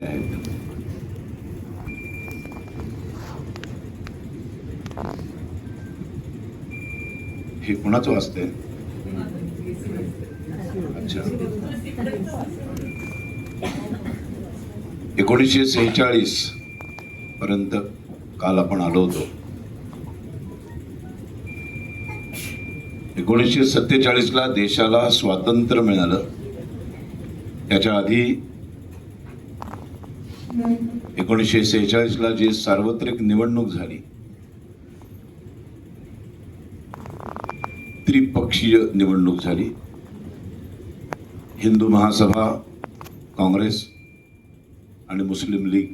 हे कोणाचं वाचते? अच्छा, 1946 पर्यंत काल आपण आलो होतो. 1947 ला देशाला स्वातंत्र्य मिळालं. त्याच्या आधी 1946 ला जी सार्वत्रिक निवडणूक झाली, त्रिपक्षीय निवडणूक झाली. हिंदू महासभा, काँग्रेस आणि मुस्लिम लीग.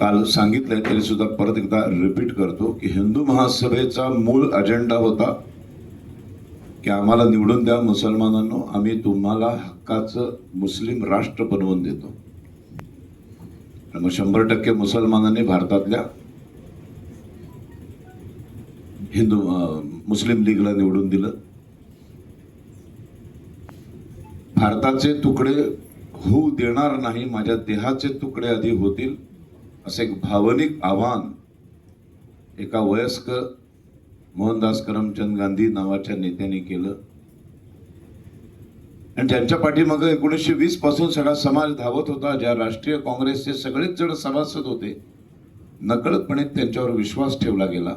काल सांगितलंय तरी सुद्धा परत एकदा रिपीट करतो की हिंदू महासभेचा मूळ अजेंडा होता की आम्हाला निवडून द्या मुसलमानांनो, आम्ही तुम्हाला हक्काचं मुस्लिम राष्ट्र बनवून देतो. मग 100% मुसलमानांनी भारतातल्या हिंदू मुस्लिम लीगला निवडून दिलं. भारताचे तुकडे होऊ देणार नाही, माझ्या देहाचे तुकडे आधी होतील, असे एक भावनिक आव्हान एका वयस्क मोहनदास करमचंद गांधी नावाच्या नेत्याने केलं. आणि त्यांच्या पाठीमागे 1920 पासून सगळा समाज धावत होता. ज्या राष्ट्रीय काँग्रेसचे सगळेच जण सभासद होते, नकळतपणे त्यांच्यावर विश्वास ठेवला गेला.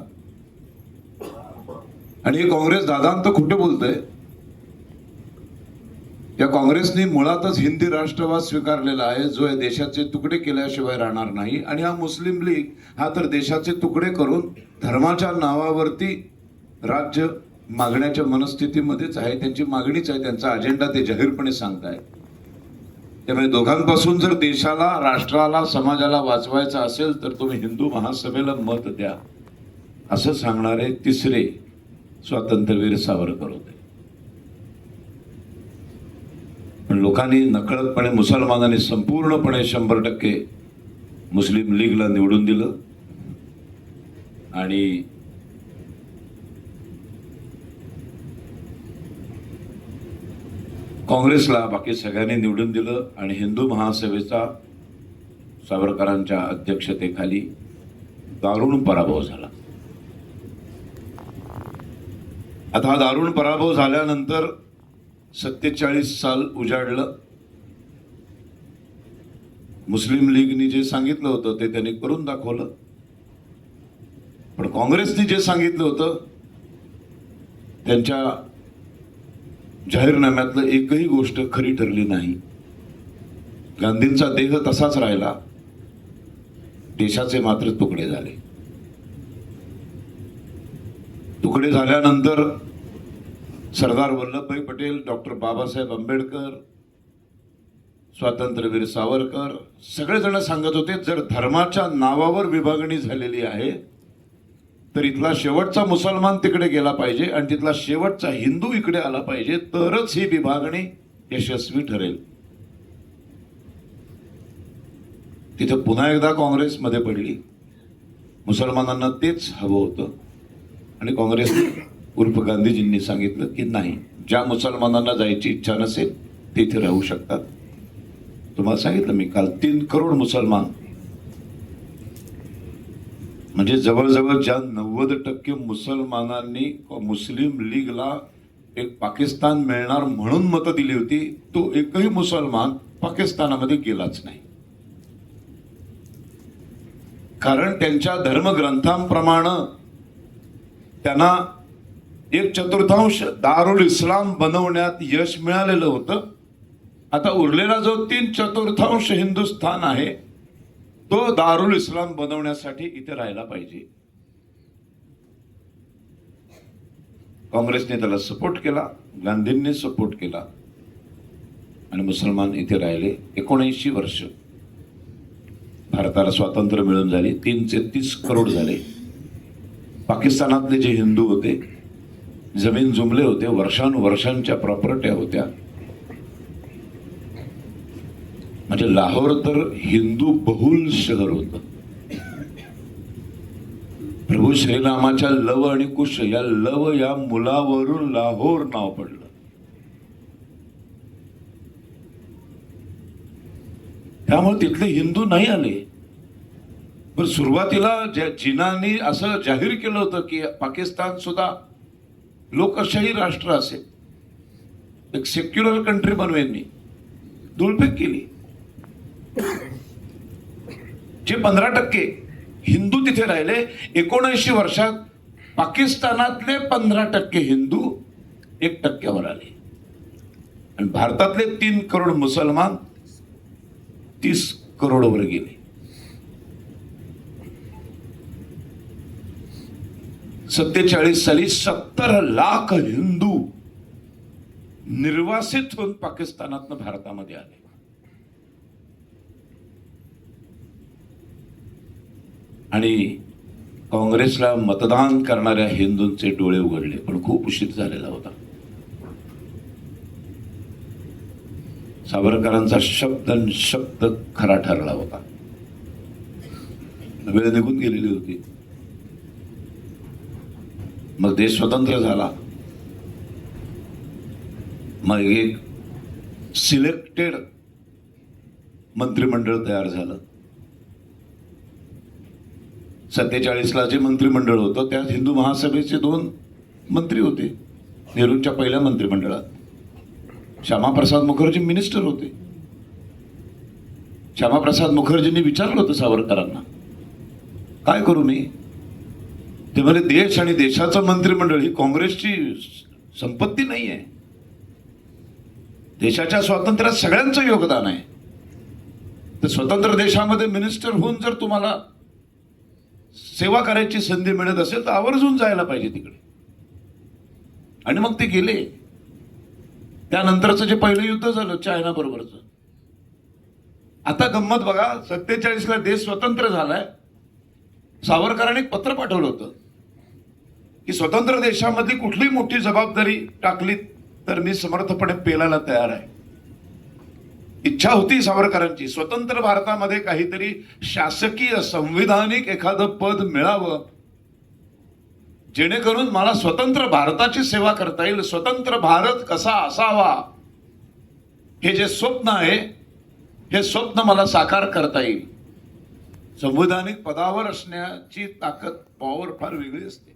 आणि हे काँग्रेस दादांत खोटं बोलतंय. या काँग्रेसने मुळातच हिंदी राष्ट्रवाद स्वीकारलेला आहे, जो या देशाचे तुकडे केल्याशिवाय राहणार नाही. आणि हा मुस्लिम लीग हा तर देशाचे तुकडे करून धर्माच्या नावावरती राज्य मागण्याच्या मनस्थितीमध्येच आहे. त्यांची मागणीच आहे, त्यांचा अजेंडा ते जाहीरपणे सांगताय. त्यामुळे दोघांपासून जर देशाला, राष्ट्राला, समाजाला वाचवायचं असेल तर तुम्ही हिंदू महासभेला मत द्या, असं सांगणारे तिसरे स्वातंत्र्यवीर सावरकर होते. पण लोकांनी नकळतपणे, मुसलमानांनी संपूर्णपणे 100% मुस्लिम लीगला निवडून दिलं. आणि काँग्रेसला बाकी सगळ्यांनी निवडून दिलं. आणि हिंदू महासभेचा सावरकरांच्या अध्यक्षतेखाली दारुण पराभव झाला. आता हा दारुण पराभव झाल्यानंतर 47 साल उजाडलं. मुस्लिम लीगने जे सांगितलं होतं ते त्यांनी करून दाखवलं. पण काँग्रेसने जे सांगितलं होतं त्यांच्या जाहीरनाम्यातलं एकही गोष्ट खरी ठरली नाही. गांधींचा देह तसाच राहिला, देशाचे मात्र तुकडे झाले. तुकडे झाल्यानंतर सरदार वल्लभभाई पटेल, डॉक्टर बाबासाहेब आंबेडकर, स्वातंत्र्यवीर सावरकर सगळेजण सांगत होते, जर धर्माच्या नावावर विभागणी झालेली आहे तर इथला शेवटचा मुसलमान तिकडे गेला पाहिजे आणि तिथला शेवटचा हिंदू इकडे आला पाहिजे, तरच ही विभागणी यशस्वी ठरेल. तिथे पुन्हा एकदा काँग्रेसमध्ये पडली. मुसलमानांना तेच हवं होतं. आणि काँग्रेस उर्फ गांधीजींनी सांगितलं की नाही, ज्या मुसलमानांना जायची इच्छा नसेल ते इथे राहू शकतात. तुम्हाला सांगितलं मी काल, 3 करोड मुसलमान, म्हणजे जवळजवळ ज्या 90% मुसलमानांनी मुस्लिम लीगला एक पाकिस्तान मिळणार म्हणून मतं दिली होती, तो एकही मुसलमान पाकिस्तानामध्ये गेलाच नाही. कारण त्यांच्या धर्मग्रंथांप्रमाणे त्यांना 1/4 दारुल इस्लाम बनवण्यात यश मिळालेलं होतं. आता उरलेला जो 3/4 हिंदुस्थान आहे तो दारुल इस्लाम बनवण्यासाठी इथे राहायला पाहिजे. काँग्रेसने त्याला सपोर्ट केला, गांधींनी सपोर्ट केला आणि मुसलमान इथे राहिले. 79 वर्ष भारताला स्वातंत्र्य मिळून झाली. 330 करोड झाले. पाकिस्तानातले जे हिंदू होते, जमीन जुमले होते, वर्षानुवर्षांच्या प्रॉपर्ट्या होत्या. म्हणजे लाहोर तर हिंदू बहुल शहर होतं. प्रभू श्रीरामाच्या लव आणि कुश या लव या मुलावरून लाहोर नाव पडलं. त्यामुळे तिथले हिंदू नाही आले. पण सुरुवातीला जिनांनी असं जाहीर केलं होतं की पाकिस्तान सुद्धा लोकशाही राष्ट्र असेल, एक सेक्युलर कंट्री बनवेन मी. धुळफेक केली. जे 15% हिंदू तिथे राहिले, 79 वर्षात पाकिस्तानातले 15% हिंदू 1% आले आणि भारतातले 3 करोड मुसलमान 30 करोडवर गेले. 47 साली 70 लाख हिंदू निर्वासित होऊन पाकिस्तानातनं भारतामध्ये आले. आणि काँग्रेसला मतदान करणाऱ्या हिंदूंचे डोळे उघडले, पण खूप उशीर झालेला होता. सावरकरांचा शब्द खरा ठरला होता. वेळ निघून गेलेली होती. मग देश स्वतंत्र झाला. मग एक सिलेक्टेड मंत्रिमंडळ तयार झालं. 47ला जे मंत्रिमंडळ होतं त्यात हिंदू महासभेचे 2 मंत्री होते. नेहरूंच्या पहिल्या मंत्रिमंडळात श्यामाप्रसाद मुखर्जी मिनिस्टर होते. श्यामाप्रसाद मुखर्जींनी विचारलं होतं सावरकरांना, काय करू मी? ते म्हणे, देश आणि देशाचं मंत्रिमंडळ ही काँग्रेसची संपत्ती नाही आहे. देशाच्या स्वातंत्र्यात सगळ्यांचं योगदान आहे. तर स्वतंत्र देशामध्ये मिनिस्टर होऊन जर तुम्हाला सेवा करायची संधी मिळत असेल तर आवर्जून जायला पाहिजे तिकडे. आणि मग ते गेले. त्यानंतरचं जे पहिलं युद्ध झालं चायना बरोबरचं. आता गंमत बघा, 47ला देश स्वतंत्र झालाय. सावरकरांनी एक पत्र पाठवलं होतं की स्वतंत्र देशामधली कुठलीही मोठी जबाबदारी टाकली तर मी समर्थपणे पेलायला तयार आहे. इच्छा होती सावरकरांची स्वतंत्र भारतामध्ये काहीतरी शासकीय संविधानिक एखादं पद मिळावं, जेणेकरून मला स्वतंत्र भारताची सेवा करता येईल. स्वतंत्र भारत कसा असावा हे जे स्वप्न आहे, हे स्वप्न मला साकार करता येईल. संविधानिक पदावर असण्याची ताकद, पॉवर फार वेगळी असते.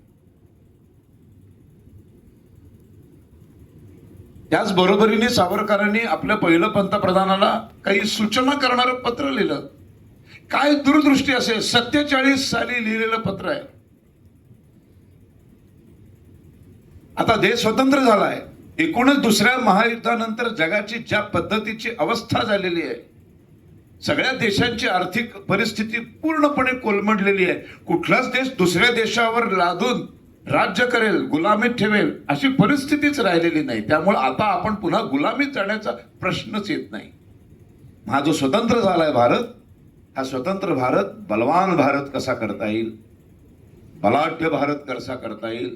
त्याचबरोबरीने सावरकरांनी आपल्या पहिलं पंतप्रधानाला काही सूचना करणारं पत्र लिहिलं. काय दूरदृष्टी असेल, 47 साली लिहिलेलं पत्र आहे. आता देश स्वतंत्र झालाय. एकूणच दुसऱ्या महायुद्धानंतर जगाची ज्या पद्धतीची अवस्था झालेली आहे, सगळ्या देशांची आर्थिक परिस्थिती पूर्णपणे कोलमडलेली आहे. कुठलाच देश दुसऱ्या देशावर लादून राज्य करेल, गुलामीत ठेवेल अशी परिस्थितीच राहिलेली नाही. त्यामुळे आता आपण पुन्हा गुलामीत जाण्याचा प्रश्नच येत नाही. हा जो स्वतंत्र झालाय भारत, हा स्वतंत्र भारत बलवान भारत कसा करता येईल, बलाढ्य भारत कसा करता येईल,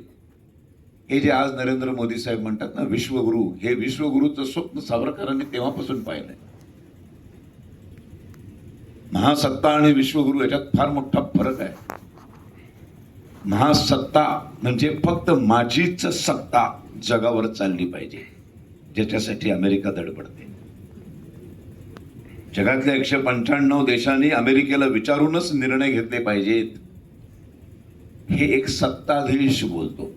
हे जे आज नरेंद्र मोदी साहेब म्हणतात ना विश्वगुरु, हे विश्वगुरूचं स्वप्न सावरकरांनी तेव्हापासून पाहिलंय. महासत्ता आणि विश्वगुरु याच्यात फार मोठा फरक आहे. महासत्ता म्हणजे फक्त माझीच सत्ता जगावर चालली पाहिजे, ज्याच्यासाठी अमेरिका धडपडते. जगातल्या 195 देशांनी अमेरिकेला विचारूनच निर्णय घेतले पाहिजेत, हे एक सत्ताधीश बोलतो.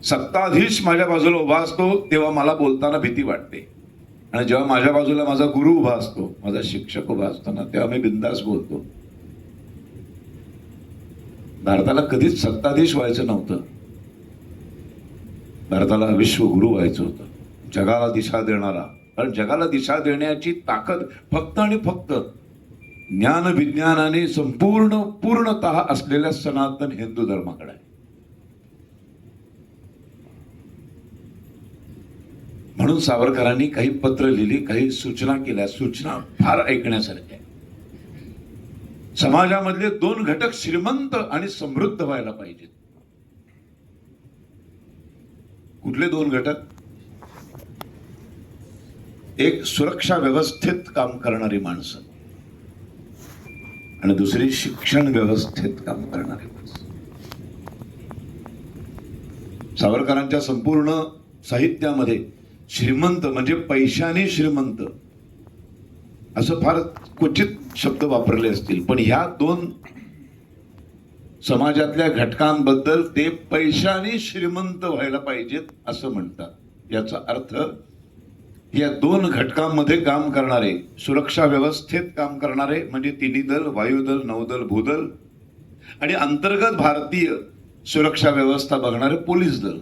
सत्ताधीश माझ्या बाजूला उभा असतो तेव्हा मला बोलताना भीती वाटते, आणि जेव्हा माझ्या बाजूला माझा गुरु उभा असतो, माझा शिक्षक उभा असतो ना, तेव्हा मी बिंदास बोलतो. भारताला कधीच सत्ताधीश व्हायचं नव्हतं. भारताला विश्वगुरु व्हायचं होतं, जगाला दिशा देणारा. कारण जगाला दिशा देण्याची ताकद फक्त आणि फक्त ज्ञान विज्ञानाने पूर्णतः असलेल्या सनातन हिंदू धर्माकडे आहे. म्हणून सावरकरांनी काही पत्र लिहिली, काही सूचना केल्या. सूचना फार ऐकण्यासारख्या. समाजामधले 2 घटक श्रीमंत आणि समृद्ध व्हायला पाहिजेत. कुठले 2 घटक? एक सुरक्षा व्यवस्थेत काम करणारी माणसं आणि दुसरी शिक्षण व्यवस्थेत काम करणारी माणसं. सावरकरांच्या संपूर्ण साहित्यामध्ये श्रीमंत म्हणजे पैशाने श्रीमंत असं फार क्वचित शब्द वापरले असतील, पण ह्या दोन समाजातल्या घटकांबद्दल ते पैशाने श्रीमंत व्हायला पाहिजेत असं म्हणतात. याचा अर्थ या दोन घटकांमध्ये काम करणारे, सुरक्षा व्यवस्थेत काम करणारे म्हणजे तिन्ही दल, वायुदल, नौदल, भूदल आणि अंतर्गत भारतीय सुरक्षा व्यवस्था बघणारे पोलीस दल,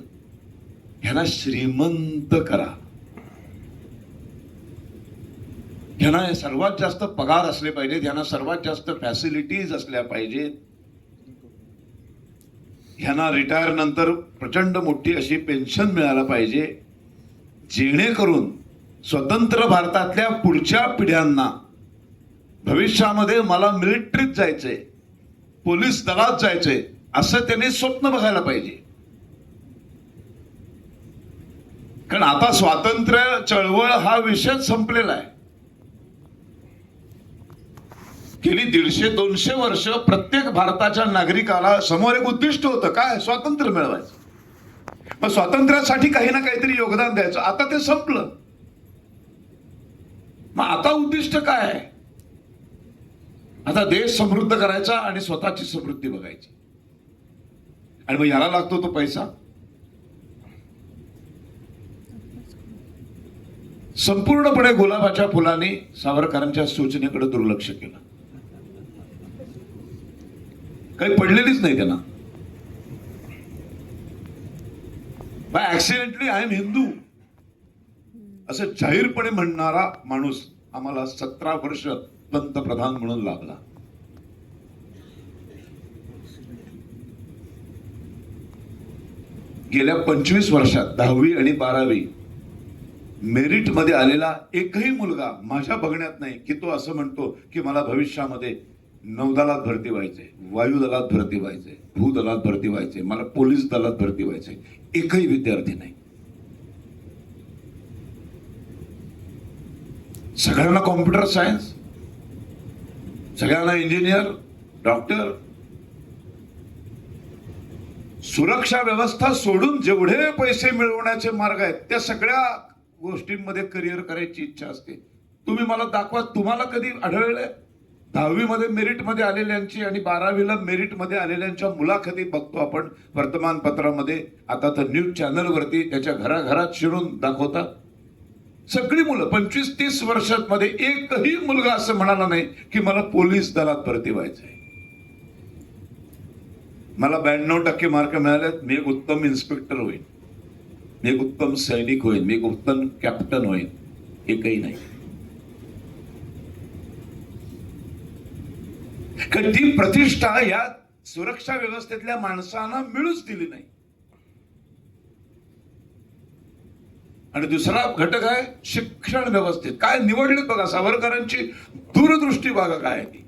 ह्यांना श्रीमंत करा. ह्यांना सर्वात जास्त पगार असले पाहिजेत, ह्यांना सर्वात जास्त फॅसिलिटीज असल्या पाहिजेत, ह्यांना रिटायर नंतर प्रचंड मोठी अशी पेन्शन मिळायला पाहिजे, जेणेकरून स्वतंत्र भारतातल्या पुढच्या पिढ्यांना भविष्यामध्ये मला मिलिटरीत जायचंय, पोलीस दलात जायचंय असं त्यांनी स्वप्न बघायला पाहिजे. कारण आता स्वातंत्र्य चळवळ हा विषय संपलेला आहे. गेली 150-200 वर्ष प्रत्येक भारताच्या नागरिकाला समोर एक उद्दिष्ट होतं, काय? स्वातंत्र्य मिळवायचं. मग स्वातंत्र्यासाठी काही ना काहीतरी योगदान द्यायचं. आता ते संपलं. मग आता उद्दिष्ट काय आहे? आता देश समृद्ध करायचा आणि स्वतःची समृद्धी बघायची. आणि मग याला लागतो तो पैसा. संपूर्णपणे गुलाबाच्या फुलाने सावरकरांच्या सूचनेकडे दुर्लक्ष केलं. काही पडलेलीच नाही त्यांना. By accidentally I am Hindu असं जाहीरपणे म्हणणारा माणूस आम्हाला 17 वर्ष पंतप्रधान म्हणून लाभला. गेल्या 25 वर्षात 10वी आणि 12वी मेरिट मध्ये आलेला एकही मुलगा माझ्या बघण्यात नाही की तो असं म्हणतो की मला भविष्यामध्ये नौदलात भरती व्हायचे, वायुदलात भरती व्हायचे, भूदलात भरती व्हायचे, मला पोलीस दलात भरती व्हायचे. एकही विद्यार्थी नाही. सगळ्यांना कॉम्प्युटर सायन्स, सगळ्यांना इंजिनियर, डॉक्टर. सुरक्षा व्यवस्था सोडून जेवढे पैसे मिळवण्याचे मार्ग आहेत त्या सगळ्या गोष्टींमध्ये करिअर करायची इच्छा असते. तुम्ही मला दाखवा, तुम्हाला कधी आढळलंय? 10वी मध्ये मेरिट मध्ये आलेल्यांची आणि 12वीला मेरिट मध्ये आलेल्यांच्या मुलाखती बघतो आपण वर्तमानपत्रामध्ये. आता तर न्यूज चॅनल वरती त्याच्या घराघरात शिरून दाखवतात. सगळी मुलं 25-30 वर्षांमध्ये एकही मुलगा असं म्हणाला नाही की मला पोलीस दलात भरती व्हायचंय, मला 92% मार्क मिळालेत, मी एक उत्तम इन्स्पेक्टर होईल, मी एक उत्तम सैनिक होईल, मी एक उत्तम कॅप्टन होईल. एकही नाही. कारण ती प्रतिष्ठा या सुरक्षा व्यवस्थेतल्या माणसांना मिळूच दिली नाही. आणि दुसरा घटक आहे शिक्षण व्यवस्थेत. काय निवडले बघा, सावरकरांची दूरदृष्टी बघा काय आहे ती.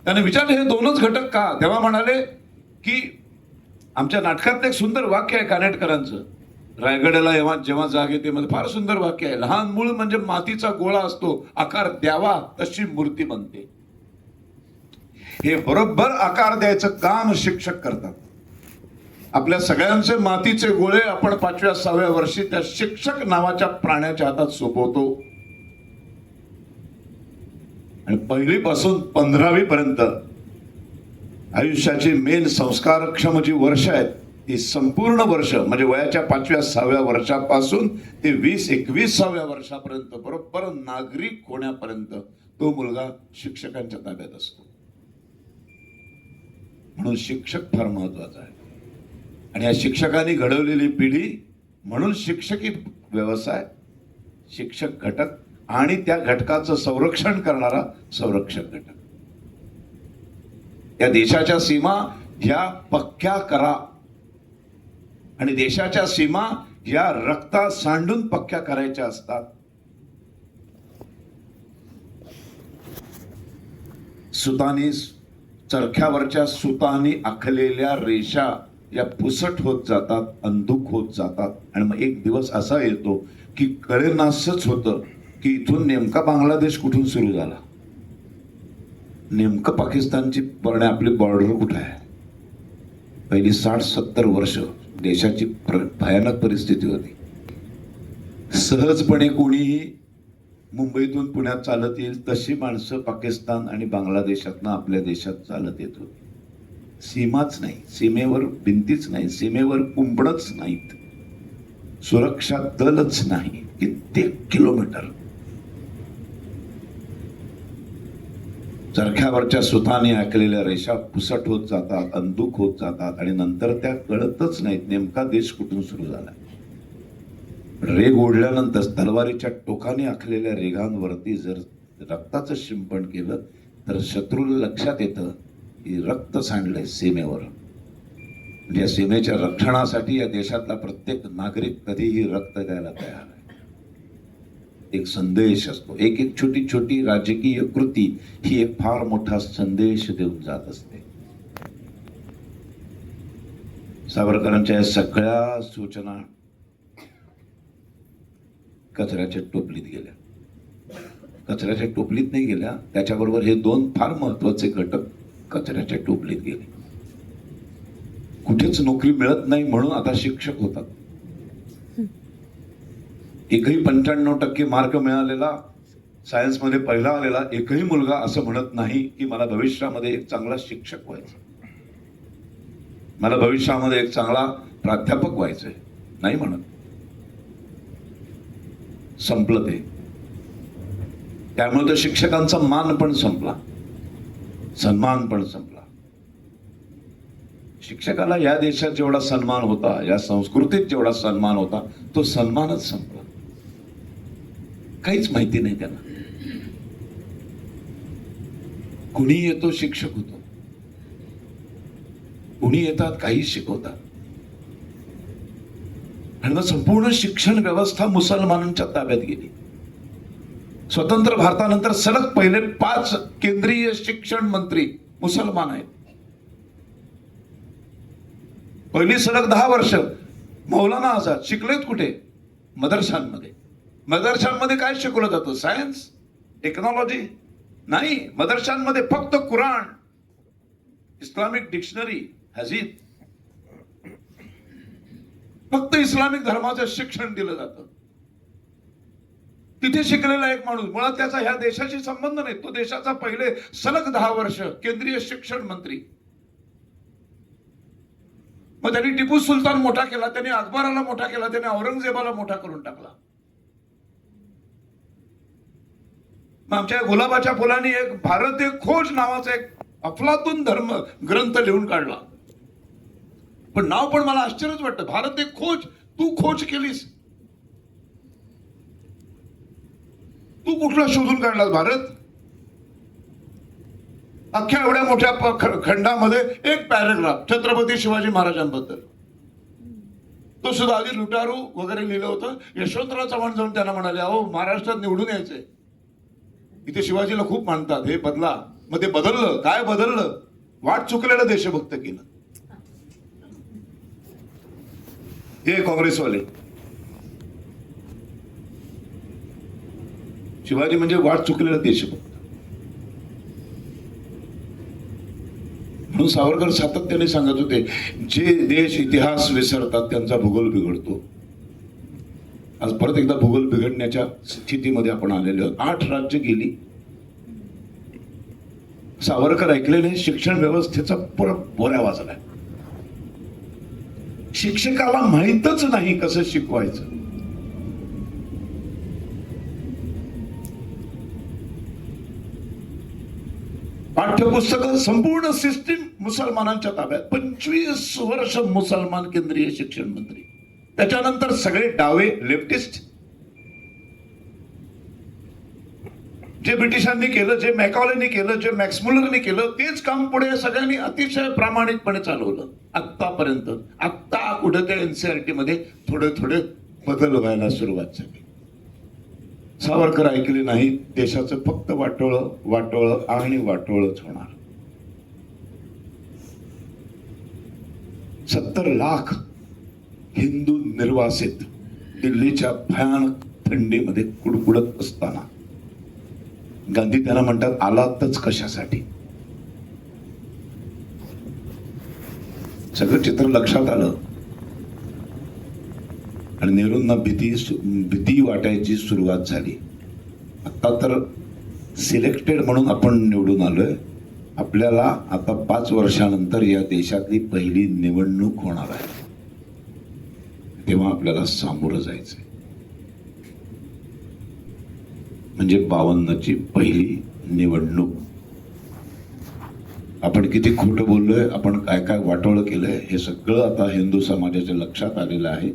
त्याने विचारले हे दोनच घटक का? तेव्हा म्हणाले की आमच्या नाटकात एक सुंदर वाक्य आहे कानेटकरांचं, रायगडाला जेव्हा जाग येते मध्ये फार सुंदर वाक्य आहे. लहान मूळ म्हणजे मातीचा गोळा असतो, आकार द्यावा तशी मूर्ती बनते. हे बरोबर आकार द्यायचं काम शिक्षक करतात. आपल्या सगळ्यांचे मातीचे गोळे आपण 5व्या-6व्या वर्षी त्या शिक्षक नावाच्या प्राण्याच्या हातात सोपवतो. आणि 1ली पासून 15वी पर्यंत आयुष्याची मेन संस्कारक्षम जी वर्ष आहेत ती संपूर्ण वर्ष म्हणजे वयाच्या 5व्या-6व्या वर्षापासून ते 20-21व्या वर्षापर्यंत बरोबर नागरिक होण्यापर्यंत तो मुलगा शिक्षकांच्या ताब्यात असतो. म्हणून शिक्षक फार महत्वाचा आहे. आणि या शिक्षकांनी घडवलेली पिढी, म्हणून शिक्षकी व्यवसाय, शिक्षक घटक आणि त्या घटकाचं संरक्षण करणारा संरक्षक घटक. या देशाच्या सीमा ह्या पक्क्या करा आणि देशाच्या सीमा ह्या रक्ता सांडून पक्क्या करायच्या असतात. सुतानी, चरख्यावरच्या सुतानी आखलेल्या रेषा या पुसट होत जातात, अंधुक होत जातात. आणि मग एक दिवस असा येतो की कळेनासच होतं की इथून नेमका बांगलादेश कुठून सुरू झाला, नेमकं पाकिस्तानची आपली बॉर्डर कुठे आहे. पहिली 60-70 वर्ष देशाची भयानक परिस्थिती होती. सहजपणे कोणीही मुंबईतून पुण्यात चालत येईल तशी माणसं पाकिस्तान आणि बांगलादेशातनं आपल्या देशात चालत येत होती. सीमाच नाही, सीमेवर भिंतीच नाही, सीमेवर कुंपणच नाहीत, सुरक्षा दलच नाही. कित्येक किलोमीटर चरख्यावरच्या सुताने आखलेल्या रेषा पुसट होत जातात, अंधुक होत जातात आणि नंतर त्या कळतच नाहीत नेमका देश कुठून सुरू झाला. रेग ओढल्यानंतर तलवारीच्या टोकाने आखलेल्या रेघांवरती जर रक्ताचं शिंपण केलं तर शत्रूला लक्षात येतं की रक्त सांडलंय सीमेवर. या सीमेच्या रक्षणासाठी या देशातला प्रत्येक नागरिक कधीही रक्त द्यायला तयार आहे. एक संदेश असतो. एक एक छोटी छोटी राजकीय कृती ही एक फार मोठा संदेश देऊन जात असते. सावरकरांच्या या सगळ्या सूचना कचऱ्याच्या टोपलीत गेल्या. कचऱ्याच्या टोपलीत नाही गेल्या, त्याच्याबरोबर हे दोन फार महत्वाचे घटक कचऱ्याच्या टोपलीत गेले. कुठेच नोकरी मिळत नाही म्हणून आता शिक्षक होतात. एकही 95% मार्क मिळालेला, सायन्समध्ये पहिला आलेला एकही मुलगा असं म्हणत नाही की मला भविष्यामध्ये एक चांगला शिक्षक व्हायचं, मला भविष्यामध्ये एक चांगला प्राध्यापक व्हायचंय. नाही म्हणत. संपलं ते. त्यामुळे तर शिक्षकांचा मान पण संपला, सन्मान पण संपला. शिक्षकाला या देशात जेवढा सन्मान होता, या संस्कृतीत जेवढा सन्मान होता, तो सन्मानच संपला. काहीच माहिती नाही त्यांना. कुणी येतो शिक्षक होतो, कुणी येतात काही शिकवतात. आणि मग संपूर्ण शिक्षण व्यवस्था मुसलमानांच्या ताब्यात गेली. स्वतंत्र भारतानंतर सलग पहिले 5 केंद्रीय शिक्षण मंत्री मुसलमान आहेत. पहिली सलग 10 वर्ष मौलाना आझाद शिकलेत कुठे? मदरशांमध्ये. मदरशांमध्ये काय शिकवलं जातं? सायन्स, टेक्नॉलॉजी नाही. मदरशांमध्ये फक्त कुराण, इस्लामिक डिक्शनरी, हजीत, फक्त इस्लामिक धर्माचं शिक्षण दिलं जातं. तिथे शिकलेला एक माणूस, मुळात त्याचा ह्या देशाशी संबंध नाही, तो देशाचा पहिले सलग 10 वर्ष केंद्रीय शिक्षण मंत्री. मग त्यांनी टिपू सुलतान मोठा केला, त्यांनी अकबराला मोठा केला, त्यांनी औरंगजेबाला मोठा करून टाकला. मग आमच्या गुलाबाच्या फुलांनी एक भारतीय खोज नावाचा एक अफलातून धर्म ग्रंथ लिहून काढला. पण नाव पण मला आश्चर्यच वाटतं. भारतीय खोज. तू खोज केलीस? तू कुठला शोधून काढलास भारत? अख्ख्या एवढ्या मोठ्या खंडामध्ये एक पॅरेग्राफ छत्रपती शिवाजी महाराजांबद्दल. तो सुद्धा आधी लुटारू वगैरे लिहिलं होतं. यशवंतराव चव्हाण जाऊन त्यांना म्हणाले, अहो महाराष्ट्रात निवडून यायचंय, इथे शिवाजीला खूप मानतात, हे बदला. मग ते बदललं. काय बदललं? वाट चुकलेलं देशभक्त केलं. हे काँग्रेसवाले. शिवाजी म्हणजे वाट चुकलेला देशभक्त. म्हणून सावरकर सातत्याने सांगत होते, जे देश इतिहास विसरतात त्यांचा भूगोल बिघडतो. आज परत एकदा भूगोल बिघडण्याच्या स्थितीमध्ये आपण आलेलो आहोत. 8 राज्य गेली. सावरकर ऐकलेले शिक्षण व्यवस्थेचा बोऱ्या वाजलाय. शिक्षकाला माहीतच नाही कसं शिकवायचं. पाठ्यपुस्तक संपूर्ण सिस्टीम मुसलमानांच्या ताब्यात. 25 वर्ष मुसलमान केंद्रीय शिक्षण मंत्री. त्याच्यानंतर सगळे डावे लेफ्टिस्ट. जे ब्रिटिशांनी केलं, जे मॅकॉलेनी केलं, जे मॅक्स मुलरनी केलं, तेच काम पुढे सगळ्यांनी अतिशय प्रामाणिकपणे चालवलं आतापर्यंत. आत्ता कुठे त्या एनसीईआरटी मध्ये थोडे थोडे बदल व्हायला सुरुवात झाली. सावरकर ऐकले नाही. देशाचं फक्त वाटोळं वाटोळं आणि वाटोळच होणार. 70 लाख हिंदू निर्वासित दिल्लीच्या भयानक थंडीमध्ये कुडकुडत असताना गांधी त्यांना म्हणतात, आलातच कशासाठी? सगळं चित्र लक्षात आलं आणि नेहरूंना भीती वाटायची सुरुवात झाली. आता तर सिलेक्टेड म्हणून आपण निवडून आलोय. आपल्याला आता 5 वर्षानंतर या देशातली पहिली निवडणूक होणार आहे. तेव्हा आपल्याला सामोरं जायचंय. म्हणजे 52ची पहिली निवडणूक. आपण किती खोटं बोललोय, आपण काय काय वाटोळं केलंय, हे सगळं आता हिंदू समाजाच्या लक्षात आलेलं आहे.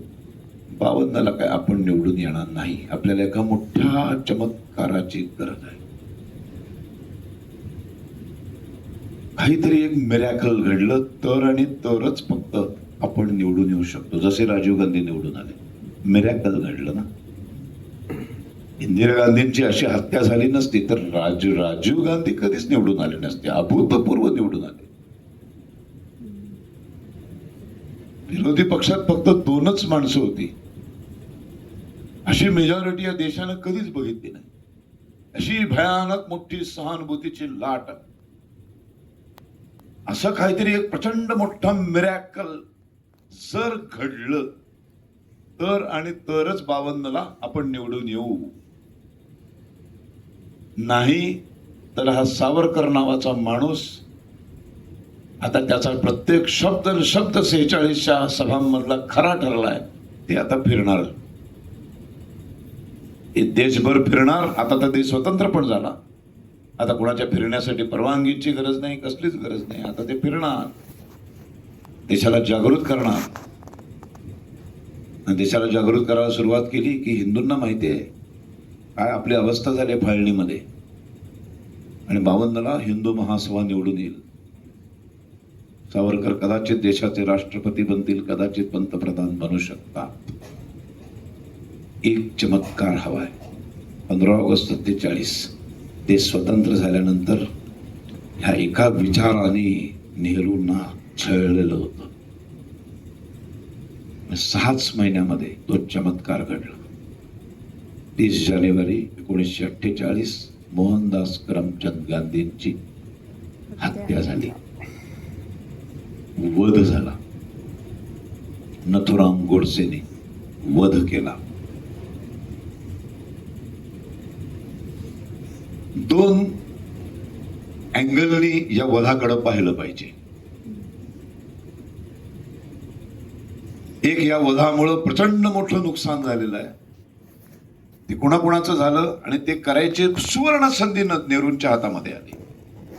52ला काय आपण निवडून येणार नाही. आपल्याला एका मोठ्या चमत्काराची गरज आहे. काहीतरी एक मिरॅकल घडलं तर आणि तरच फक्त आपण निवडून येऊ शकतो. जसे राजीव गांधी निवडून आले, मिरॅकल घडलं ना. इंदिरा गांधींची अशी हत्या झाली नसती तर राजीव गांधी कधीच निवडून आले नसते. अभूतपूर्व निवडून आले. विरोधी पक्षात फक्त 2च माणसं होती. अशी मेजॉरिटी या देशानं कधीच बघितली नाही. अशी भयानक मोठी सहानुभूतीची लाट. असं काहीतरी एक प्रचंड मोठा मिरॅकल जर घडलं तर आणि तरच 52ला आपण निवडून येऊ. नाही तर हा सावरकर नावाचा माणूस, आता त्याचा प्रत्येक शब्द 46च्या सभांमधला खरा ठरलाय. ते आता फिरणार, देशभर फिरणार. आता तर देश स्वतंत्र पण झाला. आता कोणाच्या फिरण्यासाठी परवानगीची गरज नाही, कसलीच गरज नाही. आता ते फिरणार, देशाला जागृत करणार. देशाला जागृत करायला सुरुवात केली की हिंदूंना माहिती आहे काय आपली अवस्था झाली फाळणीमध्ये. आणि 52ला हिंदू महासभा निवडून येईल. सावरकर कदाचित देशाचे राष्ट्रपती बनतील, कदाचित पंतप्रधान बनू शकतात. एक चमत्कार हवाय. 15 ऑगस्ट 47 ते स्वतंत्र झाल्यानंतर ह्या एका विचाराने नेहरूंना छळलेलं होतं. 6च महिन्यामध्ये तो चमत्कार घडला. 30 जानेवारी 1948 मोहनदास करमचंद गांधींची हत्या झाली, वध झाला. नथुराम गोडसेने वध केला. 2 अँगलनी या वधाकडे पाहिलं पाहिजे. एक, या वधामुळं प्रचंड मोठं नुकसान झालेलं आहे. ते कुणाकुणाचं झालं आणि ते करायचे सुवर्ण संधी नेहरूंच्या हातामध्ये आली.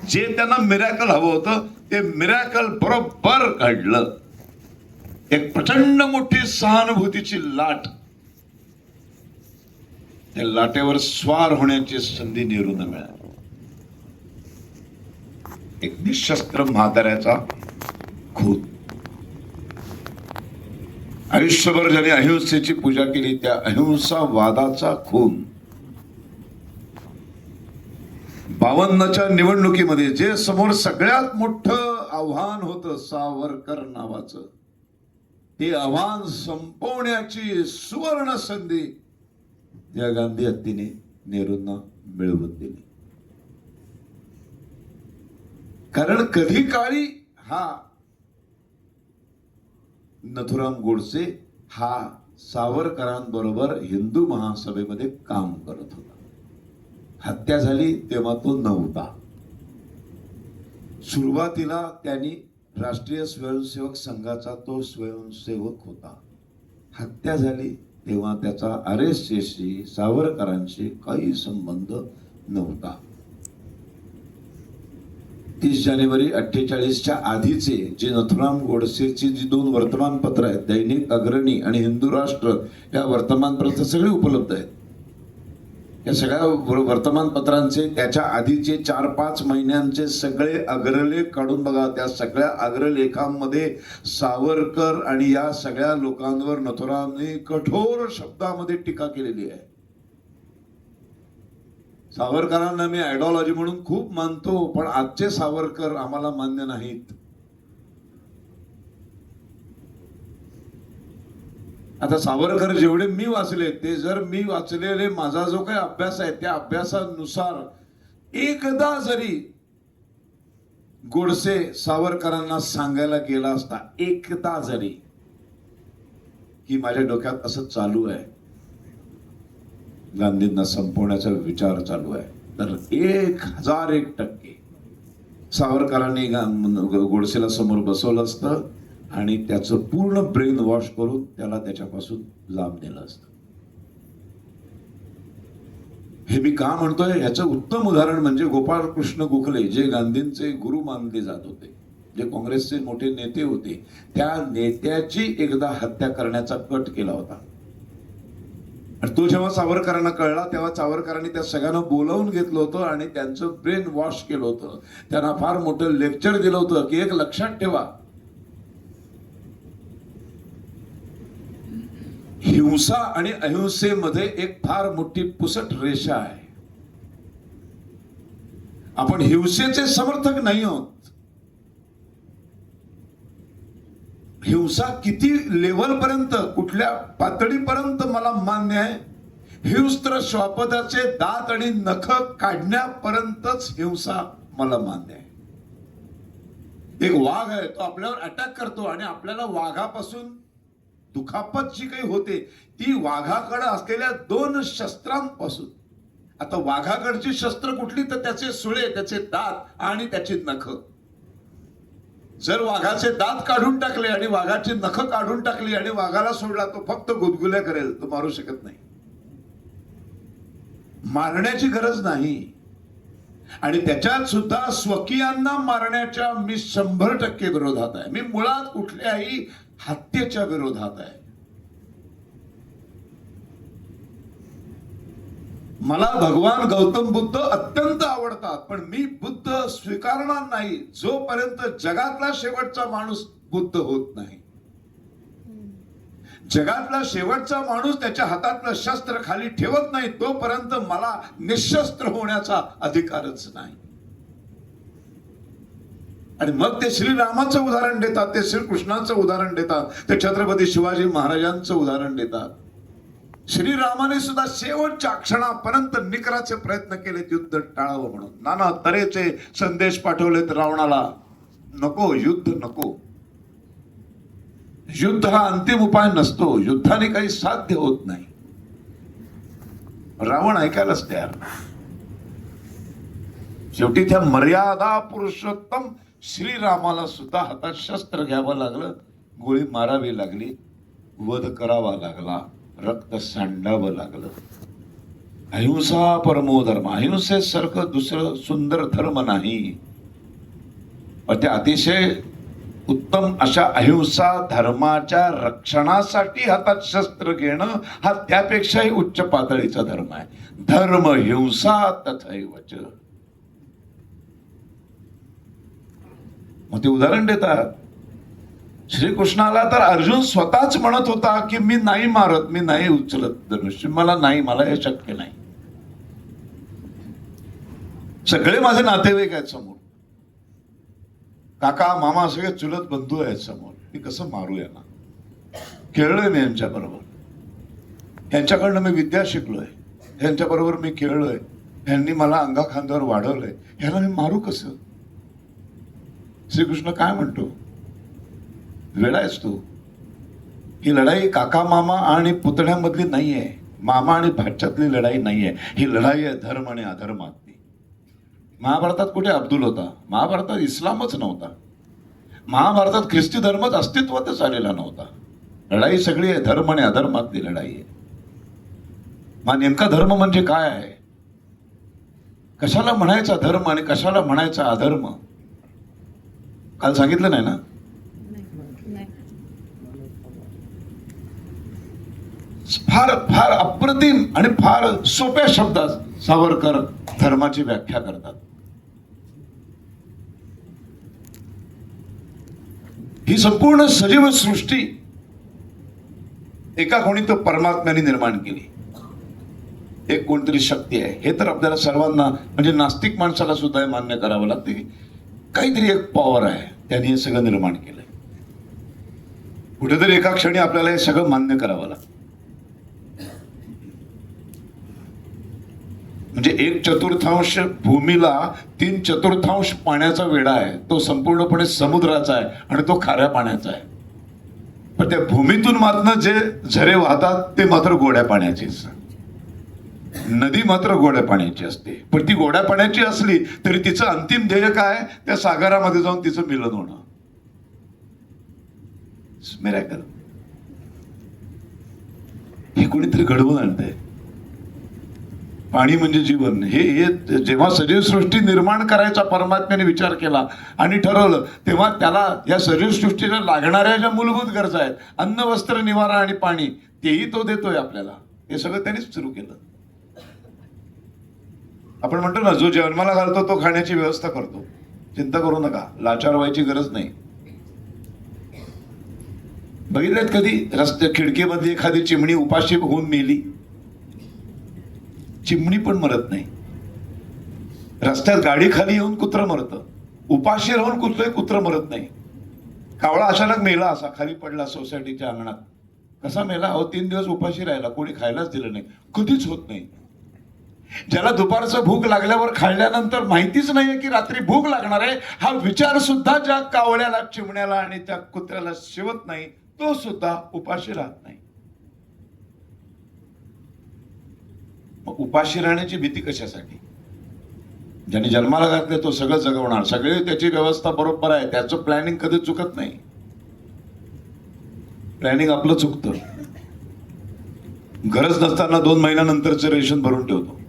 जे त्यांना मिरॅकल हवं होतं ते मिरॅकल बरोबर घडलं. एक प्रचंड मोठी सहानुभूतीची लाट, त्या लाटेवर स्वार होण्याची संधी नेहरूंना मिळाली. एक निशस्त्र म्हाताऱ्याचा खून. आयुष्यभर ज्याने अहिंसेची पूजा केली त्या अहिंसावादाचा खून. 52च्या निवडणुकीमध्ये जे समोर सगळ्यात मोठं आव्हान होतं सावरकर नावाचं, ते आव्हान संपवण्याची सुवर्ण संधी या गांधी हत्तीने नेहरूंना मिळवून दिली. कारण कधी काळी हा नथुराम गोडसे हा सावरकरांबरोबर हिंदू महासभेमध्ये काम करत होता. हत्या झाली तेव्हा तो नव्हता. सुरुवातीला त्यांनी राष्ट्रीय स्वयंसेवक संघाचा तो स्वयंसेवक होता. हत्या झाली तेव्हा त्याचा आरएसएसशी सावरकरांशी काही संबंध नव्हता. 30 जानेवारी 48च्या आधीचे जे नथुराम गोडसेची जी 2 वर्तमानपत्र आहेत, दैनिक अग्रणी आणि हिंदू राष्ट्र, या वर्तमानपत्र सगळे उपलब्ध आहेत. या सगळ्या वर्तमानपत्रांचे त्याच्या आधीचे 4-5 महिन्यांचे सगळे अग्रलेख काढून बघा. त्या सगळ्या अग्रलेखांमध्ये सावरकर आणि या सगळ्या लोकांवर नथुरामने कठोर शब्दामध्ये टीका केलेली आहे. सावरकरांना मी आयडिओलॉजी म्हणून खूप मानतो, पण आजचे सावरकर आम्हाला मान्य नाहीत. आता सावरकर जेवढे मी वाचले, ते जर मी वाचलेले माझा जो काही अभ्यास आहे त्या अभ्यासानुसार एकदा जरी गोडसे सावरकरांना सांगायला गेला असता, एकदा जरी, की माझ्या डोक्यात असं चालू आहे, गांधींना संपवण्याचा विचार चालू आहे, तर 1001% सावरकरांनी गोडसेला समोर बसवलं असतं आणि त्याचं पूर्ण ब्रेन वॉश करून त्याला त्याच्यापासून लांब नेलं असतं. हे मी का म्हणतोय, ह्याचं उत्तम उदाहरण म्हणजे गोपाळकृष्ण गोखले, जे गांधींचे गुरु मानले जात होते, जे काँग्रेसचे मोठे नेते होते, त्या नेत्याची एकदा हत्या करण्याचा कट केला होता. आणि तो जेव्हा सावरकरांना कळला तेव्हा सावरकरांनी त्या सगळ्यांना बोलावून घेतलं होतं आणि त्यांचं ब्रेन वॉश केलं होतं. त्यांना फार मोठं लेक्चर दिलं होतं की एक लक्षात ठेवा, हिंसा आणि अहिंसेमध्ये एक फार मोठी पुसट रेषा आहे. आपण हिंसेचे समर्थक नाही आहोत. हिंसा किती लेवलपर्यंत, कुठल्या पातळीपर्यंत मला मान्य आहे. हिंस्त्र श्वापदाचे दात आणि नख काढण्यापर्यंतच हिंसा मला मान्य आहे. एक वाघ आहे, तो आपल्यावर अटॅक करतो आणि आपल्याला वाघापासून दुखापत जी काही होते ती वाघाकडे असलेल्या 2 शस्त्रांपासून. आता वाघाकडची शस्त्र कुठली, तर त्याचे सुळे, त्याचे दात आणि त्याची नख. जर वाघाचे दात काढून टाकले आणि वाघाची नख काढून टाकली आणि वाघाला सोडला, तो फक्त गुदगुल्या करेल, तो मारू शकत नाही. मारण्याची गरज नाही. आणि त्याच्यात सुद्धा स्वकीयांना मारण्याच्या मी 100% विरोधात आहे. मी मुळात कुठल्याही हत्येच्या विरोधात आहे. मला भगवान गौतम बुद्ध अत्यंत आवडतात, पण मी बुद्ध स्वीकारणार नाही जोपर्यंत जगातला शेवटचा माणूस बुद्ध होत नाही. जगातला शेवटचा माणूस त्याच्या हातातलं शस्त्र खाली ठेवत नाही तोपर्यंत मला निशस्त्र होण्याचा अधिकारच नाही. आणि मग ते श्रीरामाचं उदाहरण देतात, ते श्रीकृष्णाचं उदाहरण देतात, ते छत्रपती शिवाजी महाराजांचं उदाहरण देतात. श्रीरामाने सुद्धा शेवटच्या क्षणापर्यंत निकराचे प्रयत्न केले युद्ध टाळावं म्हणून. नाना तऱ्हेचे संदेश पाठवलेत रावणाला, नको युद्ध नको. युद्ध हा अंतिम उपाय नसतो, युद्धाने काही साध्य होत नाही. रावण ऐकायलाच तयार नाही. शेवटी त्या मर्यादा पुरुषोत्तम श्रीरामाला सुद्धा हातात शस्त्र घ्यावं लागलं, गोळी मारावी लागली, वध करावा लागला, रक्त सांडावं लागलं. अहिंसा परमो धर्म. अहिंसेसारखं दुसरं सुंदर धर्म नाही. पण ते अतिशय उत्तम अशा अहिंसा धर्माच्या रक्षणासाठी हातात शस्त्र घेणं हा त्यापेक्षाही उच्च पातळीचा धर्म आहे. धर्म हिंसा तथैवच. मग ते उदाहरण देतात श्रीकृष्णाला. तर अर्जुन स्वतःच म्हणत होता की मी नाही मारत, मी नाही उचलत धनुष्य, मला हे शक्य नाही. सगळे माझे नातेवाईक आहेत समोर, काका मामा सगळे चुलत बंधू आहेत समोर, मी कसं मारू यांना. खेळलोय मी यांच्या बरोबर, यांच्याकडनं मी विद्या शिकलोय, यांच्या बरोबर मी खेळलोय, यांनी मला अंगा खांद्यावर वाढवलंय, ह्याला मी मारू कसं. श्रीकृष्ण काय म्हणतो, वेडा आहेस तू. ही लढाई काका मामा आणि पुतण्यामधली नाहीये, मामा आणि भाच्यातली लढाई नाहीये. ही लढाई आहे धर्म आणि अधर्मातली. महाभारतात कुठे अब्दुल होता, महाभारतात इस्लामच नव्हता, महाभारतात ख्रिस्ती धर्मच अस्तित्वातच आलेला नव्हता. लढाई सगळी आहे धर्म आणि अधर्मातली लढाई आहे. मग नेमका धर्म म्हणजे काय आहे, कशाला म्हणायचा धर्म आणि कशाला म्हणायचा अधर्म, काल सांगितलं नाही ना. फार फार अप्रतिम आणि फार सोप्या शब्दात सावरकर धर्माची व्याख्या करतात. ही संपूर्ण सजीव सृष्टी एका कोणी तो परमात्म्याने निर्माण केली. एक कोणतरी शक्ती आहे, हे तर आपल्याला सर्वांना म्हणजे नास्तिक माणसाला सुद्धा मान्य करावं लागते की काहीतरी एक पॉवर आहे, त्यांनी हे सगळं निर्माण केलंय. कुठेतरी एका क्षणी आपल्याला हे सगळं मान्य करावं लागतं. म्हणजे 1/4 भूमीला 3/4 पाण्याचा वेढा आहे, तो संपूर्णपणे समुद्राचा आहे आणि तो खाऱ्या पाण्याचा आहे. पण त्या भूमीतून मात्र जे झरे वाहतात ते मात्र गोड्या पाण्याचेच. नदी मात्र गोड्या पाण्याची असते, पण ती गोड्या पाण्याची असली तरी तिचं अंतिम ध्येय काय? त्या सागरामध्ये जाऊन तिचं मिलन होणं. मिरॅकल. हे कोणीतरी घडवून आणतंय. पाणी म्हणजे जीवन. हे जेव्हा सजीव सृष्टी निर्माण करायचा परमात्म्याने विचार केला आणि ठरवलं, तेव्हा त्याला या सजीव सृष्टीला लागणाऱ्या ज्या मूलभूत गरजा आहेत, अन्न, वस्त्र, निवारा आणि पाणी, तेही तो देतोय आपल्याला. हे सगळं त्यांनीच सुरू केलं. आपण म्हणतो ना, जो जन्माला घालतो तो खाण्याची व्यवस्था करतो. चिंता करू नका, लाचार व्हायची गरज नाही. बघितलेत कधी रस्ते खिडकीमध्ये एखादी चिमणी उपाशी होऊन मेली? चिमणी पण मरत नाही. रस्त्यात गाडी खाली येऊन कुत्र मरतं, उपाशी राहून कुत्र मरत नाही. कावळा अचानक मेला, असा खाली पडला सोसायटीच्या अंगणात. कसा मेला? 3 दिवस उपाशी राहिला, कोणी खायलाच दिलं नाही. कधीच होत नाही. ज्याला दुपारचं भूक लागल्यावर खाल्ल्यानंतर माहितीच नाहीये की रात्री भूक लागणार आहे, हा विचार सुद्धा ज्या कावळ्याला, चिमण्याला आणि त्या कुत्र्याला शिवत नाही, तो सुद्धा उपाशी राहत नाही. मग उपाशी राहण्याची भीती कशासाठी? ज्याने जन्माला घातले तो सगळं जगवणार, सगळे त्याची व्यवस्था बरोबर आहे, त्याचं प्लॅनिंग कधी चुकत नाही. प्लॅनिंग आपलं चुकतं. गरज नसताना 2 महिन्यानंतरचं रेशन भरून ठेवतो.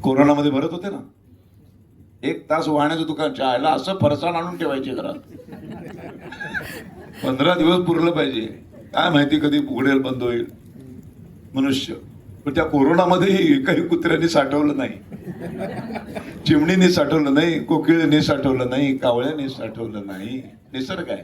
कोरोनामध्ये भरत होते ना, 1 तास वाहण्याचं दुकान, चायला असं फरसाण आणून ठेवायचे घरात. 15 दिवस पुरलं पाहिजे. काय माहिती कधी उघडेल, बंद होईल मनुष्य. पण त्या कोरोनामध्ये काही कुत्र्यांनी साठवलं नाही, चिमणीने साठवलं नाही, कोकिळेने साठवलं नाही, कावळ्याने साठवलं नाही. निसर्ग आहे.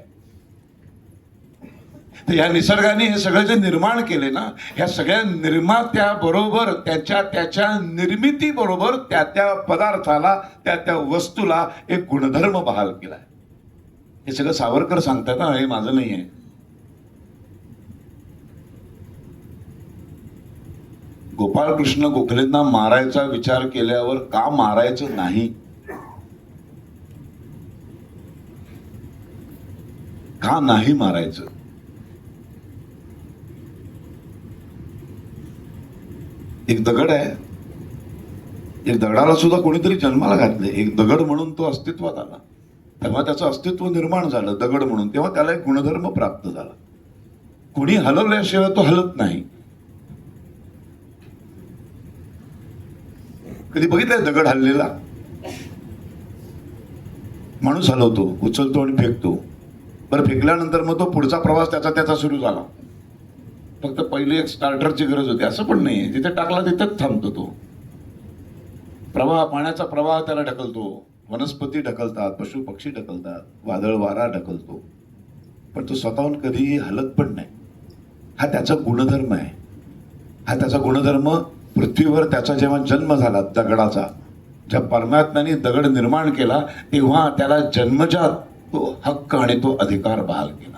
तर या निसर्गाने हे सगळं जे निर्माण केले ना, ह्या सगळ्या निर्मात्या बरोबर, त्याच्या निर्मिती बरोबर त्या पदार्थाला, त्या वस्तूला एक गुणधर्म बहाल केलाय. हे सगळं सावरकर सांगतात ना, हे माझं नाही आहे. गोपाळकृष्ण गोखलेंना मारायचा विचार केल्यावर का मारायचं नाही? का नाही मारायचं? एक दगड आहे, एक दगडाला सुद्धा कोणीतरी जन्माला घातले. एक दगड म्हणून तो अस्तित्वात आला, तेव्हा त्याचं अस्तित्व निर्माण झालं दगड म्हणून. तेव्हा त्याला एक गुणधर्म प्राप्त झाला. कोणी हलवल्याशिवाय तो हलत नाही. कधी बघितलंय दगड हललेला? माणूस हलवतो, उचलतो आणि फेकतो. बरं, फेकल्यानंतर मग तो पुढचा प्रवास त्याचा सुरू झाला. फक्त पहिली एक स्टार्टरची गरज होती असं पण नाही. जिथे टाकला तिथेच थांबतो तो. प्रवाह, पाण्याचा प्रवाह त्याला ढकलतो, वनस्पती ढकलतात, पशु पक्षी ढकलतात, वादळ वारा ढकलतो, पण तो स्वतःहून कधीही हलत पण नाही. हा त्याचा गुणधर्म आहे. हा त्याचा गुणधर्म पृथ्वीवर त्याचा जेव्हा जन्म झाला दगडाचा, ज्या परमात्म्याने दगड निर्माण केला तेव्हा त्याला जन्मजात तो हक्क आणि तो अधिकार बहाल केला,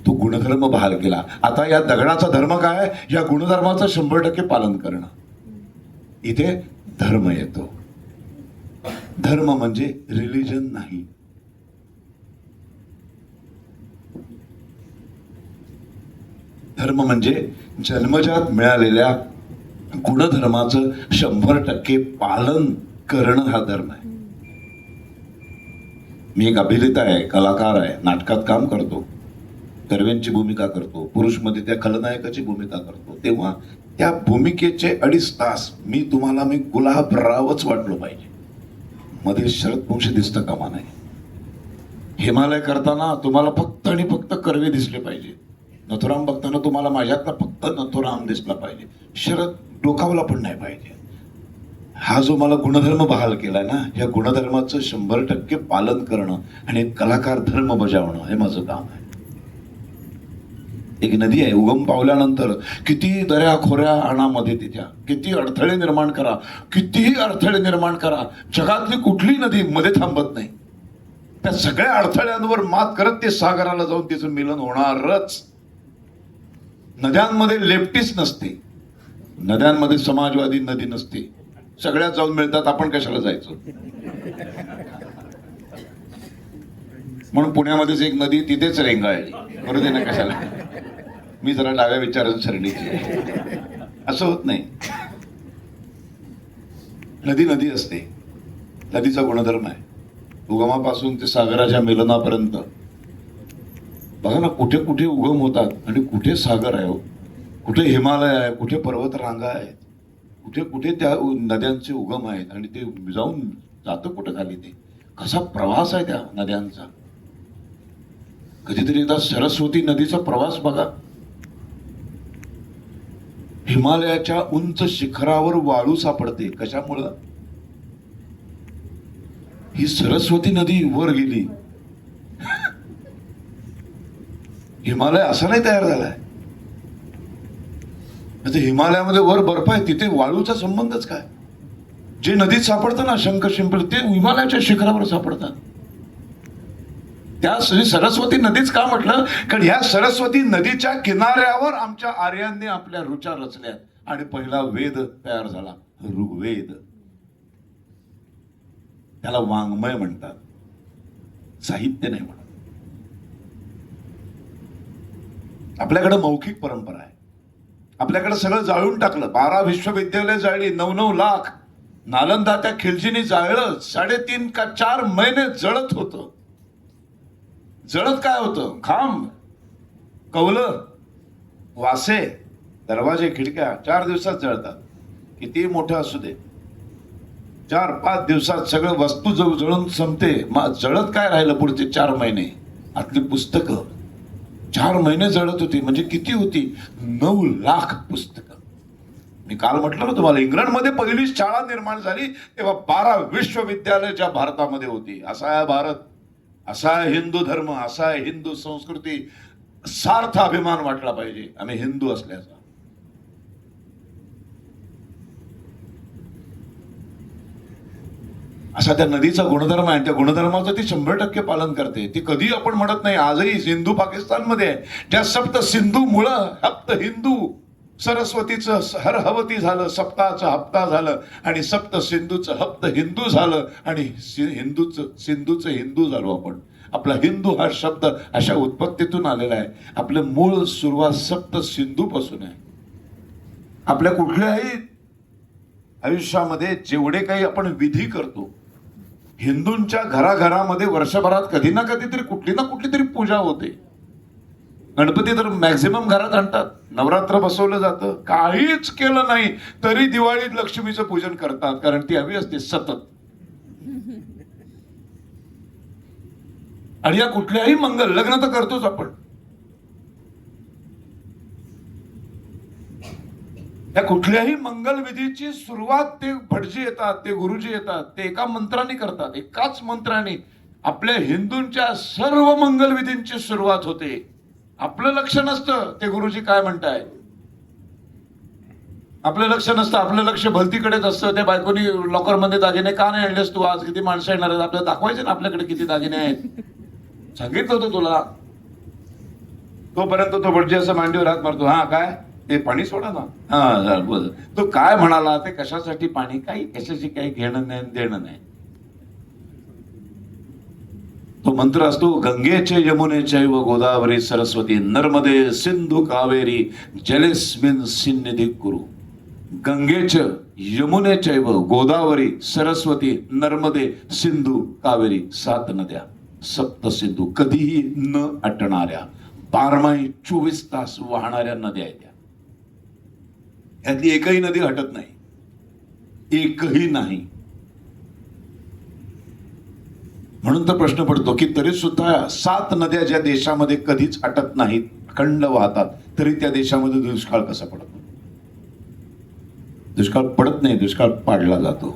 तो गुणधर्म बहाल केला. आता या दगडाचा धर्म काय? या गुणधर्माचं 100% पालन करणं. इथे धर्म येतो. धर्म म्हणजे रिलिजन नाही. धर्म म्हणजे जन्मजात मिळालेल्या गुणधर्माचं 100% पालन करणं हा धर्म आहे. मी एक अभिनेता आहे, कलाकार आहे, नाटकात काम करतो, कर्वेंची भूमिका करतो, पुरुषमध्ये त्या खलनायकाची भूमिका करतो. तेव्हा त्या भूमिकेचे 2.5 तास मी गुलाबरावच वाटलो पाहिजे. मध्ये शरद वंश दिसतं कामा नाही. हिमालय करताना तुम्हाला फक्त आणि फक्त कर्वे दिसले पाहिजे. नथुराम बघताना तुम्हाला माझ्यातला फक्त नथुराम दिसला पाहिजे. शरद डोकावला पण नाही पाहिजे. हा जो मला गुणधर्म बहाल केलाय ना, या गुणधर्माचं 100% पालन करणं आणि कलाकार धर्म बजावणं हे माझं काम आहे. एक नदी आहे, उगम पावल्यानंतर किती दऱ्या खोऱ्या आणामध्ये तिच्या किती अडथळे निर्माण करा, कितीही अडथळे निर्माण करा, जगातली कुठली नदी मध्ये थांबत नाही. त्या सगळ्या अडथळ्यांवर मात करत ते सागराला जाऊन तिचं मिलन होणारच. नद्यांमध्ये लेफ्टिस्ट नसते, नद्यांमध्ये समाजवादी नदी नसते. सगळ्यात जाऊन मिळतात, आपण कशाला जायचं? म्हणून पुण्यामध्येच एक नदी तिथेच रेंगाळली. बरोबर ना, कशाला? मी जरा डाव्या विचाराचं सरणीची आहे. असं होत नाही. नदी नदी असते, नदीचा गुणधर्म आहे. उगमापासून ते सागराच्या मिलनापर्यंत बघा ना, कुठे कुठे उगम होतात आणि कुठे सागर आहे, कुठे हिमालय आहे, कुठे पर्वत रांगा आहेत, कुठे कुठे त्या नद्यांचे उगम आहेत आणि ते जाऊन जातं कुठं खाली. ते कसा प्रवास आहे त्या नद्यांचा. कधीतरी एकदा सरस्वती नदीचा प्रवास बघा. हिमालयाच्या उंच शिखरावर वाळू सापडते. कशामुळं? ही सरस्वती नदी वर गेली. हिमालय असा नाही तयार झालाय. हिमालयामध्ये वर बर्फ आहे, तिथे वाळूचा संबंधच काय? जे नदीत सापडतं ना शंख शिंपले, ते हिमालयाच्या शिखरावर सापडतात. त्या सरस्वती नदीच का म्हटलं? कारण ह्या सरस्वती नदीच्या किनाऱ्यावर आमच्या आर्यांनी आपल्या ऋचा रचल्या आणि पहिला वेद तयार झाला, ऋग्वेद. त्याला वाङ्मय म्हणतात, साहित्य नाही म्हणत. आपल्याकडे मौखिक परंपरा आहे. आपल्याकडे सगळं जाळून टाकलं. 12 विश्वविद्यालय जाळली, 9-9 लाख. नालंदा त्या खिलजीने जाळलं. 3.5 का 4 महिने जळत होतं. जळत काय होतं? खांब, कौलं, वासे, दरवाजे, खिडक्या 4 दिवसात जळतात. किती मोठं असू दे, 4-5 दिवसात सगळं वस्तू जळून संपते. जळत काय राहिलं पुढचे 4 महिने? आतली पुस्तकं 4 महिने जळत होती. म्हणजे किती होती? 9 लाख पुस्तकं. मी काल म्हटलं ना तुम्हाला, इंग्लंडमध्ये पहिली शाळा निर्माण झाली तेव्हा 12 विश्वविद्यालय ज्या भारतामध्ये होती. असा आहे भारत, असा आहे हिंदू धर्म, असा आहे हिंदू संस्कृती. सार्थ अभिमान वाटला पाहिजे आम्ही हिंदू असल्याचा. असा त्या नदीचा गुणधर्म आहे. त्या गुणधर्माचं ती 100% पालन करते. ती कधी आपण म्हणत नाही. आजही सिंधू पाकिस्तानमध्ये आहे. त्या सप्त सिंधू मुळं हप्त हिंदू. सरस्वतीचं हर हवती झालं, सप्ताचं हप्ता झालं आणि सप्त सिंधूचं हप्त हिंदू झालं आणि सिंधूचं हिंदू झालो आपण. आपला हिंदू हा शब्द अशा उत्पत्तीतून आलेला आहे. आपलं मूळ सुरुवात सप्त सिंधू पासून आहे. आपल्या कुठल्याही आयुष्यामध्ये जेवढे काही आपण विधी करतो, हिंदूंच्या घराघरामध्ये वर्षभरात कधी ना कधीतरी कुठली ना कुठली तरी पूजा होते. गणपती तर मॅक्झिमम घरात आणतात. नवरात्र बसवलं जातं. काहीच केलं नाही तरी दिवाळीत लक्ष्मीचं पूजन करतात, कारण ती हवी असते सतत. आणि या कुठल्याही मंगल, लग्न तर करतोच आपण, या कुठल्याही मंगलविधीची सुरुवात ते भटजी येतात, ते गुरुजी येतात, ते एका मंत्राने करतात. एकाच मंत्राने आपल्या हिंदूंच्या सर्व मंगलविधींची सुरुवात होते. आपलं लक्ष नसतं ते गुरुजी काय म्हणताय, आपलं लक्ष नसतं. आपलं लक्ष भलतीकडेच असतं. त्या बायकोनी लॉकरमध्ये दागिने का नाही आणलेस तू? आज किती माणसं येणार आहेत, आपल्याला दाखवायचे ना आपल्याकडे किती दागिने आहेत. सांगितलं होतं तुला. तोपर्यंत तो भटजी असं मांडीवर हात मारतो. हा काय, ते पाणी सोडा ना. हा बोल, तो काय म्हणाला, ते कशासाठी पाणी, काही कशाशी काही घेणं नाही देणं नाही. तो मंत्र असतो, गंगेचे यमुनेचे व गोदावरी सरस्वती नर्मदे सिंधू कावेरी जलेस्मिन सिन्निधी कुरु. गंगेचे यमुनेचे व गोदावरी सरस्वती नर्मदे सिंधू कावेरी 7 नद्या, सप्त सिंधू, कधीही न आटणाऱ्या, 12 24 तास वाहणाऱ्या नद्या आहेत. यातली एकही नदी हटत नाही, एकही नाही. म्हणून तर प्रश्न पडतो की तरी सुद्धा 7 नद्या ज्या देशामध्ये कधीच आटत नाहीत, अखंड वाहतात, तरी त्या देशामध्ये दुष्काळ कसा पडतो? दुष्काळ पडत नाही, दुष्काळ पाडला जातो.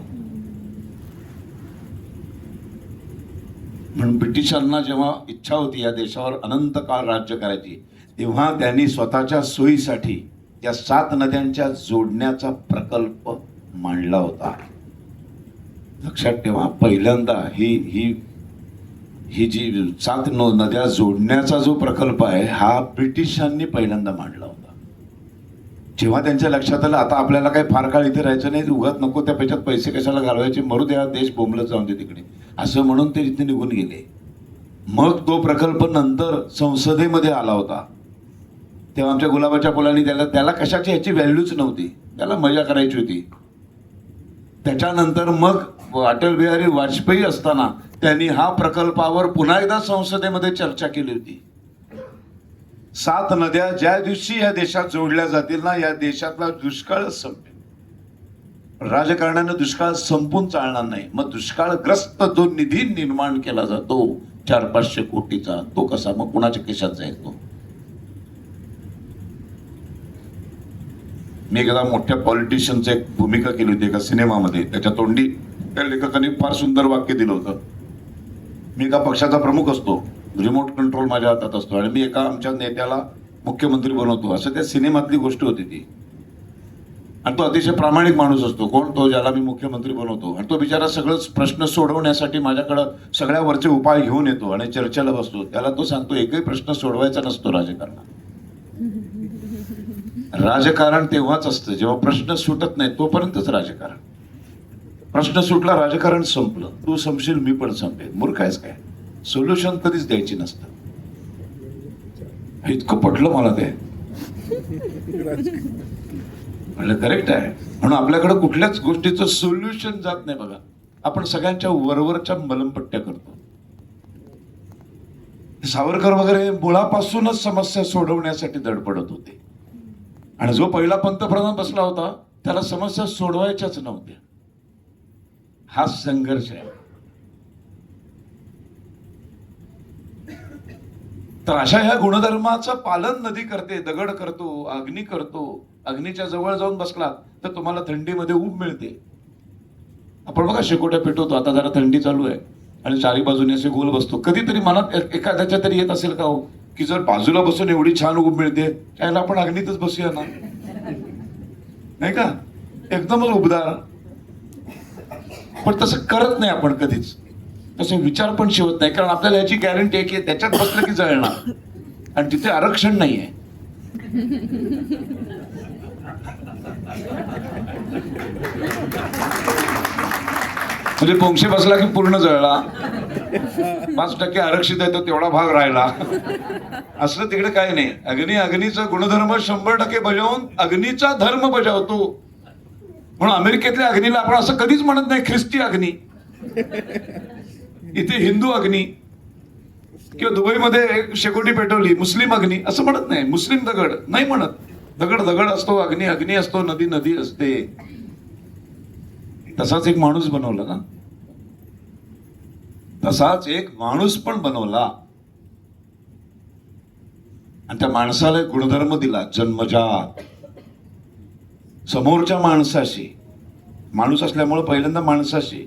म्हणून ब्रिटिशांना जेव्हा इच्छा होती या देशावर अनंत काळ राज्य करायची, तेव्हा त्यांनी स्वतःच्या सोयीसाठी या 7 नद्यांच्या जोडण्याचा प्रकल्प मांडला होता. लक्षात ठेवा, पहिल्यांदा ही जी 7 नद्या जोडण्याचा जो प्रकल्प आहे हा ब्रिटिशांनी पहिल्यांदा मांडला होता. जेव्हा त्यांच्या लक्षात आलं आता आपल्याला काही फार काळ इथे राहायचं नाही, उगाच नको त्या पैशात पैसे कशाला घालवायचे, मरू द्या, देश बोंबलत जाऊन दे तिकडे, असं म्हणून ते इथे निघून गेले. मग तो प्रकल्प नंतर संसदेमध्ये आला होता. तेव्हा आमच्या गुलाबाच्या फुलांनी त्याला कशाची ह्याची व्हॅल्यूच नव्हती, त्याला मजा करायची होती. त्याच्यानंतर मग अटल बिहारी वाजपेयी असताना त्यांनी हा प्रकल्पावर पुन्हा एकदा संसदेमध्ये चर्चा केली होती. 7 नद्या ज्या दिवशी या देशात जोडल्या जातील ना, या देशातला दुष्काळच संपेल. राजकारणाने दुष्काळ संपून चालणार नाही. मग दुष्काळग्रस्त जो निधी निर्माण केला जातो 400-500 कोटीचा, तो कसा मग कुणाच्या खिशात जाईल तो? मी एकदा मोठ्या पॉलिटिशियनची एक भूमिका केली होती एका सिनेमामध्ये. त्याच्या तोंडी त्या लेखकाने फार सुंदर वाक्य दिलं होतं. मी एका पक्षाचा प्रमुख असतो, रिमोट कंट्रोल माझ्या हातात असतो आणि मी एका आमच्या नेत्याला मुख्यमंत्री बनवतो, असं त्या सिनेमातली गोष्ट होती ती. आणि तो अतिशय प्रामाणिक माणूस असतो. कोण? तो ज्याला मी मुख्यमंत्री बनवतो. आणि तो बिचारा सगळंच प्रश्न सोडवण्यासाठी माझ्याकडं सगळ्यावरचे उपाय घेऊन येतो आणि चर्चेला बसतो. त्याला तो सांगतो एकही प्रश्न सोडवायचा नसतो राजकारणात. राजकारण तेव्हाच असतं जेव्हा प्रश्न सुटत नाही, तोपर्यंतच राजकारण. प्रश्न सुटला, राजकारण संपलं. तू संपशील, मी पण संपेल. मूर्ख आहेस काय? सोल्युशन कधीच द्यायची नसतं. इतकं पटलं मला ते. म्हणलं करेक्ट आहे. म्हणून आपल्याकडे कुठल्याच गोष्टीचं सोल्युशन जात नाही बघा. आपण सगळ्यांच्या वरवरच्या मलमपट्ट्या करतो. सावरकर वगैरे मुळापासूनच समस्या सोडवण्यासाठी धडपडत होते. आणि जो पहिला पंतप्रधान बसला होता त्याला समस्या सोडवायच्याच नव्हत्या. हा संघर्ष आहे. तर अशा ह्या गुणधर्माचं पालन नदी करते, दगड करतो, अग्नी करतो. अग्नीच्या जवळ जाऊन बसला तर तुम्हाला थंडीमध्ये ऊब मिळते. आपण बघा शेकोट्या पेटवतो, आता जरा थंडी चालू आहे आणि चारी बाजूने असे गोल बसतो. कधीतरी मनात एखाद्याच्या तरी येत असेल का हो की जर बाजूला बसून एवढी छान ऊब मिळते त्याला आपण अग्नीतच बसूया ना, नाही का? एकदमच उबदार. पण तसं करत नाही आपण कधीच. तसे विचार पण शिवत नाही, कारण आपल्याला याची गॅरंटी आहे की त्याच्यात बसलं की जळणार आणि तिथे आरक्षण नाही आहे. म्हणजे पोंक्षे बसला की पूर्ण जळला, 5% आरक्षित आहे तर तेवढा भाग राहिला. असलं तिकडे काय नाही. अग्नीचा गुणधर्म 100% बजावून अग्नीचा धर्म बजावतो. म्हणून अमेरिकेतल्या अग्नीला आपण असं कधीच म्हणत नाही ख्रिस्ती अग्नी, इथे हिंदू अग्नी. किंवा दुबईमध्ये शेकोटी पेटवली मुस्लिम अग्नी असं म्हणत नाही. मुस्लिम दगड नाही म्हणत. दगड दगड असतो, अग्नी अग्नी असतो, नदी नदी असते. तसाच एक माणूस बनवला ना, तसाच एक माणूस पण बनवला आणि त्या माणसाला एक गुणधर्म दिला जन्मजात. समोरच्या माणसाशी, माणूस असल्यामुळे पहिल्यांदा माणसाशी,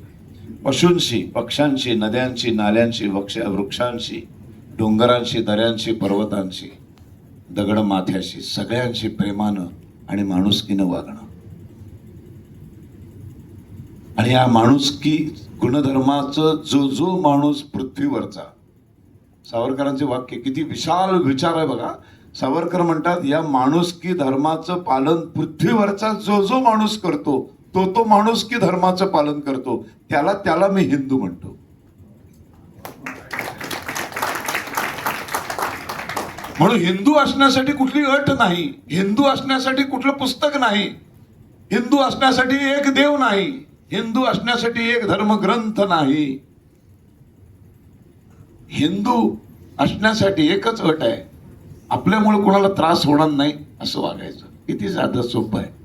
पशूंशी, पक्ष्यांशी, नद्यांशी, नाल्यांशी, वृक्षांशी, डोंगरांशी, दऱ्यांशी, पर्वतांशी, दगड माथ्याशी, सगळ्यांशी प्रेमानं आणि माणुसकीनं वागणं. आणि या माणुसकी गुणधर्माचं जो माणूस पृथ्वीवरचा, सावरकरांचे वाक्य किती विशाल विचार आहे बघा. सावरकर म्हणतात या माणुसकी धर्माचं पालन पृथ्वीवरचा जो माणूस करतो तो माणुसकी धर्माचं पालन करतो, त्याला मी हिंदू म्हणतो. म्हणून हिंदू असण्यासाठी कुठली अट नाही, हिंदू असण्यासाठी कुठलं पुस्तक नाही, हिंदू असण्यासाठी एक देव नाही, हिंदू असण्यासाठी एक धर्मग्रंथ नाही. हिंदू असण्यासाठी एकच अट आहे, आपल्यामुळे कोणाला त्रास होणार नाही असं वागायचं. किती साधं सोपं आहे.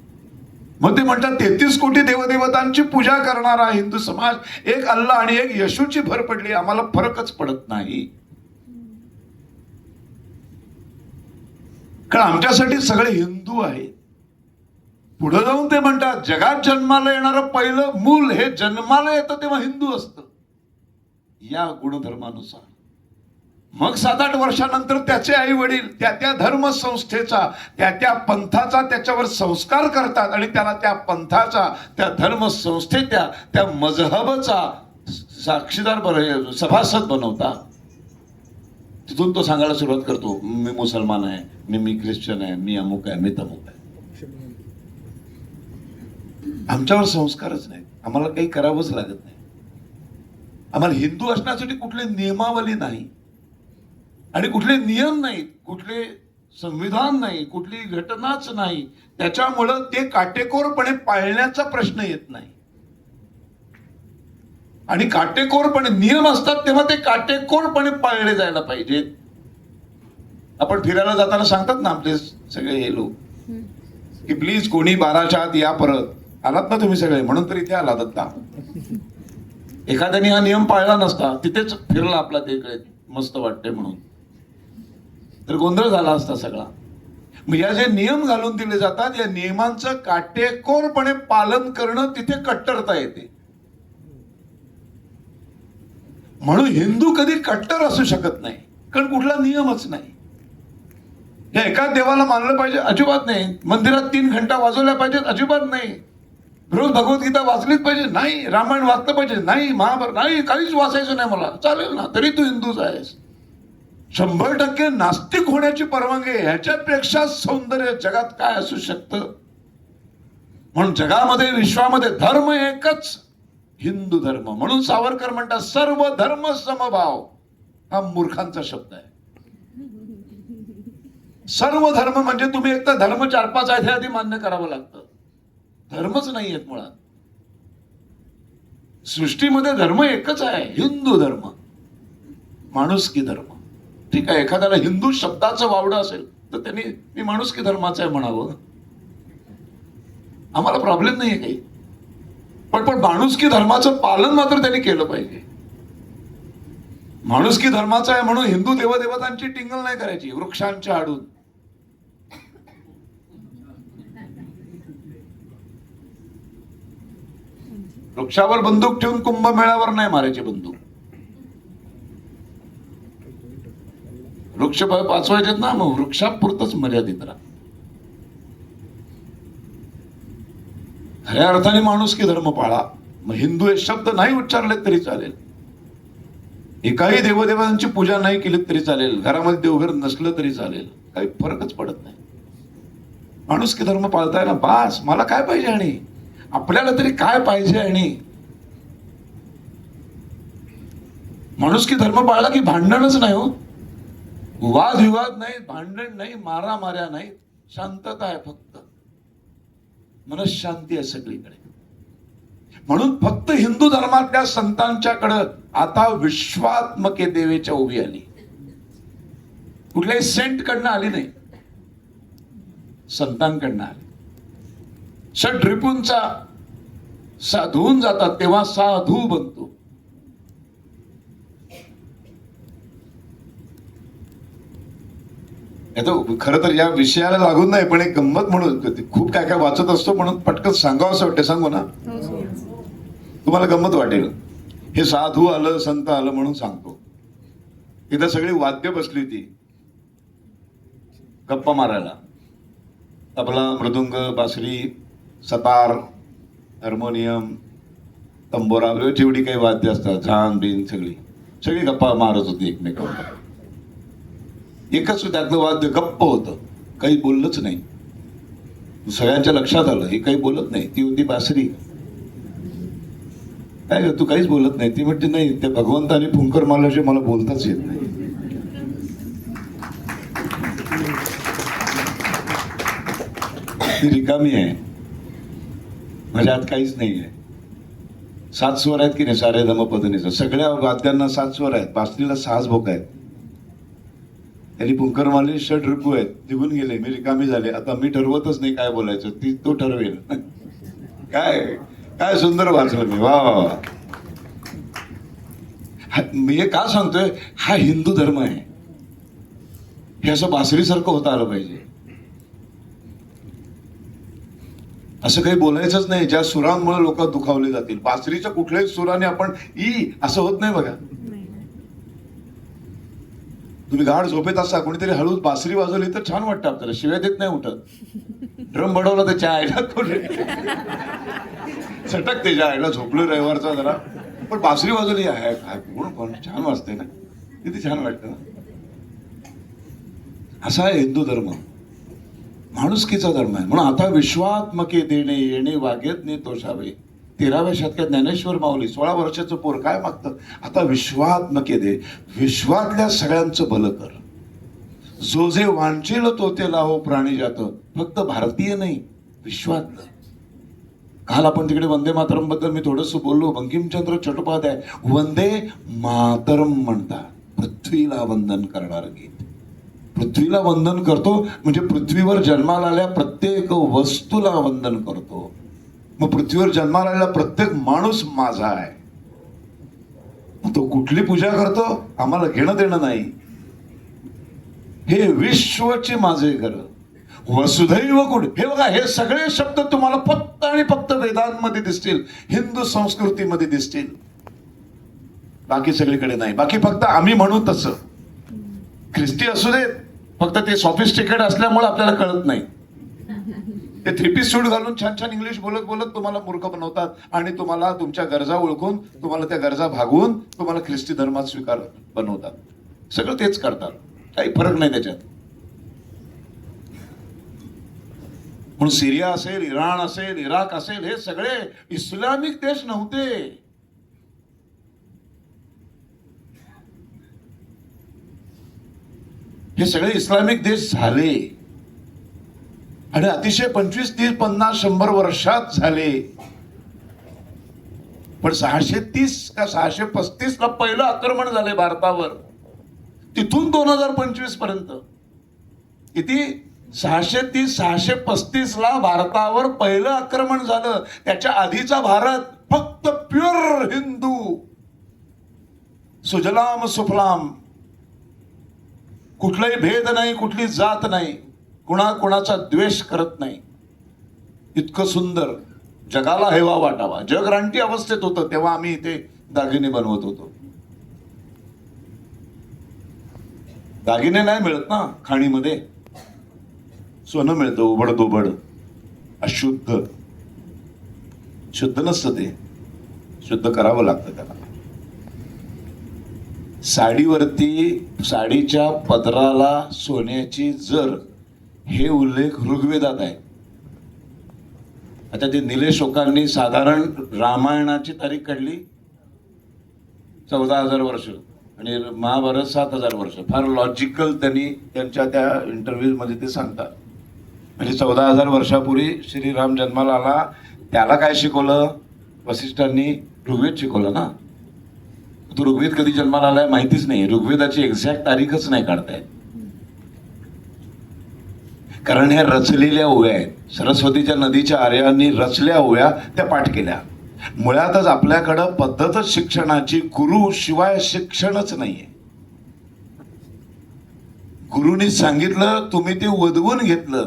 मग ते म्हणतात 33 कोटी देवदेवतांची पूजा करणारा हिंदू समाज, एक अल्लाह आणि एक येशूची भर पडली, आम्हाला फरकच पडत नाही. कारण आमच्यासाठी सगळे हिंदू आहेत. पुढे जाऊन ते म्हणतात जगात जन्माला येणारं पहिलं मूल हे जन्माला येतं तेव्हा हिंदू असतं, या गुणधर्मानुसार. मग 7-8 वर्षानंतर त्याचे आई वडील त्या धर्मसंस्थेचा, त्या पंथाचा त्याच्यावर संस्कार करतात आणि त्याला त्या पंथाचा, त्या धर्मसंस्थेच्या, त्या मजहबचा साक्षीदार सभासद बनवतात. तिथून तो सांगायला सुरुवात करतो मी मुसलमान आहे, मी ख्रिश्चन आहे, मी अमुक आहे, मी तमुक आहे. आमच्यावर संस्कारच नाही, आम्हाला काही करावंच लागत नाही. आम्हाला हिंदू असण्यासाठी कुठली नियमावली नाही आणि कुठले नियम नाहीत, कुठले संविधान नाही, कुठली घटनाच नाही, त्याच्यामुळं ते काटेकोरपणे पाळण्याचा प्रश्न येत नाही. आणि काटेकोरपणे नियम असतात तेव्हा ते काटेकोरपणे पाळले जायला पाहिजेत. आपण फिरायला जाताना सांगतात ना आपले सगळे हे लोक की प्लीज कोणी 12च्या आत या, परत आलात ना तुम्ही सगळे म्हणून तर इथे आला दत्ता. एखाद्याने हा नियम पाळला नसता, तिथेच फिरला आपला तिकडे मस्त वाटते म्हणून, तर गोंधळ झाला असता सगळा. मग या जे नियम घालून दिले जातात, या नियमांचं काटेकोरपणे पालन करणं तिथे कट्टरता येते. म्हणून हिंदू कधी कट्टर असू शकत नाही, कारण कुठला नियमच नाही. या एका देवाला मानलं पाहिजे अजिबात नाही. मंदिरात 3 घंटा वाजवल्या पाहिजेत अजिबात नाही. रोज भगवद्गीता वाचलीच पाहिजे नाही. रामायण वाचलं पाहिजे नाही. महाभारत नाही, काहीच वाचायचं नाही मला, चालेल ना, तरी तू हिंदूच आहेस. 100% नास्तिक होण्याची परवानगी आहे. ह्याच्यापेक्षा सौंदर्य जगात काय असू शकतं. म्हणून जगामध्ये, विश्वामध्ये धर्म एकच, हिंदू धर्म. म्हणून सावरकर म्हणतात सर्व धर्म समभाव. हा मूर्खांचा शब्द आहे. सर्व धर्म म्हणजे तुम्ही एक तर धर्म 4-5 आहेत हे आधी मान्य करावं लागतं. धर्मच नाही आहेत मुळात. सृष्टीमध्ये धर्म एकच आहे, हिंदू धर्म, माणुसकी धर्म. ठीक आहे, एखाद्याला हिंदू शब्दाचं वावडं असेल तर त्यांनी मी माणुसकी धर्माचं आहे म्हणावं, आम्हाला प्रॉब्लेम नाहीये काही. पण माणुसकी धर्माचं पालन मात्र त्यांनी केलं पाहिजे. माणुसकी धर्माचा आहे म्हणून हिंदू देवदेवतांची टिंगल नाही करायची वृक्षांच्या आडून. वृक्षावर बंदूक ठेवून कुंभमेळ्यावर नाही मारायचे बंदूक. वृक्ष वाचवायचेत ना, मग वृक्षापुरतच मर्यादित राहा. खऱ्या अर्थाने माणुसकी धर्म पाळा. मग हिंदू हे शब्द नाही उच्चारले तरी चालेल, एकाही देवदेवांची पूजा नाही केली तरी चालेल, घरामध्ये देवघर नसलं तरी चालेल, काही फरकच पडत नाही. माणुसकी धर्म पाळताय ना, बास. मला काय पाहिजे आणि आपल्याला तरी काय पाहिजे. आणि माणुसकी धर्म पाळला की भांडणच नाही हो, वादविवाद नाही, भांडण नाही, मारामाऱ्या नाही, शांतता आहे फक्त, मनशांती आहे सगळीकडे. म्हणून फक्त हिंदू धर्मातल्या संतांच्याकडं आता विश्वात्मके देवेच्या उभी आली. कुठल्याही सेंट कडनं आली नाही, संतांकडनं आली. षट रिपूंचा साधून जातात तेव्हा साधू बनतो. खरं तर या विषयाला लागून नाही, पण एक गंमत म्हणून, खूप काय काय वाचत असतो म्हणून पटकन सांगावं असं वाटतं. सांगू ना, तुम्हाला गंमत वाटेल. हे साधू आलं, संत आलं म्हणून सांगतो. इथं सगळी वाद्य बसली होती गप्पा मारायला. तबला, मृदुंग, बासरी, सतार, हार्मोनियम, तंबोरा, जेवढी काही वाद्य असतात, झान बिन, सगळी गप्पा मारत होती एकमेकांवर. एकच त्यातलं वाद्य गप्प होतं, काही बोललंच नाही. सगळ्यांच्या लक्षात आलं हे काही बोलत नाही. ती होती बासरी. काय तू काहीच बोलत नाही? ती म्हणते नाही, त्या भगवंताने फुंकर मारल्याशिवाय मला बोलताच येत नाही. ती रिकामी आहे, माझ्या हात काहीच नाही आहे. 7 स्वर आहेत की नाही, सारे धमपदनीचं. सगळ्या वाद्यांना 7 स्वर आहेत, बासरीला 6 भोक आहेत. त्यांनी फुंकर मारले, षट रिपू आहेत, निघून गेले, मी रिकामी झाले. आता मी ठरवतच नाही काय बोलायचं, तो ठरवेल. काय सुंदर वाचलं मी, वा वा वा. मी हे का सांगतोय, हा हिंदू धर्म आहे. हे असं बासरीसारखं होता आलं पाहिजे. असं काही बोलायचंच नाही ज्या सुरांमुळे लोक दुखावले जातील. बासरीच्या कुठल्याही सुराने आपण असं होत नाही बघा. तुम्ही गाढ झोपेत असता, कोणीतरी हळूच बासरी वाजवली तर छान वाटतं आपल्याला, शिवाय देत नाही उठत. ड्रम बडवला तर चायला सटक त्याच्या आईला, झोपलो रविवारचा जरा, पण बासरी वाजवली आहे कोण छान वाजते ना, किती छान वाटतं ना. असा आहे हिंदू धर्म, माणुसकीचा धर्म आहे. म्हणून आता विश्वात्मके देणे येणे वागेत तोषावे. 13व्या शतकात ज्ञानेश्वर माऊली, 16 वर्षाचं पोर काय मागतं, आता विश्वात्मके दे, विश्वातल्या सगळ्यांचं भलं कर. जो जे वांचेल तो ते लाहो प्राणी जात. फक्त भारतीय नाही, विश्वातलं. काल आपण तिकडे वंदे मातरम बद्दल मी थोडंसं बोललो. बंकिमचंद्र चट्टोपाध्याय वंदे मातरम म्हणतात, पृथ्वीला वंदन करणार गीत. पृथ्वीला वंदन करतो म्हणजे पृथ्वीवर जन्माला आलेल्या प्रत्येक वस्तूला वंदन करतो. मग पृथ्वीवर जन्माला आलेला प्रत्येक माणूस माझा आहे. तो कुठली पूजा करतो आम्हाला घेणं देणं नाही. हे विश्वचे माझे घर, वसुधैव कुटुंबकम्. हे बघा, हे सगळे शब्द तुम्हाला फक्त आणि फक्त वेदांमध्ये दिसतील, हिंदू संस्कृतीमध्ये दिसतील, बाकी सगळीकडे नाही. बाकी फक्त आम्ही म्हणू तसं. ख्रिस्ती असू देत, फक्त ते सॉफिस्टिकेट असल्यामुळे आपल्याला कळत नाही. ते थ्री पीस सूट घालून छान छान इंग्लिश बोलत बोलत तुम्हाला मूर्ख बनवतात आणि तुम्हाला तुमच्या गरजा ओळखून तुम्हाला त्या गरजा भागवून तुम्हाला ख्रिस्ती धर्मात स्वीकार बनवतात. सगळं तेच करतात, काही फरक नाही त्याच्यात. म्हणून सिरिया असेल, इराण असेल, इराक असेल, हे सगळे इस्लामिक देश नव्हते. हे सगळे इस्लामिक देश झाले आणि अतिशय 25, 30, 50, 100 वर्षात झाले. पण 630 का 635 ला पहिलं आक्रमण झाले भारतावर. तिथून 2025 पर्यंत किती, 630, 635 ला भारतावर पहिलं आक्रमण झालं. त्याच्या आधीचा भारत फक्त प्युअर हिंदू, सुजलाम सुफलाम, कुठलाही भेद नाही, कुठली जात नाही, कुणाचा द्वेष करत नाही. इतकं सुंदर, जगाला हेवा वाटावा. जग रानटी अवस्थेत होतं तेव्हा आम्ही इथे दागिने बनवत होतो. दागिने नाही मिळत ना खाणीमध्ये, सोनं मिळतं उबड दोबड, अशुद्ध. शुद्ध नसतं ते, शुद्ध करावं लागतं त्याला. साडीवरती, साडीच्या पदराला सोन्याची जर, हे उल्लेख ऋग्वेदात आहे. आता ते निलेश ओकांनी साधारण रामायणाची तारीख काढली 14,000 वर्ष आणि महाभारत 7,000 वर्ष. फार लॉजिकल त्यांनी त्यांच्या त्या इंटरव्ह्यू मध्ये ते सांगतात. म्हणजे 14,000 वर्षापूर्वी श्रीराम जन्माला आला, त्याला काय शिकवलं वसिष्ठांनी? ऋग्वेद शिकवलं ना. तो ऋग्वेद कधी जन्माला आलाय माहितीच नाही, ऋग्वेदाची एक्झॅक्ट तारीखच नाही काढतायत. कारण ह्या रचलेल्या ओव्या आहेत. सरस्वतीच्या नदीच्या आर्यांनी रचल्या ओव्या त्या पाठ केल्या. मुळातच आपल्याकडं पद्धतच शिक्षणाची, गुरु शिवाय शिक्षणच नाहीये. गुरुनी सांगितलं, तुम्ही ते वदवून घेतलं,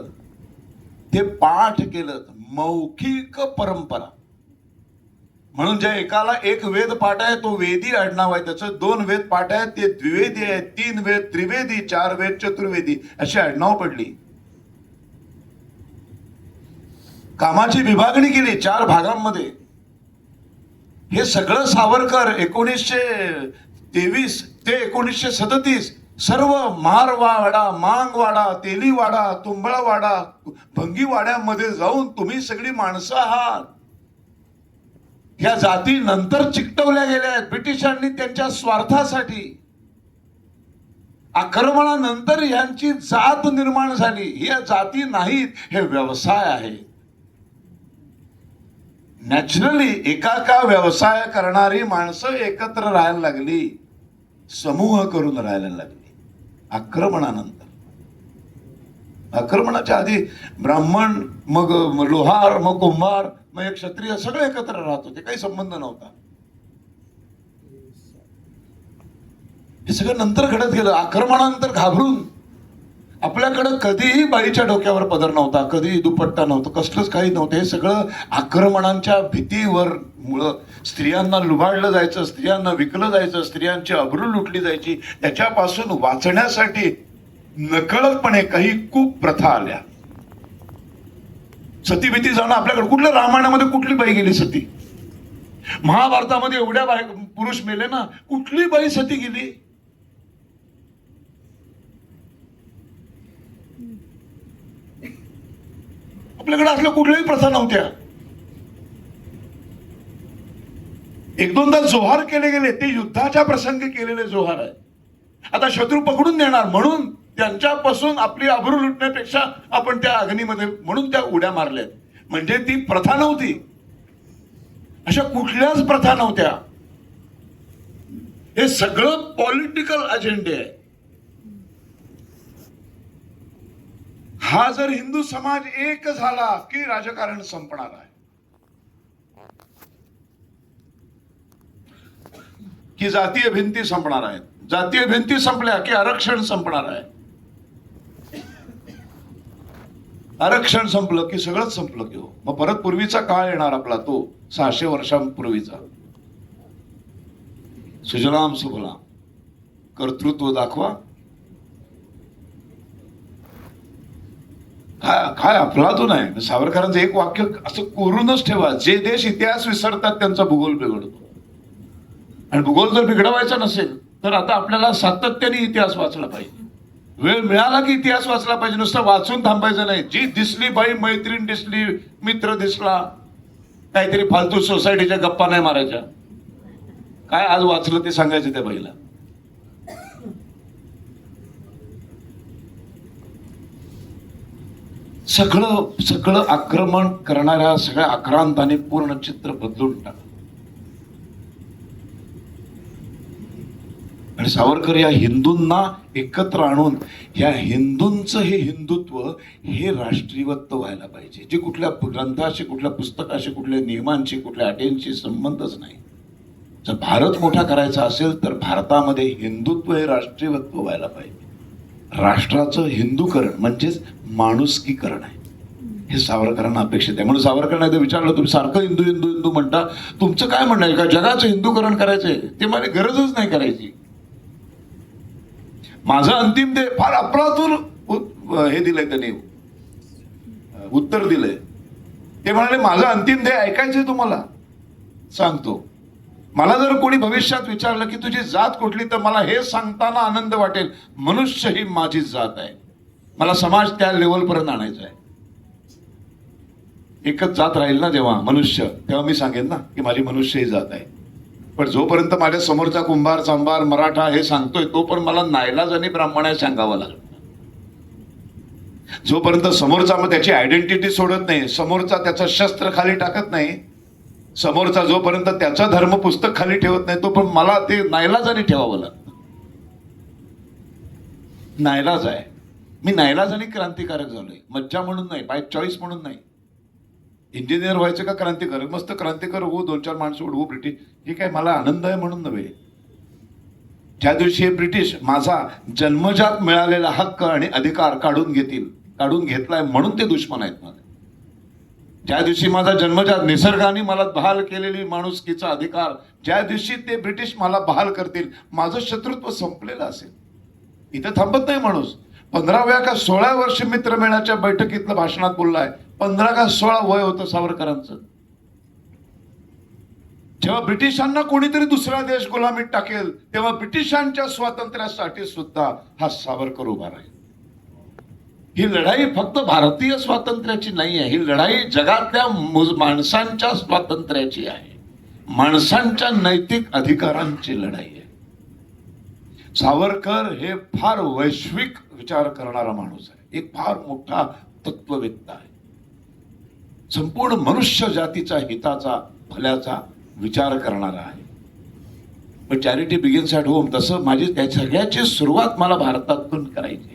ते पाठ केलं. मौखिक परंपरा. म्हणून ज्या एकाला एक वेद पाठ आहे तो वेदी आडनाव आहे, त्याचं 2 वेद पाठ आहेत ते द्विवेदी आहे, 3 वेद त्रिवेदी, 4 वेद चतुर्वेदी अशी आडनाव पडली. कामाची विभागणी केली 4 भागांमध्ये. हे सगळं सावरकर 1923 ते 1937 सर्व महारवाडा, मांगवाडा, तेलीवाडा, तुंबळवाडा, भंगीवाड्यामध्ये जाऊन तुम्ही सगळी माणसं आहात. ह्या जाती नंतर चिकटवल्या गेल्या आहेत ब्रिटिशांनी त्यांच्या स्वार्थासाठी. आक्रमणानंतर यांची जात निर्माण झाली. या जाती नाहीत, हे व्यवसाय आहे. नॅचरली एका व्यवसाय करणारी माणसं एकत्र राहायला लागली, समूह करून राहायला लागली. आक्रमणानंतर, आक्रमणाच्या आधी ब्राह्मण, मग लोहार, मग कुंभार, मग एक क्षत्रिय, सगळे एकत्र राहत होते, काही संबंध नव्हता. हे सगळं नंतर घडत गेलं. आक्रमणानंतर घाबरून आपल्याकडं कधीही बाईच्या डोक्यावर पदर नव्हता, कधी दुपट्टा नव्हता, कसलंच काही नव्हतं. हे सगळं आक्रमणांच्या भीतीवर मुळे स्त्रियांना लुबाडलं जायचं, स्त्रियांना विकलं जायचं, स्त्रियांची अब्रू लुटली जायची. त्याच्यापासून वाचण्यासाठी नकळतपणे काही कुप्रथा आल्या. सतीभीती जाणं आपल्याकडे कुठल्या रामायणामध्ये कुठली बाई गेली सती? महाभारतामध्ये एवढ्या बाई पुरुष मेले ना, कुठली बाई सती गेली? आपल्याकडे असल्या कुठल्याही प्रथा नव्हत्या. 1-2दा जोहार केले गेले, ते युद्धाच्या प्रसंगी केलेले जोहार आहे. आता शत्रू पकडून देणार म्हणून त्यांच्यापासून आपली आबरू लुटण्यापेक्षा आपण त्या अग्नीमध्ये म्हणून त्या उड्या मारल्यात. म्हणजे ती प्रथा नव्हती, अशा कुठल्याच प्रथा नव्हत्या. हे सगळं पॉलिटिकल अजेंडे आहे. हा जर हिंदू समाज एक झाला की राजकारण संपणार आहे, की जातीय भिंती संपणार आहेत. जातीय भिंती संपल्या की आरक्षण संपणार आहे. आरक्षण संपलं की सगळंच संपलं की हो. मग परत पूर्वीचा काळ येणार आपला, तो 600 वर्षांपूर्वीचा. सुजलाम सुफलाम, कर्तृत्व दाखवा. काय अफलातून आहे. सावरकरांचं एक वाक्य असं कोरूनच ठेवा, जे देश इतिहास विसरतात त्यांचा भूगोल बिघडतो. आणि भूगोल जर बिघडवायचा नसेल तर आता आपल्याला सातत्याने इतिहास वाचला पाहिजे. वेळ मिळाला की इतिहास वाचला पाहिजे. नुसतं वाचून थांबायचं नाही. जी दिसली बाई, मैत्रीण दिसली, मित्र दिसला, काहीतरी फालतू सोसायटीच्या गप्पा नाही मारायच्या. काय आज वाचलं ते सांगायचं त्या बाईला. सगळं आक्रमण करणाऱ्या सगळ्या आक्रांताने पूर्ण चित्र बदलून टाकलं. आणि सावरकर या हिंदूंना एकत्र आणून या हिंदूंचं हे हिंदुत्व हे राष्ट्रीयत्व व्हायला पाहिजे, जे कुठल्या ग्रंथाशी, कुठल्या पुस्तकाशी, कुठल्या नियमांशी, कुठल्या अटींशी संबंधच नाही. जर भारत मोठा करायचा असेल तर भारतामध्ये हिंदुत्व हे राष्ट्रीयत्व व्हायला पाहिजे. राष्ट्राचं हिंदूकरण म्हणजेच माणुसकीकरण आहे, हे सावरकरांना अपेक्षित आहे. म्हणून सावरकरांना एकदा विचारलं, तुम्ही सारखं हिंदू हिंदू हिंदू म्हणता, तुमचं काय म्हणणं आहे का जगाचं हिंदूकरण करायचंय? ते मला गरजच नाही करायची. माझं अंतिम ते फार अफलातून हे दिलंय, त्यांनी उत्तर दिलंय. ते म्हणाले, माझं अंतिम ध्येय ऐकायचंय तुम्हाला सांगतो. मला जर कोणी भविष्यात विचारलं की तुझी जात कुठली, तर मला हे सांगताना आनंद वाटेल, मनुष्य ही माझी जात आहे. मला समाज त्या लेवलपर्यंत आणायचा आहे. एकच जात राहील ना जेव्हा मनुष्य, तेव्हा मी सांगेन ना की माझी मनुष्य ही जात आहे. पण जोपर्यंत माझ्या समोरचा कुंभार, चांभार, मराठा हे सांगतोय, तो पण मला नाईलाजाने ब्राह्मण आहे सांगावं लागलं. जोपर्यंत समोरचा मग त्याची आयडेंटिटी सोडत नाही, समोरचा त्याचं शस्त्र खाली टाकत नाही, समोरचा जोपर्यंत त्याचा धर्म पुस्तक खाली ठेवत नाही, तो पण मला ते नाईलाजाने ठेवावं लागतं. नाईलाज आहे. मी नाईलाजाने क्रांतिकारक झालोय, मज्जा म्हणून नाही, बाय चॉईस म्हणून नाही. इंजिनियर व्हायचं का क्रांतिकारक? मस्त क्रांतिकारक हो, 2-4 माणसं उडवू ब्रिटिश, हे काय मला आनंद आहे म्हणून नव्हे. ज्या दिवशी हे ब्रिटिश माझा जन्मजात मिळालेला हक्क आणि अधिकार काढून घेतलाय म्हणून ते दुश्मन आहेत माझे. ज्या दिवशी माझा जन्मजात निसर्गाने मला बहाल केलेली माणुसकीचा अधिकार, ज्या दिवशी ते ब्रिटिश मला बहाल करतील, माझं शत्रुत्व संपलेलं असेल. इथं थांबत नाही माणूस. 15व्या का 16व्या वर्षी मित्रमेळाच्या बैठकीतलं भाषणात बोललाय. 15 का 16 वय होतं सावरकरांचं. जेव्हा ब्रिटिशांना कोणीतरी दुसरा देश गुलामीत टाकेल, तेव्हा ब्रिटिशांच्या स्वातंत्र्यासाठी सुद्धा हा सावरकर उभा राहील. ही लढाई फक्त भारतीय स्वातंत्र्याची नाही आहे, ही लढाई जगातल्या माणसांच्या स्वातंत्र्याची आहे, माणसांच्या नैतिक अधिकारांची लढाई आहे. सावरकर हे फार वैश्विक विचार करणारा माणूस आहे, एक फार मोठा तत्ववेत्ता आहे. संपूर्ण मनुष्य जातीच्या हिताचा, भल्याचा विचार करणारा आहे. पण चॅरिटी बिगिन्स ॲट होम, तसं माझी त्या सगळ्याची सुरुवात मला भारतातून करायची.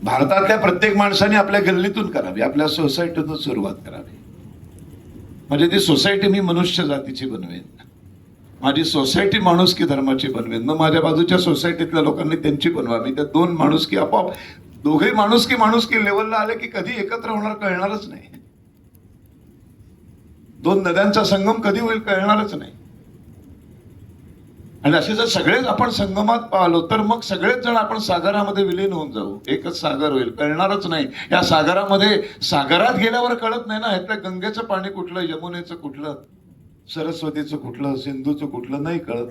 भारतातल्या प्रत्येक माणसाने आपल्या गल्लीतून करावी, आपल्या सोसायटीतून सुरुवात करावी. म्हणजे ती सोसायटी मी मनुष्य जातीची बनवेन, माझी सोसायटी माणुसकी धर्माची बनवेन, मग माझ्या बाजूच्या सोसायटीतल्या लोकांनी त्यांची बनवावी. त्या दोन माणुसकी आपोआप, दोघे माणुसकी लेवलला आले की कधी एकत्र होणार कळणारच नाही. दोन नद्यांचा संगम कधी होईल कळणारच नाही. आणि असे जर सगळेच आपण संगमात पाहलो तर मग सगळेच जण आपण सागरामध्ये विलीन होऊन जाऊ, एकच सागर होईल, कळणारच नाही. या सागरामध्ये, सागरात गेल्यावर कळत नाही ना, ह्यातल्या गंगेचं पाणी कुठलं, यमुनेचं कुठलं, सरस्वतीचं कुठलं, सिंधूचं कुठलं, नाही कळत.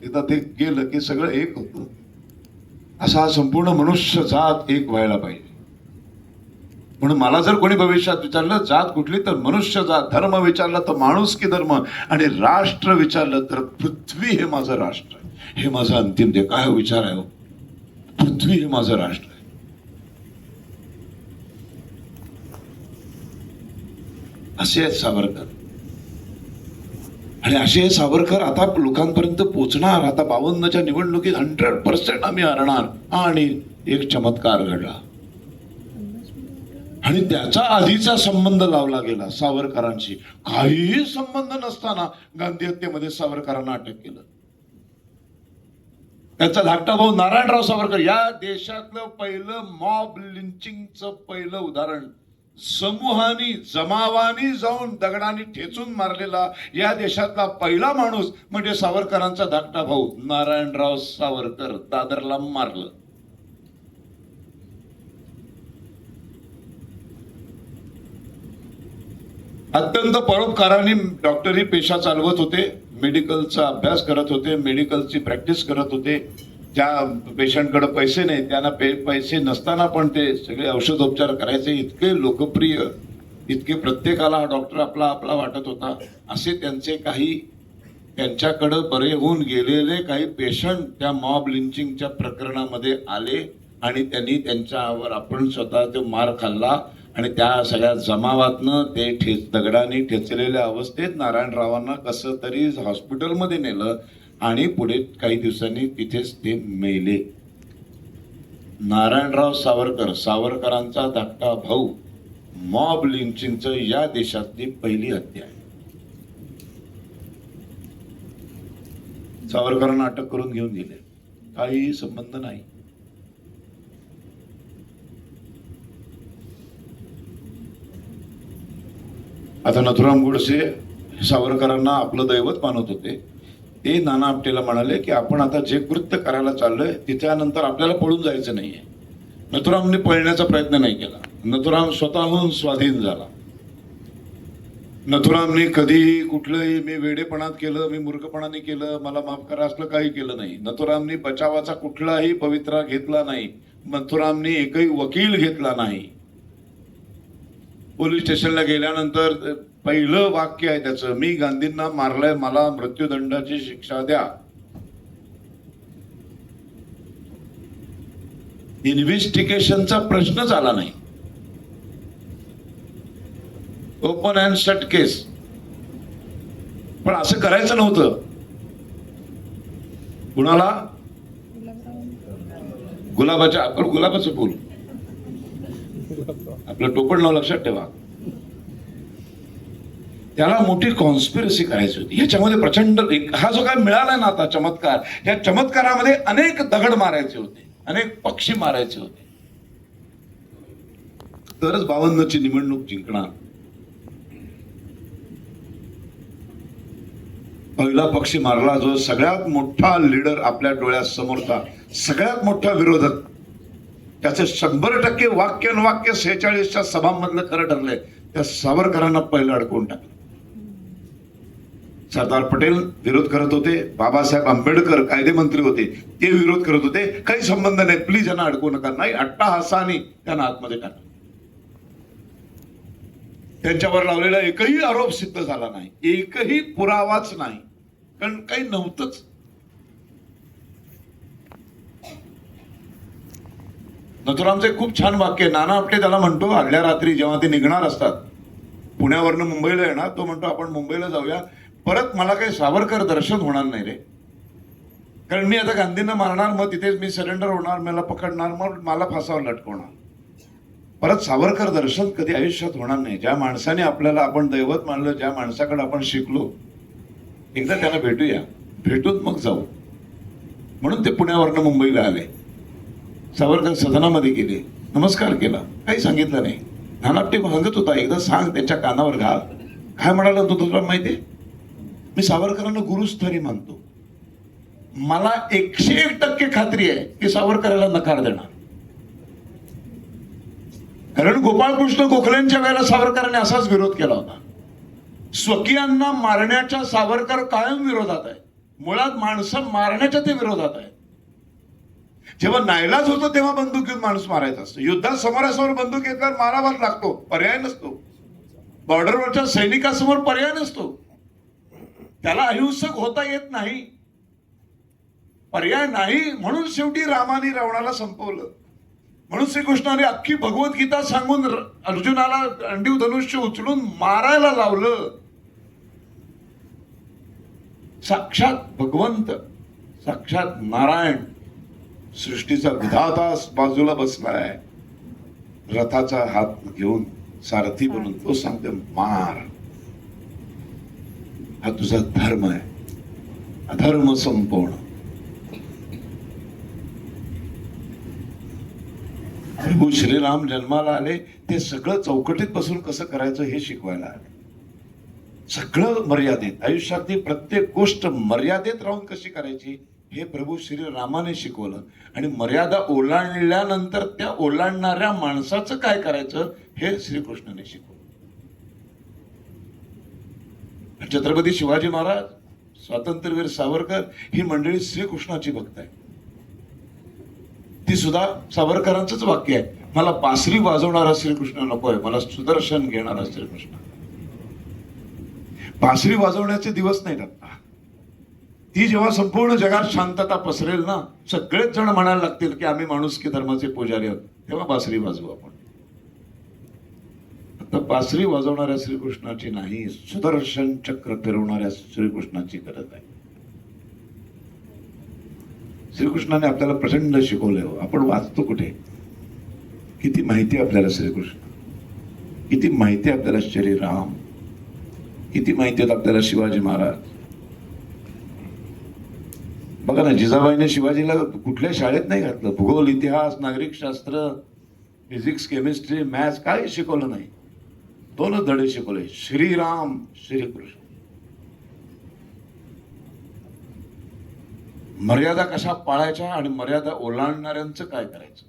एकदा ते गेलं की सगळं एक होतं. असा हा संपूर्ण मनुष्य जात एक व्हायला पाहिजे. म्हणून मला जर कोणी भविष्यात विचारलं जात कुठली, तर मनुष्य जात, धर्म विचारलं तर माणुसकी धर्म, आणि राष्ट्र विचारलं तर पृथ्वी हे माझं राष्ट्र आहे, हे माझं अंतिम ध्येय. काय विचार आहे हो. पृथ्वी हे माझं राष्ट्र आहे. असे आहेत सावरकर. आणि असे सावरकर आता लोकांपर्यंत पोचणार. आता 52च्या निवडणुकीत 100% आम्ही हरणार. आणि एक चमत्कार घडला आणि त्याचा आधीचा संबंध लावला गेला सावरकरांशी. काहीही संबंध नसताना गांधी हत्येमध्ये सावरकरांना अटक केलं. त्यांचा धाकटा भाऊ नारायणराव सावरकर, या देशातलं पहिलं मॉब लिंचिंगचं पहिलं उदाहरण, समूहानी जमावानी जाऊन दगडाने ठेचून मारलेला या देशातला पहिला माणूस म्हणजे सावरकरांचा धाकटा भाऊ नारायणराव सावरकर. दादरला मारलं. अत्यंत परोपकाराने डॉक्टरी पेशा चालवत होते, मेडिकलचा अभ्यास करत होते, मेडिकलची प्रॅक्टिस करत होते. ज्या पेशंटकडे पैसे नाही त्यांना पैसे नसताना पण ते सगळे औषधोपचार करायचे. इतके लोकप्रिय, इतके प्रत्येकाला हा डॉक्टर आपला आपला वाटत होता. असे त्यांचे काही, त्यांच्याकडे बरे होऊन गेलेले काही पेशंट त्या मॉब लिंचिंगच्या प्रकरणामध्ये आले आणि त्यांनी त्यांच्यावर आपण स्वतः तो मार खाल्ला. आणि त्या सगळ्या जमावातनं ते दगडाने ठेचलेल्या अवस्थेत नारायणरावांना कसं तरी हॉस्पिटलमध्ये नेलं आणि पुढे काही दिवसांनी तिथेच ते मेले. नारायणराव सावरकर, सावरकरांचा धाकटा भाऊ, मॉब लिंचिंगचं या देशातली पहिली हत्या आहे. सावरकरांना अटक करून घेऊन गेले, काही संबंध नाही. आता नथुराम गोडसे सावरकरांना आपलं दैवत मानत होते. ते नाना आपटेला म्हणाले की आपण आता जे कृत्य करायला चाललोय त्याच्यानंतर आपल्याला पळून जायचं नाहीये. नथुरामने पळण्याचा प्रयत्न नाही केला. नथुराम स्वतःहून स्वाधीन झाला. नथुरामने कधीही कुठलंही मी वेडेपणात केलं, मी मूर्खपणाने केलं, मला माफ करा असलं काही केलं नाही. नथुरामने बचावाचा कुठलाही पवित्रा घेतला नाही. नथुरामने एकही वकील घेतला नाही. पोलीस स्टेशनला गेल्यानंतर पहिलं वाक्य आहे त्याचं, मी गांधींना मारलंय, मला मृत्यूदंडाची शिक्षा द्या. इन्व्हेस्टिगेशनचा प्रश्नच आला नाही. ओपन अँड शट केस. पण असं करायचं नव्हतं. कुणाला? गुलाबाच्या, आपण गुलाबाचं फुल, आपलं टोपण नाव लक्षात ठेवा. त्याला मोठी कॉन्स्पिरसी करायची होती. याच्यामध्ये प्रचंड, हा जो काय मिळाला ना आता चमत्कार, या चमत्कारामध्ये अनेक दगड मारायचे होते, अनेक पक्षी मारायचे होते. तरच 52ची निवडणूक जिंकणार. पहिला पक्षी मारला जो सगळ्यात मोठा लीडर आपल्या डोळ्यासमोरचा, सगळ्यात मोठा विरोधक, त्याचे 100% वाक्य 46च्या सभांमधलं खरं ठरलंय. त्या सावरकरांना पहिलं अडकवून टाकलं. सरदार पटेल विरोध करत होते, बाबासाहेब आंबेडकर कायदेमंत्री होते, ते विरोध करत होते. काही संबंध नाही, प्लीज यांना अडकवू नका. नाही, अट्टाहासाने त्यांना आतमध्ये टाकलं. त्यांच्यावर लावलेला एकही आरोप सिद्ध झाला नाही, एकही पुरावाच नाही, कारण काही नव्हतंच. नथुरामचे खूप छान वाक्य, नाना आपटे त्याला म्हणतो आदल्या रात्री जेव्हा ते निघणार असतात, पुण्यावरनं मुंबईला येणार, तो म्हणतो आपण मुंबईला जाऊया, परत मला काही सावरकर दर्शन होणार नाही रे, कारण मी आता गांधींना मारणार, मग तिथेच मी सरेंडर होणार, मला पकडणार, मग मला फासावर लटकवणार. परत सावरकर दर्शन कधी आयुष्यात होणार नाही. ज्या माणसाने आपल्याला आपण दैवत मानलं, ज्या माणसाकडे आपण शिकलो, एकदा त्याला भेटूया, भेटून मग जाऊ. म्हणून ते पुण्यावरनं मुंबईला आले. सावरकर सदनामध्ये गेले, नमस्कार केला, काही सांगितलं नाही. नाना आपटे सांगत होता, एकदा सांग, त्यांच्या कानावर घाल. काय म्हणाला तो तुला माहितीये? मी सावरकरांना गुरुस्थानी मानतो. मला 101% खात्री आहे की सावरकराला नकार देणार. कारण गोपाळकृष्ण गोखलेंच्या वेळेला सावरकरांनी असाच विरोध केला होता. स्वकीयांना मारण्याच्या सावरकर कायम विरोधात आहे. मुळात माणसं मारण्याच्या ते विरोधात आहे. जेव्हा नाईलाज होतो तेव्हा बंदूक घेऊन माणूस मारायचा असतो. युद्धात समोरासमोर बंदूक घेतल्यावर मारावाच लागतो, पर्याय नसतो. बॉर्डरवरच्या सैनिकासमोर पर्याय नसतो, त्याला अहिंसक होता येत नाही. पर्याय नाही म्हणून शेवटी रामाने रावणाला संपवलं. म्हणून श्रीकृष्णाने अख्खी भगवद्गीता सांगून अर्जुनाला अंडीव धनुष्य उचलून मारायला लावलं. साक्षात भगवंत, साक्षात नारायण, सृष्टीचा विधाता बाजूला बसलाय, रथाचा हात घेऊन सारथी बनून तो सांगते मार, हा तुझा धर्म आहे, अधर्म संपवणं. प्रभू श्रीराम जन्माला आले ते सगळं चौकटीत बसून कसं करायचं हे शिकवायला आले. सगळं मर्यादित, आयुष्यातली प्रत्येक गोष्ट मर्यादेत राहून कशी करायची हे प्रभू श्रीरामाने शिकवलं. आणि मर्यादा ओलांडल्यानंतर त्या ओलांडणाऱ्या माणसाचं काय करायचं हे श्रीकृष्णाने शिकवलं. छत्रपती शिवाजी महाराज, स्वातंत्र्यवीर सावरकर ही मंडळी श्रीकृष्णाची भक्त आहे. ती सुद्धा सावरकरांचंच वाक्य आहे, मला बासरी वाजवणारा श्रीकृष्ण नकोय, मला सुदर्शन घेणारा श्रीकृष्ण. बासरी वाजवण्याचे दिवस नाहीत आता. ती जेव्हा संपूर्ण जगात शांतता पसरेल ना, सगळेच जण म्हणायला लागतील की आम्ही माणुसकी धर्माचे पुजारी आहोत, तेव्हा बासरी वाजवू आपण. आता बासरी वाजवणाऱ्या श्रीकृष्णाची नाही, सुदर्शन चक्र फिरवणाऱ्या श्रीकृष्णाची गरज आहे. श्रीकृष्णाने आपल्याला प्रचंड शिकवलंय. आपण वाचतो कुठे, किती माहिती आपल्याला श्रीकृष्ण, किती माहिती आपल्याला श्रीराम, किती माहिती आहेत आपल्याला शिवाजी महाराज. बघा ना, जिजाबाईने शिवाजीला कुठल्या शाळेत नाही घातलं. भूगोल, इतिहास, नागरिक शास्त्र, फिजिक्स, केमिस्ट्री, मॅथ्स काही शिकवलं नाही. दोनच धडे शिकवले, श्रीराम, श्रीकृष्ण. मर्यादा कशा पाळायच्या आणि मर्यादा ओलांडणाऱ्यांचं काय करायचं.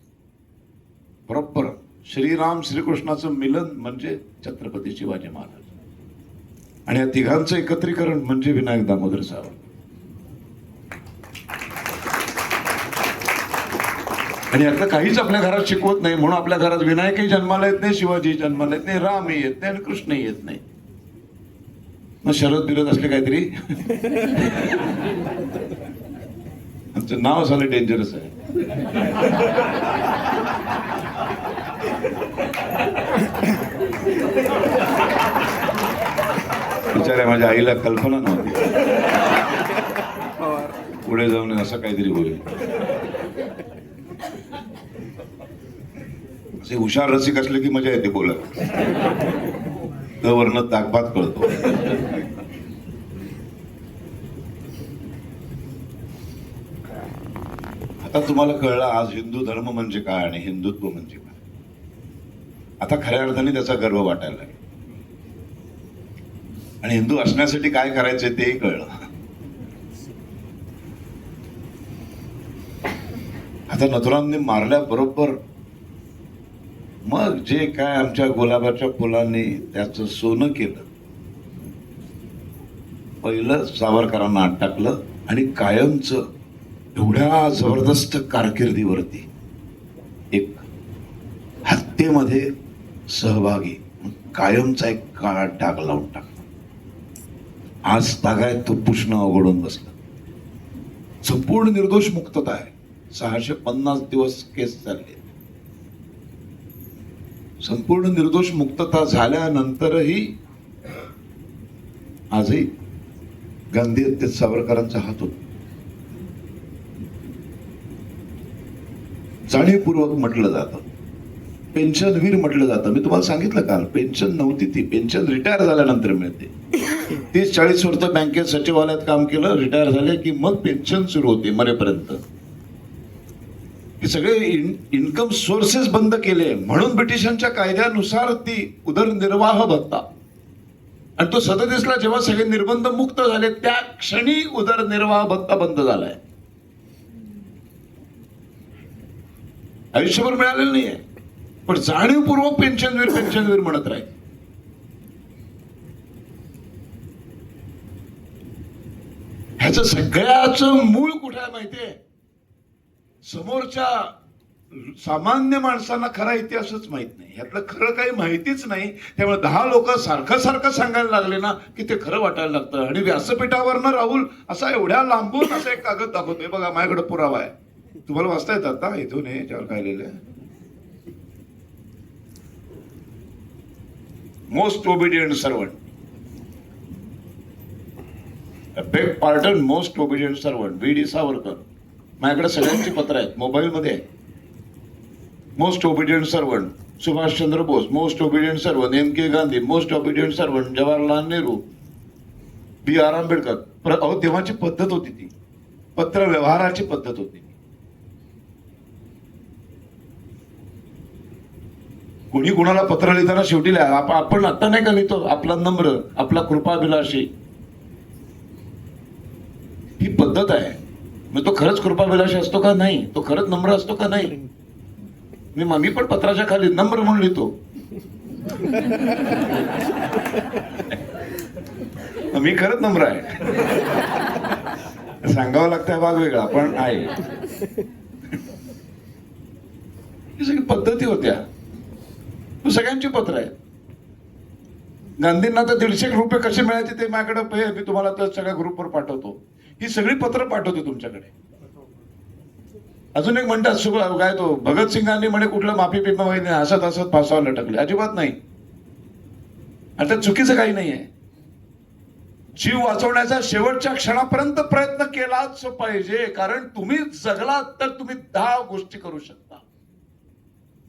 बरोबर श्रीराम श्रीकृष्णाचं मिलन म्हणजे छत्रपती शिवाजी महाराज, आणि या तिघांचं एकत्रीकरण म्हणजे विनायक दामोदर सावरकर. आणि यातलं काहीच आपल्या घरात शिकवत नाही, म्हणून आपल्या घरात विनायकही जन्माला येत नाही, शिवाजी जन्माला येत नाही, रामही येत नाही आणि कृष्णही येत नाही. मग शरद बिरद असले काहीतरी आमचं नाव झालं डेंजरस आहे. बिचाऱ्या माझ्या आईला कल्पना नव्हती पुढे जाऊन असं काहीतरी होईल. असे हुशार रसिक असले की मजा येते बोलत, तर वर्ण ताकपात कळतो. आता तुम्हाला कळलं आज हिंदू धर्म म्हणजे काय आणि हिंदुत्व म्हणजे काय. आता खऱ्या अर्थाने त्याचा गर्व वाटायला लागला आणि हिंदू असण्यासाठी काय करायचे तेही कळलं. आता नथुरामने मारल्याबरोबर मग जे काय आमच्या गुलाबाच्या फुलांनी त्याचं सोनं केलं, पहिलं सावरकरांना आत टाकलं आणि कायमचं एवढ्या जबरदस्त कारकिर्दीवरती एक हत्येमध्ये सहभागी कायमचा एक काळा डाग लावून टाकला. आज तागायत तो पुष्ण अवघडून बसला. संपूर्ण निर्दोष मुक्तता आहे. 650 दिवस केस चालले. संपूर्ण निर्दोष मुक्तता झाल्यानंतरही आजही गांधी हत्येत सावरकरांचा हात होता. जाणीवपूर्वक म्हटलं जातं, पेन्शनवीर म्हटलं जातं. मी तुम्हाला सांगितलं काल, पेन्शन नव्हती ती, पेन्शन रिटायर झाल्यानंतर मिळते. 30-40 वर्ष बँकेत सचिवालयात काम केलं, रिटायर झाले की मग पेन्शन सुरू होते मरेपर्यंत. हे सगळे इन्कम सोर्सेस बंद केले म्हणून ब्रिटिशांच्या कायद्यानुसार ती उदरनिर्वाह भत्ता, आणि तो 37ला जेव्हा सगळे निर्बंध मुक्त झाले त्या क्षणी उदरनिर्वाह भत्ता बंद झालाय. आयुष्यभर मिळालेलं नाहीये, पण जाणीवपूर्वक पेन्शनवीर म्हणत राहील. ह्याचं सगळ्याच मूळ कुठे आहे माहितीये? समोरच्या सामान्य माणसांना खरा इतिहासच माहित नाही, ह्यातलं खरं काही माहितीच नाही. त्यामुळे 10 लोक सारखं सारखं सांगायला लागले ना की ते खरं वाटायला लागतं. आणि व्यासपीठावरनं राहुल असा एवढ्या लांबून असा एक कागद दाखवतोय, बघा माझ्याकडे पुरावा आहे, तुम्हाला वाचता येतात का इथून, हे याच्यावर काय लिहिलंय, most obedient servant, beg pardon most obedient servant V D Savarkar. माझ्याकडे सगळ्यांची पत्र आहेत, मोबाईलमध्ये आहे. Most obedient servant Subhash Chandra Bose, most obedient servant M K Gandhi, most obedient servant Jawaharlal Nehru, B R Ambedkar. अहो तेव्हाची पद्धत होती ती, पत्र व्यवहाराची पद्धत होती. कुणी कुणाला पत्र लिहिताना शेवटी आपण आता नाही का लिहितो आपला नम्र, आपला कृपाभिलाषी, ही पद्धत आहे. मग तो खरंच कृपाभिलाषी असतो का नाही, तो खरंच नम्र असतो का नाही. मी पण पत्राच्या खाली नम्र म्हणून लिहितो. मी खरंच नम्र आहे, सांगावं लागतं भाग वेगळा पण आहे. ही सगळी पद्धती होत्या, सगळ्यांची पत्र आहेत. गांधींना तर 150 रुपये कसे मिळायचे ते माझ्याकडे, मी तुम्हाला तर सगळ्या ग्रुपवर पाठवतो. ही सगळी पत्र पाठवतो तुमच्याकडे. अजून एक म्हणतात काय तो भगतसिंगांनी म्हणे कुठलं माफी पिपा माहिती नाही, हसत हसत फासावर लटकले. अजिबात नाही, आता चुकीचं काही नाहीये. जीव वाचवण्याचा शेवटच्या क्षणापर्यंत प्रयत्न केलाच पाहिजे, कारण तुम्ही जगलात तर तुम्ही 10 गोष्टी करू शकता.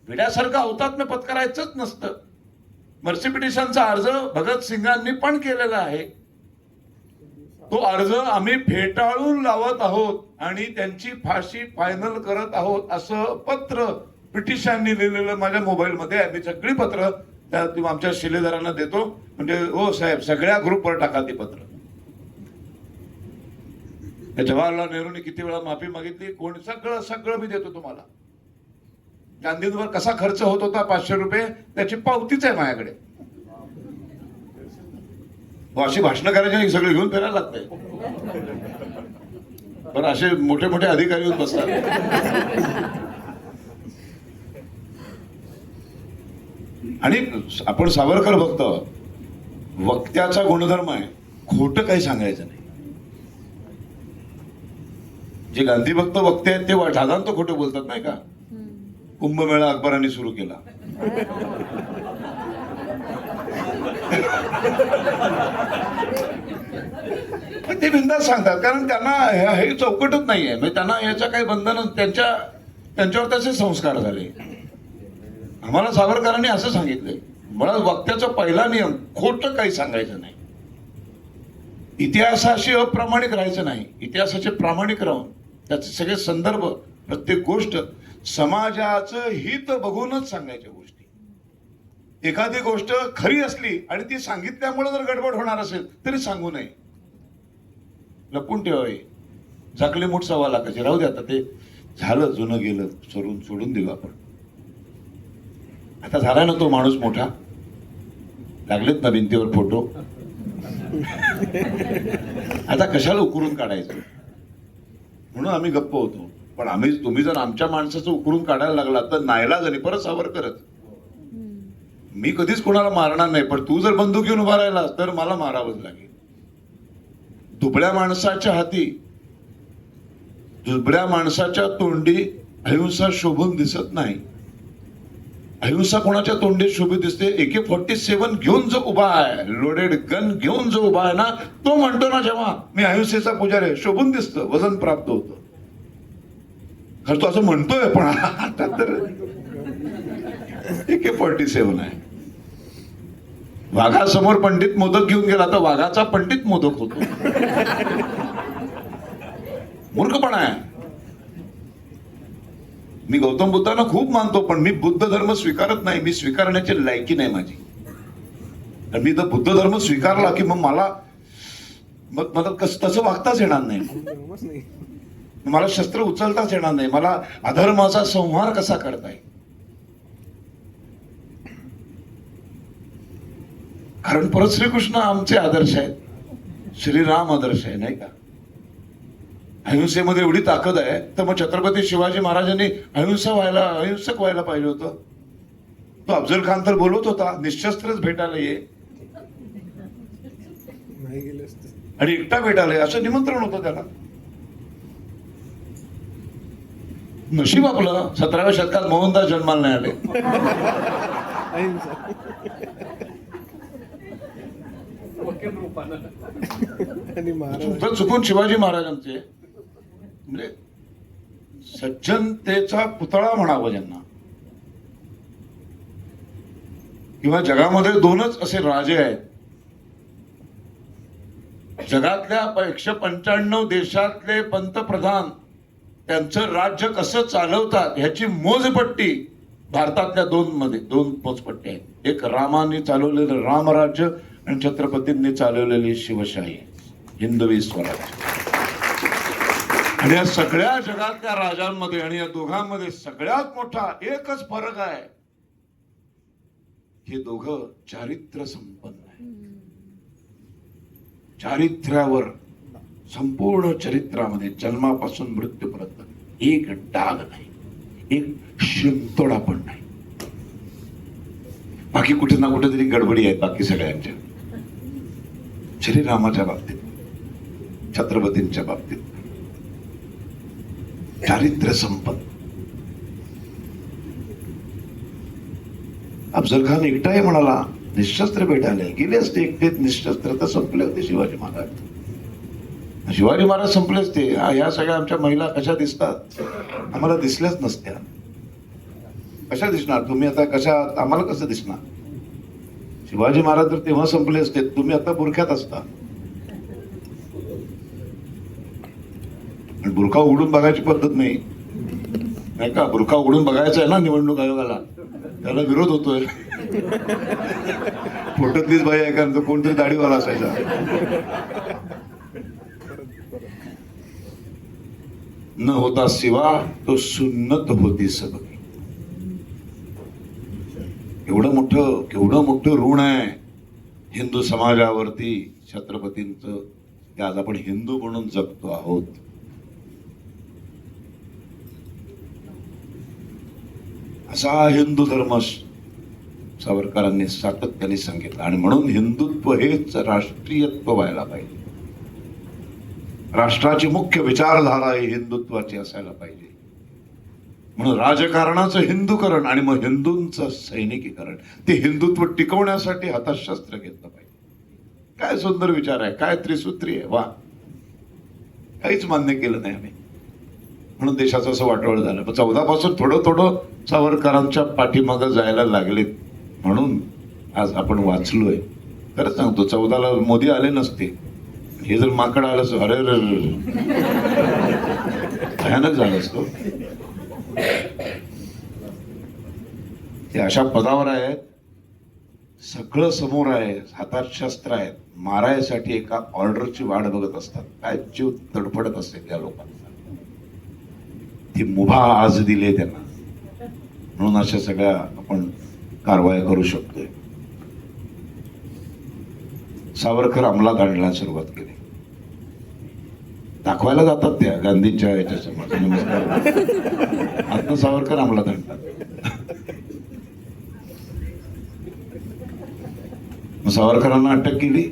विड्यासारखं हुतात्म्य पत्करायचंच नसतं. मर्सी पिटिशनचा अर्ज भगतसिंगांनी पण केलेला आहे. तो अर्ज आम्ही फेटाळून लावत आहोत आणि त्यांची फाशी फायनल करत आहोत असं पत्र ब्रिटिशांनी लिहिलेलं माझ्या मोबाईलमध्ये आहे. मी सगळी पत्र त्या आमच्या शिलेदारांना देतो, म्हणजे हो साहेब सगळ्या ग्रुपवर टाका ती पत्र. जवाहरलाल नेहरूंनी किती वेळा माफी मागितली, कोण, सगळं सगळं मी देतो तुम्हाला. गांधींवर कसा खर्च होत होता 500 रुपये त्याची पावतीच आहे माझ्याकडे. अशी भाषणं करायची सगळे घेऊन फिरायला लागतंय, पण असे मोठे मोठे अधिकारी होत बसतात. आणि आपण सावरकर बघतो, वक्त्याचा गुणधर्म आहे खोटं काही सांगायचं नाही. जे गांधी भक्त वक्ते आहेत ते साधारण खोटं बोलतात नाही का. कुंभमेळा अकबरांनी सुरू केला, ते बिंदास सांगतात, कारण त्यांना हे चौकटच नाहीये. म्हणजे त्यांना याच्या काही बंधन, त्यांच्यावर त्याचे संस्कार झाले. आम्हाला सावरकरांनी असं सांगितलंय, मला वक्त्याचा पहिला नियम खोटं काही सांगायचं नाही. इतिहासाशी अप्रामाणिक राहायचं नाही, इतिहासाचे प्रामाणिक राहून त्याचे सगळे संदर्भ, प्रत्येक गोष्ट समाजाचं हित बघूनच सांगायच्या गोष्टी. एखादी गोष्ट खरी असली आणि ती सांगितल्यामुळे जर गडबड होणार असेल तरी सांगू नये, लपून ठेवावे. झाकले मूठ 1.25 लाखाची राहू दे, आता ते झालं, जुनं गेलं, सोडून दिलं आपण. आता झाला ना तो माणूस मोठा, लागलेत ना भिंतीवर फोटो, आता कशाला उकरून काढायचं, म्हणून आम्ही गप्प होतो. पण तुम्ही जर आमच्या माणसाचं उकरून काढायला लागला तर नाईलाजाने परत सावरकरच. मी कधीच कोणाला मारणार नाही, पण तू जर बंदूक घेऊन उभा राहिला तर मला मारावंच लागेल. दुबळ्या माणसाच्या हाती, दुबळ्या माणसाच्या तोंडी अहिंसा शोभून दिसत नाही. अहिंसा कोणाच्या तोंडी शोभित दिसते, AK-47 घेऊन जो उभा आहे, लोडेड गन घेऊन जो उभा आहे ना, तो म्हणतो ना जेव्हा मी अहिंसेचा पुजारी आहे, शोभून दिसतं, वजन प्राप्त होतं. खरं तो असं म्हणतोय, पण आता तर AK-47 आहे. वाघासमोर पंडित मोदक घेऊन गेला तर वाघाचा पंडित मोदक होतो. मूर्खपणा आहे. मी गौतम बुद्धांना खूप मानतो, पण मी बुद्ध धर्म स्वीकारत नाही. मी स्वीकारण्याची लायकी नाही माझी. मी जर बुद्ध धर्म स्वीकारला की मग मला तसं वागताच येणार नाही, मला शस्त्र उचलताच येणार नाही, मला अधर्माचा संहार कसा करता येईल. कारण परत श्रीकृष्ण आमचे आदर्श आहेत, श्रीराम आदर्श आहे नाही का. अहिंसेमध्ये एवढी ताकद आहे, तर मग छत्रपती शिवाजी महाराजांनी अहिंसक व्हायला पाहिजे होतं. तो अफजल खान तर बोलत होता निशस्त्रच भेटायला ये, नाही गेले असते. आणि एकटा भेटायला ये असं निमंत्रण होतं त्याला. नशीब आपलं 17व्या शतकात मोहनदास जन्माला नाही आले. अहिंसा. आणि महाराज तर चुकून शिवाजी महाराजांचे म्हणजे सज्जनतेचा पुतळा म्हणावं ज्यांना, किंवा जगामध्ये दोनच असे राजे आहेत, जगातल्या 195 देशातले पंतप्रधान त्यांचं राज्य कसं चालवतात ह्याची मोजपट्टी भारतातल्या दोन मोजपट्टी आहेत. एक रामाने चालवलेलं रामराज्य आणि छत्रपतींनी चालवलेली शिवशाही, हिंदवी स्वराज्य. आणि या सगळ्या जगातल्या राजांमध्ये आणि या दोघांमध्ये सगळ्यात मोठा एकच फरक आहे, हे दोघं चारित्र्य संपन्न आहे. चारित्र्यावर, संपूर्ण चरित्रामध्ये जन्मापासून मृत्यूपर्यंत एक डाग नाही, एक शिंतोडा पण नाही. बाकी कुठे ना कुठे तरी गडबडी आहेत बाकी सगळ्यांच्या. श्रीरामाच्या बाबतीत, छत्रपतींच्या बाबतीत चारित्र्य संपन्न. अफजल खान एकटाही म्हणाला निशस्त्र भेटायला गेले असते, एकटे निशस्त्र तर संपले होते शिवाजी महाराज. शिवाजी महाराज संपले असते, ह्या सगळ्या आमच्या महिला कशा दिसतात, आम्हाला दिसल्याच नसत्या. कशा दिसणार तुम्ही आता, कशा आम्हाला कसं दिसणार. शिवाजी महाराज तर तेव्हा संपले असते, तुम्ही आता बुरख्यात असता. बुरखा उघडून बघायची पद्धत नाही का, बुरखा उघडून बघायचा आहे ना निवडणूक आयोगाला, त्याला विरोध होतोय. फोटोतलीच बाई आहे कारण तो कोणतरी दाढीवाला असायचा. न होता सिवा तो सुन्नत होती सबकी. केवढं मोठं ऋण आहे हिंदू समाजावरती छत्रपतींचं, ते आज आपण हिंदू म्हणून जगतो आहोत. असा हिंदू धर्म सावरकरांनी सातत्याने सांगितलं, आणि म्हणून हिंदुत्व हेच राष्ट्रीयत्व व्हायला पाहिजे. राष्ट्राची मुख्य विचारधारा ही हिंदुत्वाची असायला पाहिजे. म्हणून राजकारणाचं हिंदूकरण आणि मग हिंदूंचं सैनिकीकरण, ते हिंदुत्व टिकवण्यासाठी हातात शस्त्र घेतलं पाहिजे. काय सुंदर विचार आहे, काय त्रिसूत्री आहे, वा. काहीच मान्य केलं नाही आम्ही, म्हणून देशाचं असं वाटोळ झालं. पण 14 पासून थोडं सावरकरांच्या पाठीमागं जायला लागले, म्हणून आज आपण वाचलोय. खरंच सांगतो, 14ला मोदी आले नसते, हे जर माकड आलं असं अरे भयानक झालं असतो. ते अशा पदावर आहेत, सगळं समोर आहे, हातात शस्त्र आहेत, मारायसाठी एका ऑर्डरची वाट बघत असतात. काय जीव तडफडत असते त्या लोकांना. ती मुभा आज दिली त्यांना, म्हणून अशा सगळ्या आपण कारवाया करू शकतोय. सावरकर अंमलात आणण्याला सुरुवात केली. दाखवायला जातात त्या गांधींच्या याच्या समोर, आत्म सावरकर अंमलात आणतात. सावरकरांना अटक केली,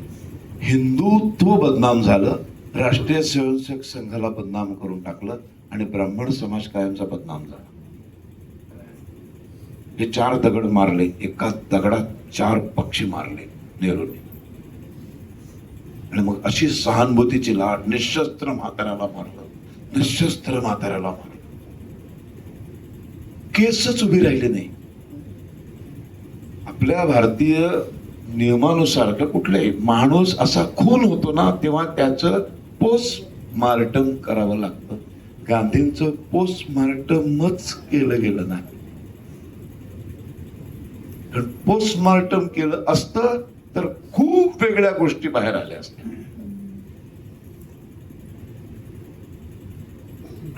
हिंदुत्व बदनाम झालं, राष्ट्रीय स्वयंसेवक संघाला बदनाम करून टाकलं, आणि ब्राह्मण समाज कायमचा बदनाम झाला. हे 4 दगड मारले, एका दगडात 4 पक्षी मारले नेहरूंनी. आणि मग अशी सहानुभूतीची लाट, निशस्त्र म्हाताऱ्याला मारलं, निशस्त्र म्हाताऱ्याला मारलं. केसच उभी राहिली नाही. आपल्या भारतीय नियमानुसार का कुठलाही माणूस असा खून होतो ना, तेव्हा त्याचं पोस्टमार्टम करावं लागतं. गांधींचं पोस्टमार्टमच केलं गेलं नाही. कारण पोस्टमार्टम केलं असतं तर खूप वेगळ्या गोष्टी बाहेर आल्या असत्या.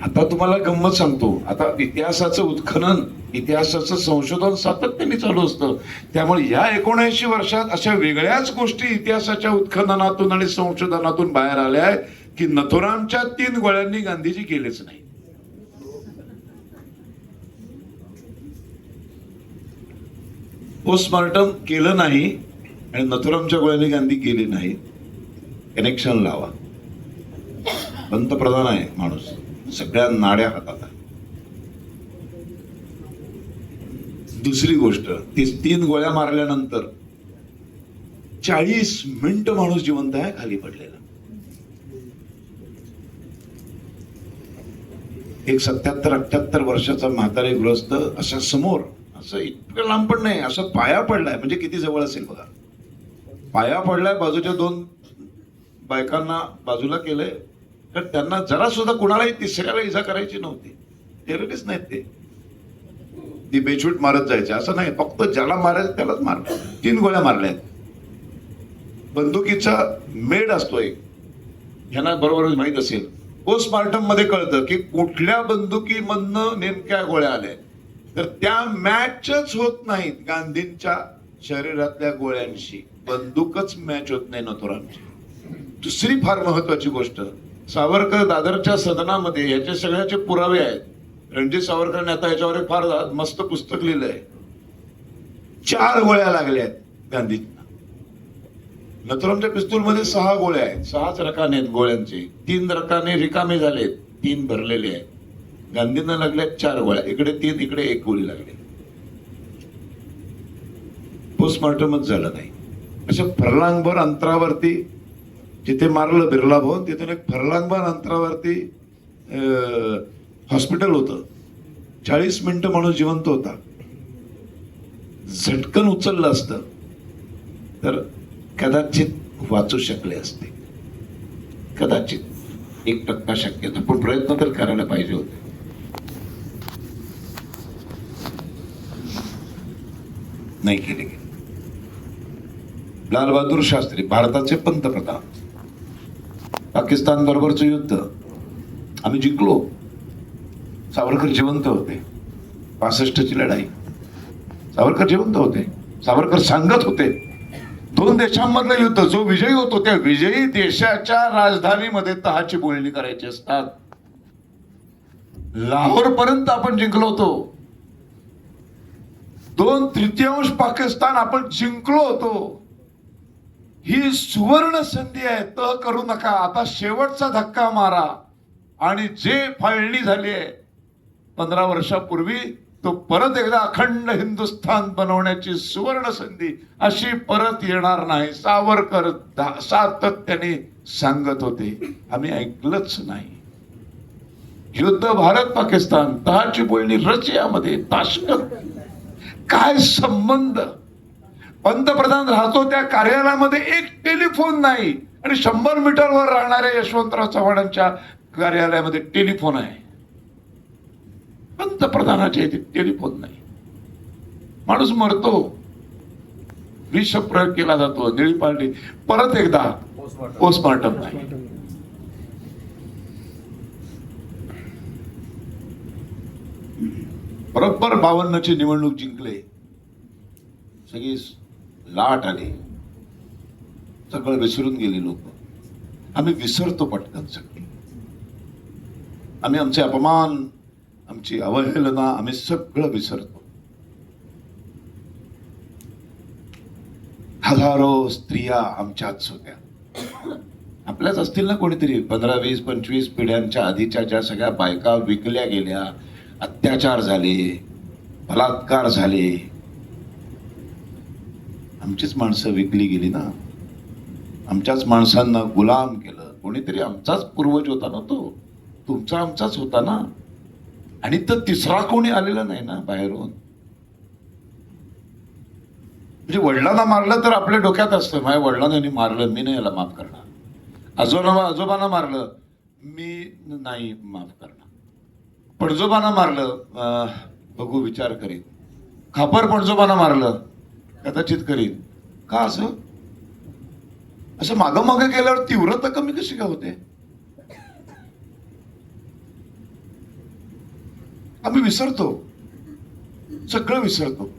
आता तुम्हाला गंमत सांगतो, आता इतिहासाचं उत्खनन, इतिहासाचं संशोधन सातत्याने चालू असतं. त्यामुळे या 79 वर्षात अशा वेगळ्याच गोष्टी इतिहासाच्या उत्खननातून आणि संशोधनातून बाहेर आल्या आहेत की नथुरामच्या 3 गोळ्यांनी गांधीजी गेलेच नाही. पोस्टमॉर्टम केलं नाही आणि नथुरामच्या गोळ्यांनी गांधी गेले नाही. कनेक्शन लावा. पंतप्रधान आहे माणूस, सगळ्या नाड्या हातात आहे. दुसरी गोष्ट, 3 गोळ्या मारल्यानंतर 40 मिनिटं माणूस जिवंत आहे खाली पडलेला. एक 77-78 वर्षाचा म्हातारे गृहस्थ अशा समोर, असं इतकं लांब पण नाही, असं पाया पडलाय. म्हणजे किती जवळ असेल बघा. पाया पडलाय, बाजूच्या 2 बायकांना बाजूला केलंय. तर त्यांना जरा सुद्धा कुणालाही तिसऱ्याला इजा करायची नव्हती. टेररिस्ट नाहीत ते. ती बेछूट मारत जायचे असं नाही, फक्त ज्याला मारायचं त्यालाच मारलं. 3 गोळ्या मारल्यात. बंदुकीचा मेड असतो एक, ह्यांना बरोबर माहित असेल. पोस्टमॉर्टम मध्ये कळतं की कुठल्या बंदुकीमधनं नेमक्या गोळ्या आल्या. तर त्या मॅचच होत नाहीत गांधींच्या शरीरातल्या गोळ्यांशी. बंदूकच मॅच होत नाही नथुरामची. दुसरी फार महत्वाची गोष्ट, सावरकर दादरच्या सदनामध्ये याचे सगळ्याचे पुरावे आहेत. रणजित सावरकरने आता याच्यावर एक फार मस्त पुस्तक लिहिलंय. 4 गोळ्या लागल्यात गांधींना. नथुरामच्या पिस्तूलमध्ये 6 गोळ्या आहेत. 6च रकाने आहेत गोळ्यांचे. 3 रकाने रिकामे झालेत, 3 भरलेले आहेत. गांधींना लागल्यात 4 गोळ्या. इकडे 3, इकडे 1 गोळी लागली. पोस्टमॉर्टमच झालं नाही. अशा फरलांगभर अंतरावरती जिथे मारलं बिर्ला भवन, तिथून एक फरलांगभर अंतरावरती हॉस्पिटल होतं. 40 मिनिटं माणूस जिवंत होता. झटकन उचललं असतं तर कदाचित वाचू शकले असते. कदाचित 1% शक्यता, पण प्रयत्न तर करायला पाहिजे होते. नाही केले. लाल बहादूर शास्त्री भारताचे पंतप्रधान, पाकिस्तान बरोबरचं युद्ध आम्ही जिंकलो. सावरकर जिवंत होते. 65ची लढाई, सावरकर जिवंत होते. सावरकर सांगत होते 2 देशांमधलं युद्ध, जो विजयी होतो त्या विजयी देशाच्या राजधानीमध्ये तहाची बोलणी करायची असतात. लाहोर पर्यंत आपण जिंकलो होतो. 2/3 पाकिस्तान आपण जिंकलो होतो. ही सुवर्ण संधी आहे. तह करू नका. आता शेवटचा धक्का मारा आणि जे फाळणी झाली आहे 15 वर्षापूर्वी, तो परत एकदा अखंड हिंदुस्थान बनवण्याची सुवर्ण संधी अशी परत येणार नाही. सावरकर सातत्याने सांगत होते. आम्ही ऐकलंच नाही. युद्ध भारत पाकिस्तान, तहाची बोलणी रशियामध्ये, ताश्कंत. काय संबंध? पंतप्रधान राहतो त्या कार्यालयामध्ये एक टेलिफोन नाही आणि 100 मीटरवर राहणाऱ्या यशवंतराव चव्हाणांच्या कार्यालयामध्ये टेलिफोन आहे. पंतप्रधानाच्या इथे टेलिफोन नाही. माणूस मरतो, विषप्रयोग केला जातो, निळी पार्टी. परत एकदा पोस्टमॉर्टम नाही. बरोबर 52ची निवडणूक जिंकले. सगळी लाट आली. सगळं विसरून गेली लोक. आम्ही विसरतो पटकन सगळं. आम्ही आमचे अपमान, आमची अवहेलना, आम्ही सगळं विसरतो. हजारो स्त्रिया आमच्याच होत्या. आपल्याच असतील ना कोणीतरी. 15, 20, 25 पिढ्यांच्या आधीच्या ज्या सगळ्या बायका विकल्या गेल्या, अत्याचार झाले, बलात्कार झाले, आमचीच माणसं विकली गेली ना. आमच्याच माणसांना गुलाम केलं. कोणीतरी आमचाच पूर्वज होता ना तो. तुमचा आमचाच होता ना. आणि तर तिसरा कोणी आलेला नाही ना बाहेरून. म्हणजे वडिलांना मारलं तर आपल्या डोक्यात असतं, माझ्या वडिलांनी मारलं, मी नाही याला माफ करणार. आजोबांना मारलं, मी नाही माफ करणार. पणजोबांना मारलं, बघू विचार करीन. खापर पणजोबांना मारलं, कदाचित करीन. का असं असं मागं मागं केल्यावर तीव्रता कमी कशी काय होते? आम्ही विसरतो, सगळं विसरतो.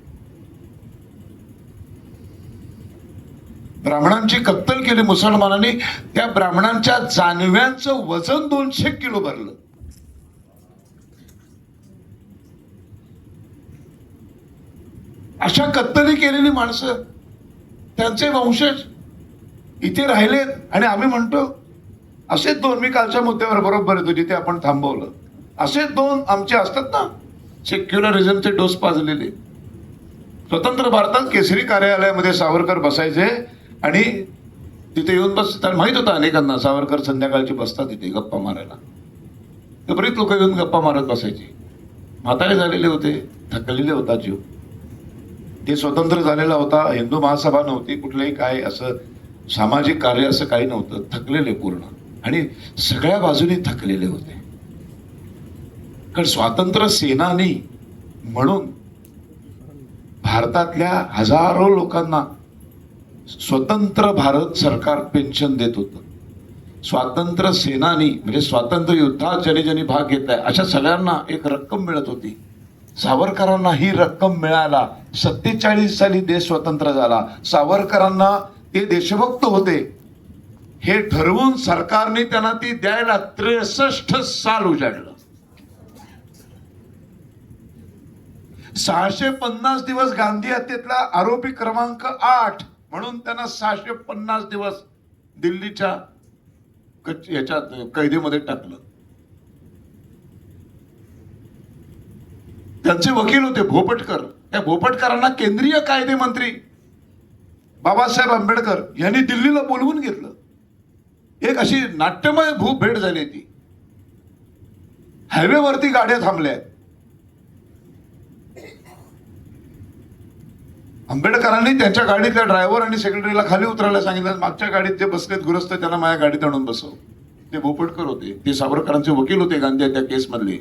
ब्राह्मणांची कत्तल केली मुसलमानांनी. त्या ब्राह्मणांच्या जानव्यांचं वजन 200 किलो भरलं. अशा कत्तली केलेली माणसं, त्यांचे वंशज इथे राहिलेत. आणि आम्ही म्हणतो असेच दोन, मी कालच्या मुद्द्यावर बरोबर येतो जिथे आपण थांबवलं, असेच दोन आमचे असतात ना सेक्युलरिझमचे डोस पाजलेले. स्वतंत्र भारतात केसरी कार्यालयामध्ये सावरकर बसायचे आणि तिथे येऊन तर माहित होतं अनेकांना सावरकर संध्याकाळची बसतात तिथे गप्पा मारायला. तर बरीच लोक येऊन गप्पा मारत बसायचे. म्हातारे झालेले होते, थकलेले होता जीव. ते स्वतंत्र झालेला होता, हिंदू महासभा नव्हती, कुठलंही काय असं सामाजिक कार्य असं काही नव्हतं. थकलेले पूर्ण आणि सगळ्या बाजूनी थकलेले होते. कारण स्वातंत्र्य सेनानी म्हणून भारतातल्या हजारो लोकांना स्वतंत्र भारत सरकार पेन्शन देत होतं. स्वातंत्र्य सेनानी म्हणजे स्वातंत्र्य युद्धात ज्यांनी ज्यांनी भाग घेतलाय अशा सगळ्यांना एक रक्कम मिळत होती. सावरकरांना ही रक्कम मिळाला. 47 साली देश स्वतंत्र झाला. सावरकरांना ते देशभक्त होते हे ठरवून सरकारने त्यांना ती द्यायला 63 साल उजाडलं. 650 दिवस गांधी हत्येतला आरोपी क्रमांक 8 म्हणून त्यांना 650 दिवस दिल्लीच्या याच्यात कैदेमध्ये टाकलं. त्यांचे वकील होते भोपटकर. त्या भोपटकरांना केंद्रीय कायदे मंत्री बाबासाहेब आंबेडकर यांनी दिल्लीला बोलवून घेतलं. एक अशी नाट्यमय भेट झाली. ती हायवेवरती गाड्या थांबल्या. आंबेडकरांनी त्यांच्या गाडीतल्या ड्रायव्हर आणि सेक्रेटरीला खाली उतरायला सांगितलं. मागच्या गाडीत जे बसलेत गृहस्थ त्यांना माझ्या गाडीत आणून बसव. ते भोपटकर होते, ते सावरकरांचे वकील होते गांधी त्या केस मधले.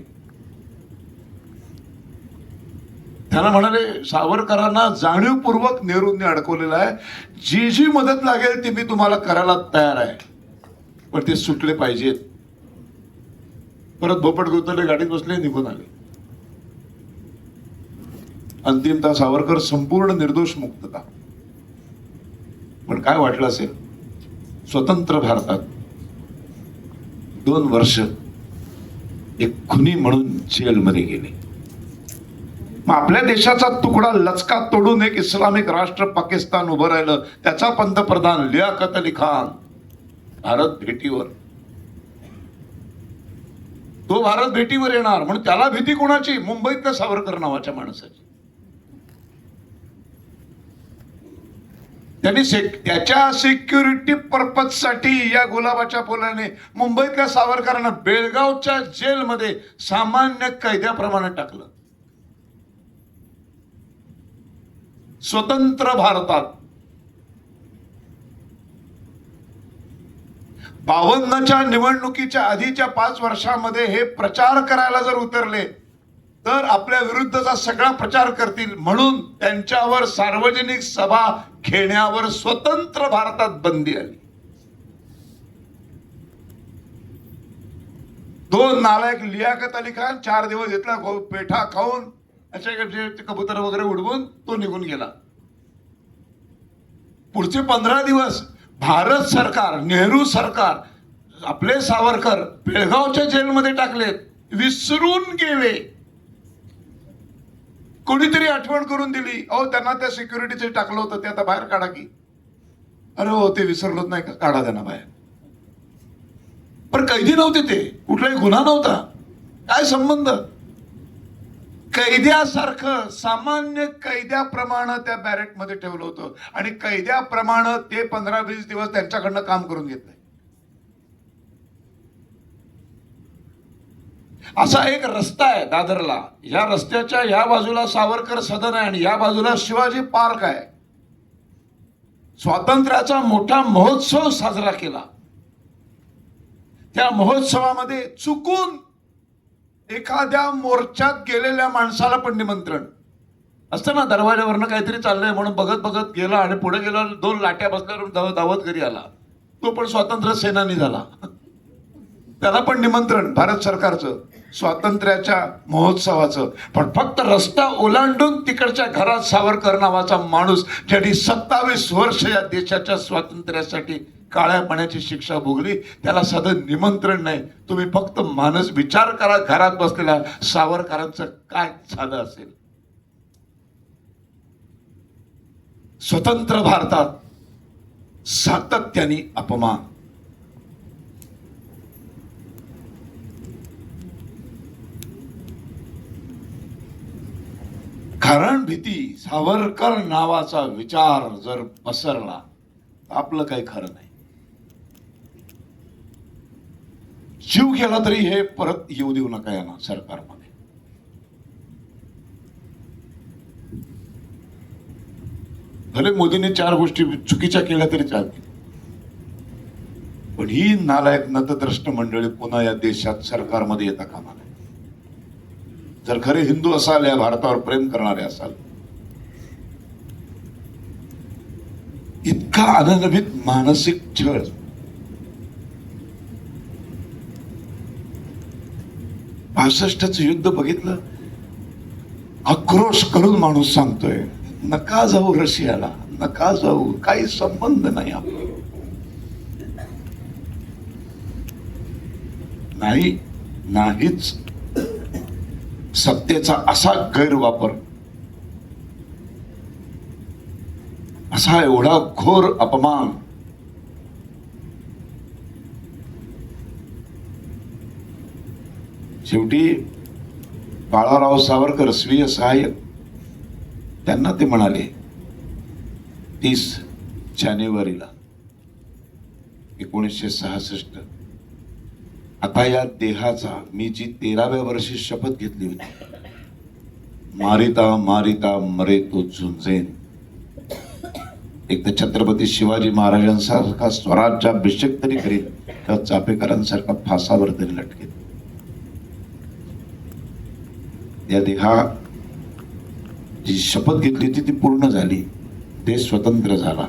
त्यांना म्हणाले सावरकरांना जाणीवपूर्वक नेहरूंनी अडकवलेलं आहे. जी जी मदत लागेल ती मी तुम्हाला करायला तयार आहे, पण ते सुटले पाहिजेत. परत भोपटकर उतरले, गाडीत बसले, निघून आले. अंतिमतः सावरकर संपूर्ण निर्दोष मुक्तता. पण काय वाटलं असेल, स्वतंत्र भारतात 2 वर्ष एक खुनी म्हणून जेलमध्ये गेले. मग आपल्या देशाचा तुकडा लचका तोडून एक इस्लामिक राष्ट्र पाकिस्तान उभं राहिलं. त्याचा पंतप्रधान लियाकत अली खान भारत भेटीवर. तो भारत भेटीवर येणार म्हणून त्याला भीती कोणाची? मुंबईतल्या सावरकर नावाच्या माणसाची. त्यांनी त्याच्या सिक्युरिटी पर्पज साठी या गुलाबाच्या फुलाने मुंबईतल्या सावरकरांना बेळगावच्या जेलमध्ये सामान्य कैद्याप्रमाणे टाकलं. स्वतंत्र भारतात 52च्या निवडणुकीच्या आधीच्या 5 वर्षामध्ये हे प्रचार करायला जर उतरले तर आपल्या विरुद्धचा सगळा प्रचार करतील म्हणून त्यांच्यावर सार्वजनिक सभा घेण्यावर स्वतंत्र भारतात बंदी आली. 2 नालायक लियाकत अली खान 4 दिवस इथला पेठा खाऊन अशा कबूतर वगैरे उडवून तो निघून गेला. पुढचे 15 दिवस भारत सरकार, नेहरू सरकार आपले सावरकर बेळगावच्या जेलमध्ये टाकलेत. विसरून गेले. कोणीतरी आठवण करून दिली, अहो त्यांना त्या सिक्युरिटीचे टाकलं होतं, ते आता बाहेर काढा की. अरे हो, ते विसरलोच नाही का, काढा त्यांना बाहेर. पण कैदी नव्हते ते, कुठलाही गुन्हा नव्हता. काय संबंध? कैद्यासारखं सामान्य कैद्याप्रमाणे त्या बॅरेकमध्ये ठेवलं होतं आणि कैद्याप्रमाणे ते 15-20 दिवस त्यांच्याकडनं काम करून घेतलंय. असा एक रस्ता आहे दादरला. या रस्त्याच्या या बाजूला सावरकर सदन आहे आणि या बाजूला शिवाजी पार्क आहे. स्वातंत्र्याचा मोठा महोत्सव साजरा केला. त्या महोत्सवामध्ये चुकून एखाद्या मोर्चात गेलेल्या माणसाला पण निमंत्रण असतं ना. दरवाजावरनं काहीतरी चाललंय म्हणून बघत बघत गेला आणि पुढे गेला, 2 लाट्या बसल्यावर धावत घरी आला. तो पण स्वातंत्र्य सेनानी झाला. त्याला पण निमंत्रण भारत सरकारचं स्वातंत्र्याच्या महोत्सवाचं. पण फक्त रस्ता ओलांडून तिकडच्या घरात सावरकर नावाचा माणूस ज्यांनी 27 वर्ष या देशाच्या स्वातंत्र्यासाठी काळ्या पाण्याची शिक्षा भोगली, त्याला साधं निमंत्रण नाही. तुम्ही फक्त मानस विचार करा, घरात बसलेल्या सावरकरांचं काय झालं असेल. स्वतंत्र भारतात सातत्याने अपमान, कारण भीती, सावरकर नावाचा विचार जर पसरला आपलं काही खरं नाही. जीव गेला तरी हे परत येऊ देऊ नका यांना सरकारमध्ये. भले मोदींनी 4 गोष्टी चुकीच्या केल्या तरी चालतील, पण ही नालायक नतद्रष्ट मंडळी पुन्हा या देशात सरकारमध्ये येता कामा नये. जर खरे हिंदू असाल, या भारतावर प्रेम करणारे असाल, इतका अननभित मानसिक छळ, च युद्ध बघितलं, आक्रोश करून माणूस सांगतोय नका जाऊ रशियाला, नका जाऊ, काही संबंध नाही आपला. नाहीच. सत्तेचा असा गैरवापर, असा एवढा घोर अपमान, शेवटी बाळाराव सावरकर स्वीय सहाय्यक त्यांना ते म्हणाले 30 जानेवारीला 1966, आता या देहाचा मी जी 13व्या वर्षी शपथ घेतली होती, मारिता मारिता मरे तो झुंजेन, एक तर छत्रपती शिवाजी महाराजांसारखा स्वराज्याभिषेक तरी करील किंवा चापेकरांसारखा फासावर तरी लटकेल. या देहा जी शपथ घेतली होती ती पूर्ण झाली, देश स्वतंत्र झाला.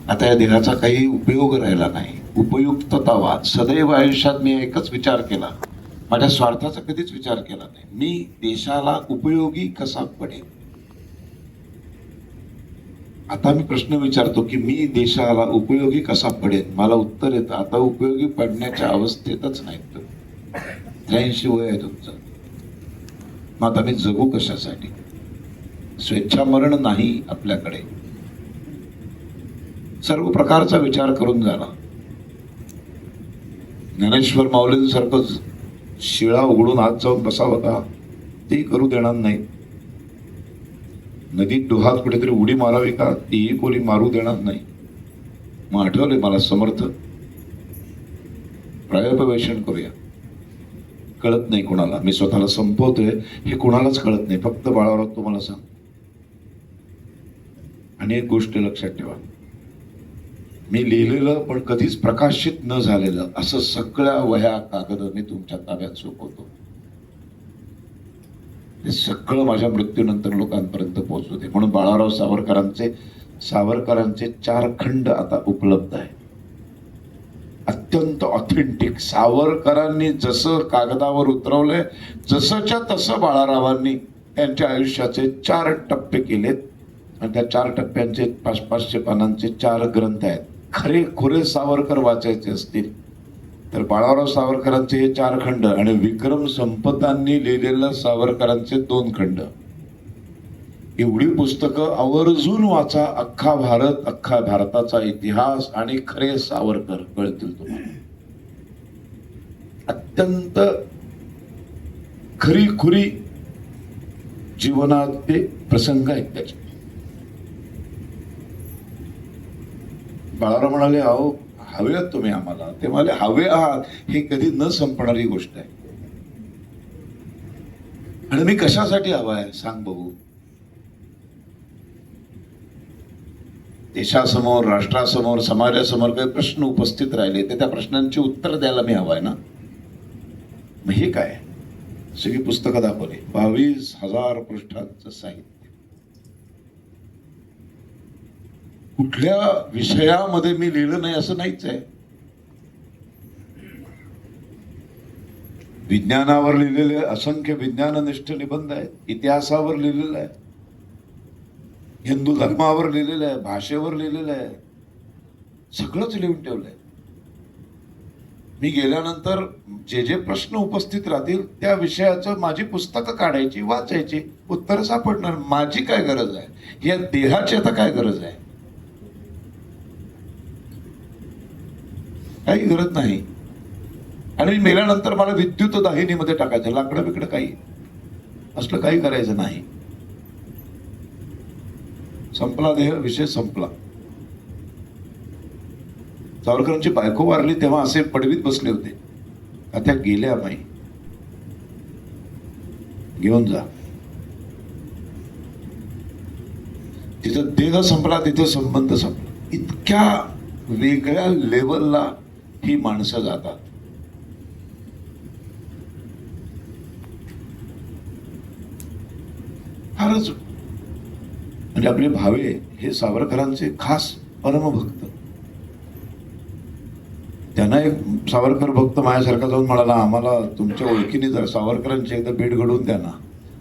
आता या देहाचा काही उपयोग राहिला नाही. उपयुक्ततावाद. सदैव आयुष्यात मी एकच विचार केला, माझ्या स्वार्थाचा कधीच विचार केला नाही. मी देशाला उपयोगी कसा पडेल. आता मी प्रश्न विचारतो की मी देशाला उपयोगी कसा पडेल. मला उत्तर येतं आता उपयोगी पडण्याच्या अवस्थेतच नाही. 83 वय आहे तुमचं, मग आता मी जगू कशासाठी. स्वेच्छा मरण नाही आपल्याकडे. सर्व प्रकारचा विचार करून झाला. ज्ञानेश्वर माऊलींसारखं शिळा उघडून हात जाऊन बसावं का, ते करू देणार नाही. नदीत डोहात कुठेतरी उडी मारावी का, तीही कोणी मारू देणार नाही. मग आठवले मला समर्थ, प्रायोपवेशन करूया. कळत नाही कोणाला, मी स्वतःला संपवतोय हे कोणालाच कळत नाही, फक्त बाळाराव तुम्हाला सांग. आणि एक गोष्ट लक्षात ठेवा, मी लिहिलेलं पण कधीच प्रकाशित न झालेलं असं सगळ्या वह्या कागद मी तुमच्या ताब्यात सोपवतो. ते सगळं माझ्या मृत्यूनंतर लोकांपर्यंत पोहोचू दे. म्हणून बाळाराव सावरकरांचे 4 खंड आता उपलब्ध आहे, अत्यंत ऑथेंटिक. सावरकरांनी जसं कागदावर उतरवलंय जसंच्या तसं बाळारावांनी त्यांच्या आयुष्याचे 4 टप्पे केलेत आणि त्या 4 टप्प्यांचे 500-500 पानांचे 4 ग्रंथ आहेत. खरे खुरे सावरकर वाचायचे असतील तर बाळाराव सावरकरांचे हे 4 खंड आणि विक्रम संपतांनी लिहिलेलं सावरकरांचे 2 खंड, एवढी पुस्तकं आवर्जून वाचा. अख्खा भारत, अख्खा भारताचा इतिहास आणि खरे सावरकर कळतील तुम्हाला. अत्यंत खरी खुरी जीवनात ते प्रसंग आहेत त्याचे. बाळाराव म्हणाले, अहो हवेत तुम्ही आम्हाला. ते म्हणाले हवे आहात, हे कधी न संपणारी गोष्ट आहे. आणि मी कशासाठी हवा आहे सांग बघू. देशासमोर, राष्ट्रासमोर, समाजासमोर काही प्रश्न उपस्थित राहिले तर त्या प्रश्नांची उत्तर द्यायला मी हवाय ना. मग हे काय, सगळी पुस्तकं दाखवली, 22,000 पृष्ठांचं साहित्य. कुठल्या विषयामध्ये मी लिहिलं नाही असं नाहीच आहे. विज्ञानावर लिहिलेले असंख्य विज्ञाननिष्ठ निबंध आहेत, इतिहासावर लिहिलेलं आहे, हिंदू धर्मावर लिहिलेलं आहे, भाषेवर लिहिलेलं आहे, सगळंच लिहून ठेवलंय. मी गेल्यानंतर जे जे प्रश्न उपस्थित राहतील त्या विषयाचं माझी पुस्तकं काढायची, वाचायची, उत्तर सापडणार. माझी काय गरज आहे, या देहाची आता काय गरज आहे? काही गरज नाही. आणि मी मेल्यानंतर मला विद्युत दाहिनीमध्ये टाकायचं, लाकडं बिकडं काही असलं काही करायचं नाही. संपला देह, विषय संपला. सावरकरांची बायको वारली तेव्हा असे पडवीत बसले होते, आता गेल्या माई घेऊन जा. तिथं देह संपला, तिथं संबंध संपला. इतक्या वेगळ्या लेवलला ही माणसं जातात. फारच म्हणजे आपले भावे हे सावरकरांचे खास परमभक्त. त्यांना एक सावरकर भक्त माझ्यासारखा जाऊन म्हणाला, आम्हाला तुमच्या ओळखीने जर सावरकरांची एकदा भेट घडवून द्या ना.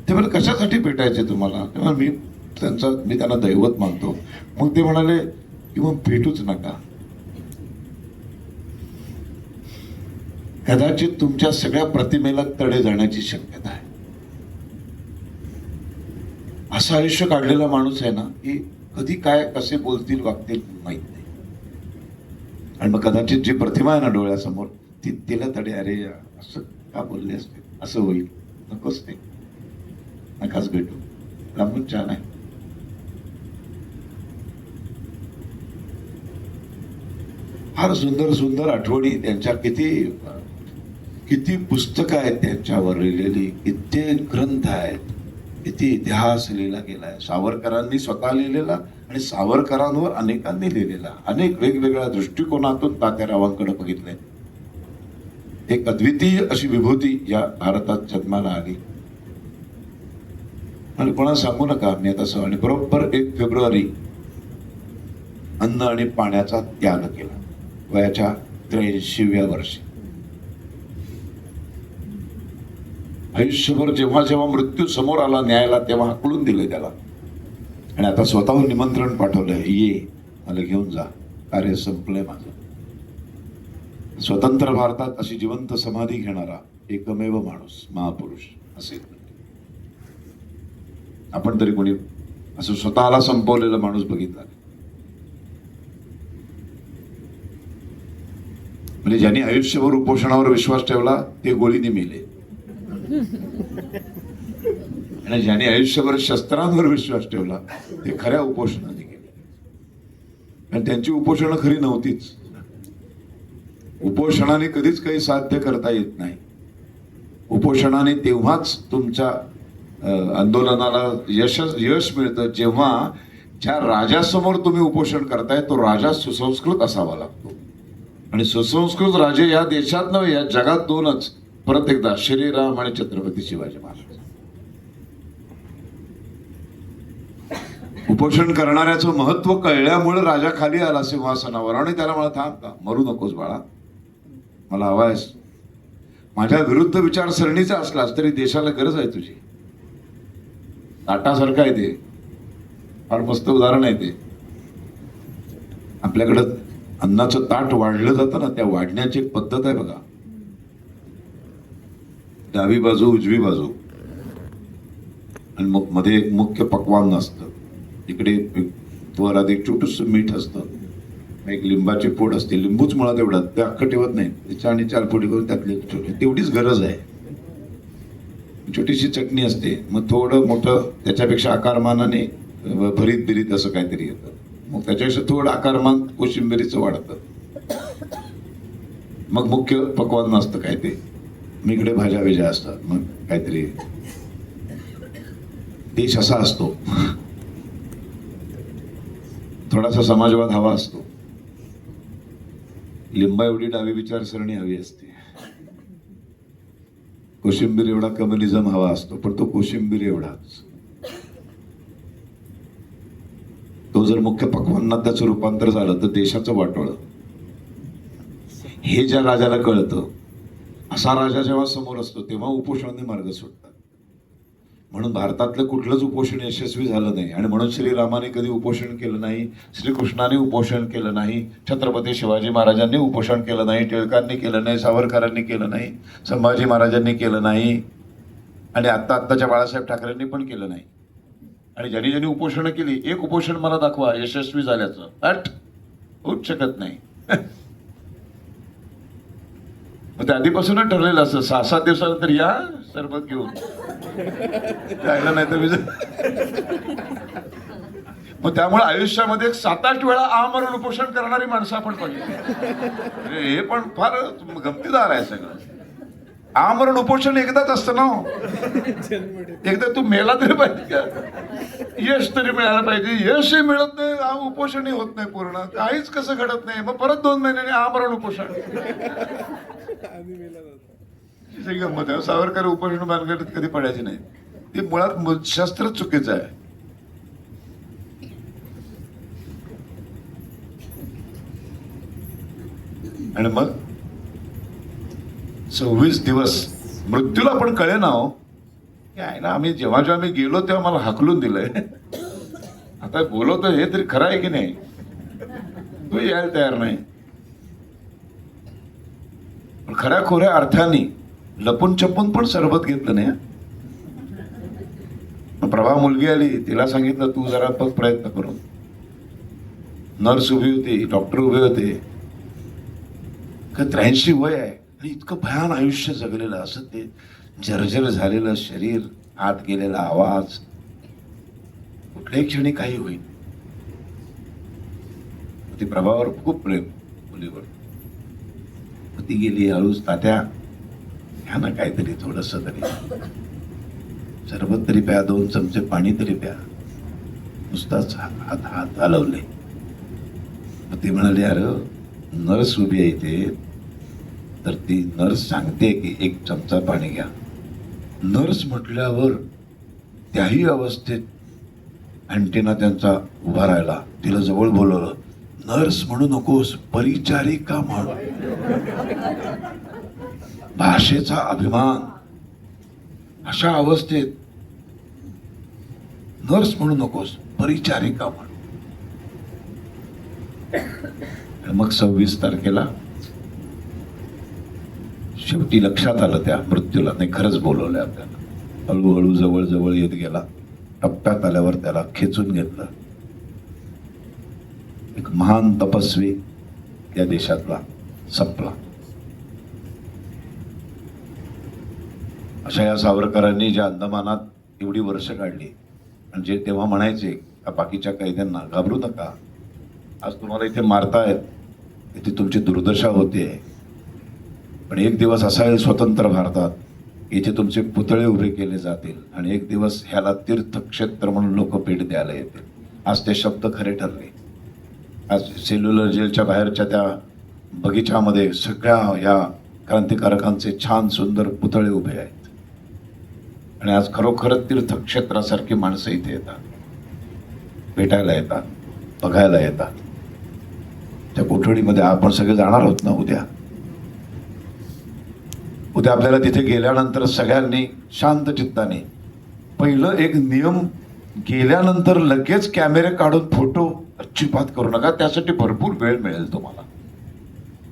ते म्हणजे कशासाठी भेटायचे तुम्हाला? तेव्हा मी त्यांना दैवत मानतो. मग ते म्हणाले की मग भेटूच नका, कदाचित तुमच्या सगळ्या प्रतिमेला तडे जाण्याची शक्यता आहे. असं आयुष्य काढलेला माणूस आहे ना की कधी काय कसे बोलतील वागतील माहित नाही. आणि मग कदाचित जी प्रतिमा आहे ना डोळ्यासमोर तिला तडे, अरे असं का बोलले असते, असं होईल, नकोच ते, नकाच भेटू, लांबून छान आहे. फार सुंदर सुंदर आठवणी त्यांच्या, किती पुस्तकं आहेत त्यांच्यावर लिहिलेली, किती ग्रंथ आहेत, किती इतिहास लिहिला गेलाय. सावरकरांनी स्वतः लिहिलेला आणि सावरकरांवर अनेकांनी लिहिलेला. अनेक वेगवेगळ्या दृष्टिकोनातून तात्यारावांकडे बघितलंय. एक अद्वितीय अशी विभूती या भारतात जन्माला आली. आणि कोणाला सांगू नका मी आता आणि बरोबर 1 फेब्रुवारी अन्न आणि पाण्याचा त्याग केला वयाच्या 83व्या वर्षी. आयुष्यभर जेव्हा जेव्हा मृत्यू समोर आला न्यायाला तेव्हा हाकलून दिले त्याला. आणि आता स्वतःहून निमंत्रण पाठवलंय, ये मला घेऊन जा, कार्य संपलंय माझं. स्वतंत्र भारतात अशी जिवंत समाधी घेणारा एकमेव माणूस, महापुरुष असेल. आपण तरी कोणी असं स्वतःला संपवलेला माणूस बघितला? म्हणजे ज्यांनी आयुष्यभर उपोषणावर विश्वास ठेवला ते गोळीने मेले, आणि ज्यांनी आयुष्यभर शस्त्रांवर विश्वास ठेवला ते खऱ्या उपोषणाने गेले. आणि त्यांची उपोषणं खरी नव्हतीच. उपोषणाने कधीच काही साध्य करता येत नाही. उपोषणाने तेव्हाच तुमच्या आंदोलनाला यश मिळतं जेव्हा ज्या राजासमोर तुम्ही उपोषण करताय तो राजा सुसंस्कृत असावा लागतो. आणि सुसंस्कृत राजे या देशात नव्हे या जगात 2च, परत एकदा, श्रीराम आणि छत्रपती शिवाजी महाराज. उपोषण करणाऱ्याचं महत्व कळल्यामुळे राजा खाली आला सिंहासनावर आणि त्याला मला, थांब का, मरू नकोस बाळा, मला हवायस. माझ्या विरुद्ध विचारसरणीचा असलास तरी देशाला गरज आहे तुझी. ताटासारखं आहे ते, फार मस्त उदाहरण आहे ते. आपल्याकडं अन्नाचं ताट वाढलं जातं ना, त्या वाढण्याची एक पद्धत आहे बघा. डावी बाजू, उजवी बाजू, आणि मग मध्ये एक मुख्य पक्वान्न असतं. इकडे वर आधी छोटूस मीठ असतं, एक लिंबाची फोड असते. लिंबूच मुळात एवढं ते अख्खं ठेवत नाही, त्याच्या आणि 4 फोडी करून त्यातली तेवढीच गरज आहे. छोटीशी चटणी असते, मग थोडं मोठं त्याच्यापेक्षा आकारमानाने भरीत बिरीत असं काहीतरी येतं. मग त्याच्यापेक्षा थोडं आकारमान कोशिंबिरीचं वाढतं. मग मुख्य पक्वान्न असतं काय ते, मग इकडे भाज्या बिज्या असतात, मग काहीतरी. देश असा असतो, थोडासा समाजवाद हवा असतो, लिंबा एवढी डावी विचारसरणी हवी असते, कोशिंबीर एवढा कम्युनिझम हवा असतो, पण तो कोशिंबीर एवढाच. तो जर मुख्य पक्वान्नात त्याचं रूपांतर झालं तर देशाचं वाटोळं. हे ज्या राजाला कळतं, असा राजा जेव्हा समोर असतो तेव्हा उपोषणाने मार्ग सुटतात. म्हणून भारतातलं कुठलंच उपोषण यशस्वी झालं नाही आणि म्हणून श्रीरामाने कधी उपोषण केलं नाही, श्रीकृष्णाने उपोषण केलं नाही, छत्रपती शिवाजी महाराजांनी उपोषण केलं नाही, टिळकांनी केलं नाही, सावरकरांनी केलं नाही, संभाजी महाराजांनी केलं नाही आणि आत्ताच्या बाळासाहेब ठाकरेंनी पण केलं नाही. आणि ज्यांनी ज्यांनी उपोषणं केली, एक उपोषण मला दाखवा यशस्वी झाल्याचं. होऊच शकत नाही. मग ते आधीपासूनच ठरलेलं असं 6-7 दिवसानंतर या सरबत घेऊन जायला नाही तर मग त्यामुळे आयुष्यामध्ये 7-8 वेळा आमरण उपोषण करणारी माणसं आपण पाहिजे. हे पण फार गमतीदार आहे सगळं. आमरण उपोषण एकदाच असतं ना हो. एकदा तू मेला तरी पाहिजे का, यश तरी मिळायला पाहिजे. यशही मिळत नाही, उपोषणही होत नाही पूर्ण, काहीच कसं घडत नाही, मग परत 2 महिन्याने आमरण उपोषण. गंमत आहे. सावरकर उपोषण भानगडीत कधी पडायचे नाही. ते मुळात शस्त्र चुकीचं आहे. आणि मग 26 दिवस मृत्यूला पण कळे ना हो. आहे ना, आम्ही जेव्हा मी गेलो तेव्हा मला हाकलून दिलंय. आता बोलवतो हे तरी खरं आहे की नाही. तो यायला तयार नाही. पण खऱ्या खोऱ्या अर्थाने लपून छपून पण सरबत घेतलं नाही. प्रभा मुलगी आली, तिला सांगितलं तू जरा बघ प्रयत्न करून. नर्स उभी होती, डॉक्टर उभे होते. 83 वय आहे आणि इतकं भयान आयुष्य जगलेलं, असं ते जर्जर झालेलं शरीर, आत गेलेला आवाज, कुठल्याही क्षणी काही होईल. ती प्रभावर खूप प्रेम मुलीवर. ती गेली हळूच, तात्या घ्या ना काहीतरी थोडस तरी, सरबत तरी प्या, 2 चमचे पाणी तरी प्या. नुसताच हात हलवले. ती म्हणाली अरे नर्स उभी आहे इथे, तर ती नर्स सांगते की 1 चमचा पाणी घ्या. नर्स म्हटल्यावर त्याही अवस्थेत अँटेना त्यांचा उभा राहिला. तिला जवळ बोलवलं. नर्स म्हणू नकोस, परिचारिका म्हण. भाषेचा अभिमान. अशा अवस्थेत नर्स म्हणू नकोस, परिचारिका म्हण. मग 26 तारखेला शेवटी लक्षात आलं त्या मृत्यूला. नाही, खरंच बोलवलं आपल्याला. हळूहळू जवळ जवळ येत गेला. टप्प्यात आल्यावर त्याला खेचून घेतलं. एक महान तपस्वी या देशातला संपला. अशा या सावरकरांनी ज्या अंदमानात एवढी वर्ष काढली आणि जे तेव्हा म्हणायचे बाकीच्या कैद्यांना घाबरू नका, आज तुम्हाला इथे मारतायत, इथे तुमची दुर्दशा होते, पण एक दिवस असा येईल स्वतंत्र भारतात इथे तुमचे पुतळे उभे केले जातील आणि एक दिवस ह्याला तीर्थक्षेत्र म्हणून लोक भेट द्यायला येतील. आज ते शब्द खरे ठरले. आज सेल्युलर जेलच्या बाहेरच्या त्या बगीच्यामध्ये सगळ्या या क्रांतिकारकांचे छान सुंदर पुतळे उभे आहेत आणि आज खरोखर तीर्थक्षेत्रासारखी माणसं इथे येतात, भेटायला येतात, बघायला येतात. त्या कोठडीमध्ये आपण सगळे जाणार आहोत ना उद्या. उद्या आपल्याला तिथे गेल्यानंतर सगळ्यांनी शांत चित्ताने, पहिलं एक नियम, गेल्यानंतर लगेच कॅमेरे काढून फोटो अजिबात करू नका. त्यासाठी भरपूर वेळ मिळेल तुम्हाला.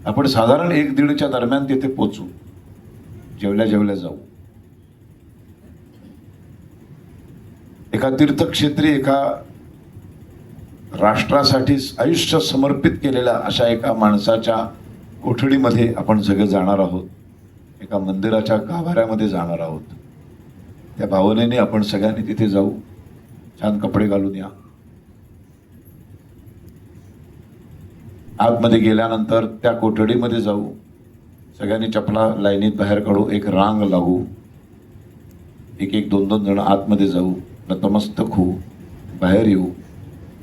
आपण साधारण 1-1:30च्या दरम्यान तिथे पोचू, जेवल्या जेवल्या जाऊ. एका तीर्थक्षेत्री, एका राष्ट्रासाठी आयुष्य समर्पित केलेल्या अशा एका माणसाच्या कोठडीमध्ये आपण सगळे जाणार आहोत. एका मंदिराच्या गाभाऱ्यामध्ये जाणार आहोत. त्या भावनेने आपण सगळ्यांनी तिथे जाऊ. छान कपडे घालून या. आतमध्ये गेल्यानंतर त्या कोठडीमध्ये जाऊ. सगळ्यांनी चपला लाईनीत बाहेर काढू. एक रांग लागू. 1-1, 2-2 जण आतमध्ये जाऊ. नतमस्तक होऊ. बाहेर येऊ.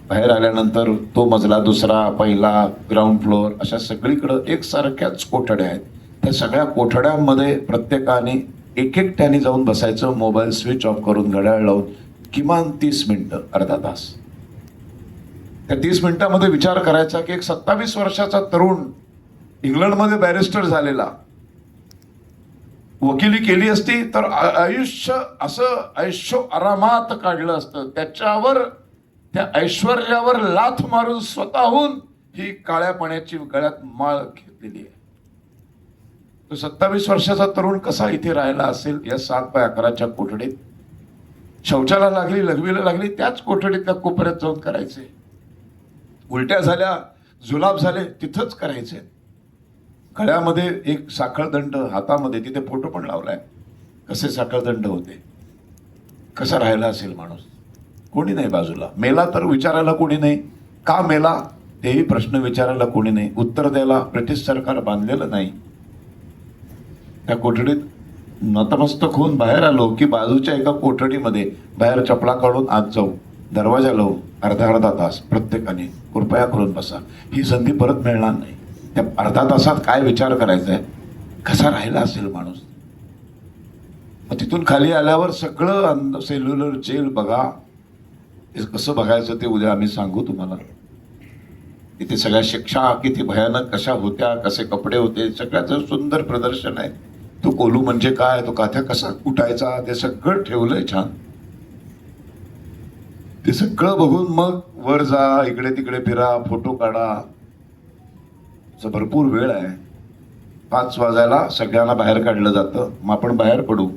बाहेर आल्यानंतर तो मजला, दुसरा, पहिला, ग्राउंड फ्लोअर अशा सगळीकडं एकसारख्याच कोठड्या आहेत. त्या सगळ्या कोठड्यांमध्ये प्रत्येकाने एकट्याने जाऊन बसायचं. मोबाईल स्विच ऑफ करून, घड्याळ लावून, किमान 30 मिनिटं, अर्धा तास. त्या 30 मिनिटामध्ये विचार करायचा की एक 27 वर्षाचा तरुण इंग्लंडमध्ये बॅरिस्टर झालेला वकिली केली असती तर आयुष्य असं ऐशो आरामात काढलं असतं. त्याच्यावर, त्या ऐश्वर्यावर लाथ मारून स्वतःहून ही काळ्या पाण्याची गळ्यात माळ घेतलेली आहे. तो 27 वर्षाचा तरुण कसा इथे राहिला असेल या 7x11च्या कोठडीत? शौचाला लागली, लघवीला लागली, त्याच कोठडीतल्या कोपऱ्यात जाऊन करायचे. उलट्या झाल्या, जुलाब झाले, तिथंच करायचे. गळ्यामध्ये एक साखळदंड, हातामध्ये, तिथे फोटो पण लावलाय कसे साखळदंड होते. कसा राहिला असेल माणूस? कोणी नाही बाजूला. मेला तर विचारायला कोणी नाही. का मेला तेही प्रश्न विचारायला कोणी नाही. उत्तर द्यायला ब्रिटिश सरकार बांधलेलं नाही. त्या कोठडीत नतमस्तक होऊन बाहेर आलो की बाजूच्या एका कोठडीमध्ये बाहेर चपला काढून आत जाऊ, दरवाजा लावू, अर्धा तास प्रत्येकाने कृपया करून बसा. ही संधी परत मिळणार नाही. त्या अर्धा तासात काय विचार करायचा आहे? कसा राहिला असेल माणूस? मग तिथून खाली आल्यावर सगळं सेल्युलर जेल बघा. ते कसं बघायचं ते उद्या आम्ही सांगू तुम्हाला. तिथे सगळ्या शिक्षा किती भयानक कशा होत्या, कसे कपडे होते, सगळ्याचं सुंदर प्रदर्शन आहे. तो कोलू म्हणजे काय, तो काथ्या कसा कुटायचा, ते सगळं ठेवलंय छान. ते सगळं बघून मग वर जा, इकडे तिकडे फिरा, फोटो काढा. भरपूर वेळ आहे. 5 वाजायला सगळ्यांना बाहेर काढलं जातं. मग आपण बाहेर पडू.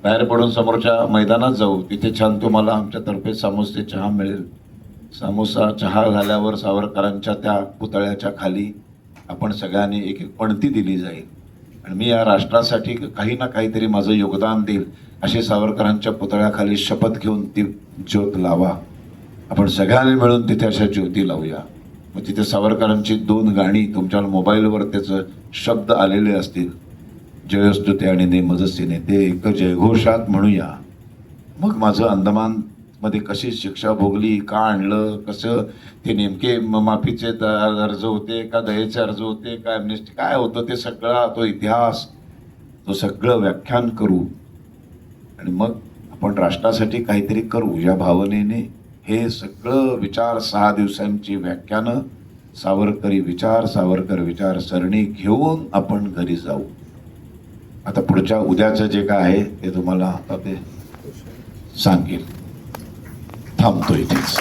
बाहेर पडून समोरच्या मैदानात जाऊ. तिथे छान तुम्हाला आमच्यातर्फे समोसे चहा मिळेल. समोसा चहा झाल्यावर सावरकरांच्या त्या पुतळ्याच्या खाली आपण सगळ्यांनी एक एक पणती दिली जाईल. आणि मी या राष्ट्रासाठी काही ना काहीतरी माझं योगदान देईल असे सावरकरांच्या पुतळ्याखाली शपथ घेऊन ती ज्योत लावा. आपण सगळ्यांनी मिळून तिथे अशा ज्योती लावूया. मग तिथे सावरकरांची 2 गाणी तुमच्या मोबाईलवर त्याचं शब्द आलेले असतील. जयस्तुते आणि नेमजसीने ते एक जयघोषात म्हणूया. मग माझं अंदमान मध्ये कशी शिक्षा भोगली, का आणलं, कसं ते नेमके माफीचे अर्ज होते का दयेचे अर्ज होते का ॲम्नेस्टी काय होतं, ते सगळा तो इतिहास, तो सगळं व्याख्यान करू. आणि मग आपण राष्ट्रासाठी काहीतरी करू या भावनेने. हे सगळं विचार 6 दिवसांची व्याख्यानं, सावरकरी विचार, सावरकर विचार सरणी घेऊन आपण घरी जाऊ. आता पुढच्या उद्याचं जे काय आहे ते तुम्हाला आता ते सांगेल. थांबतो इथेच.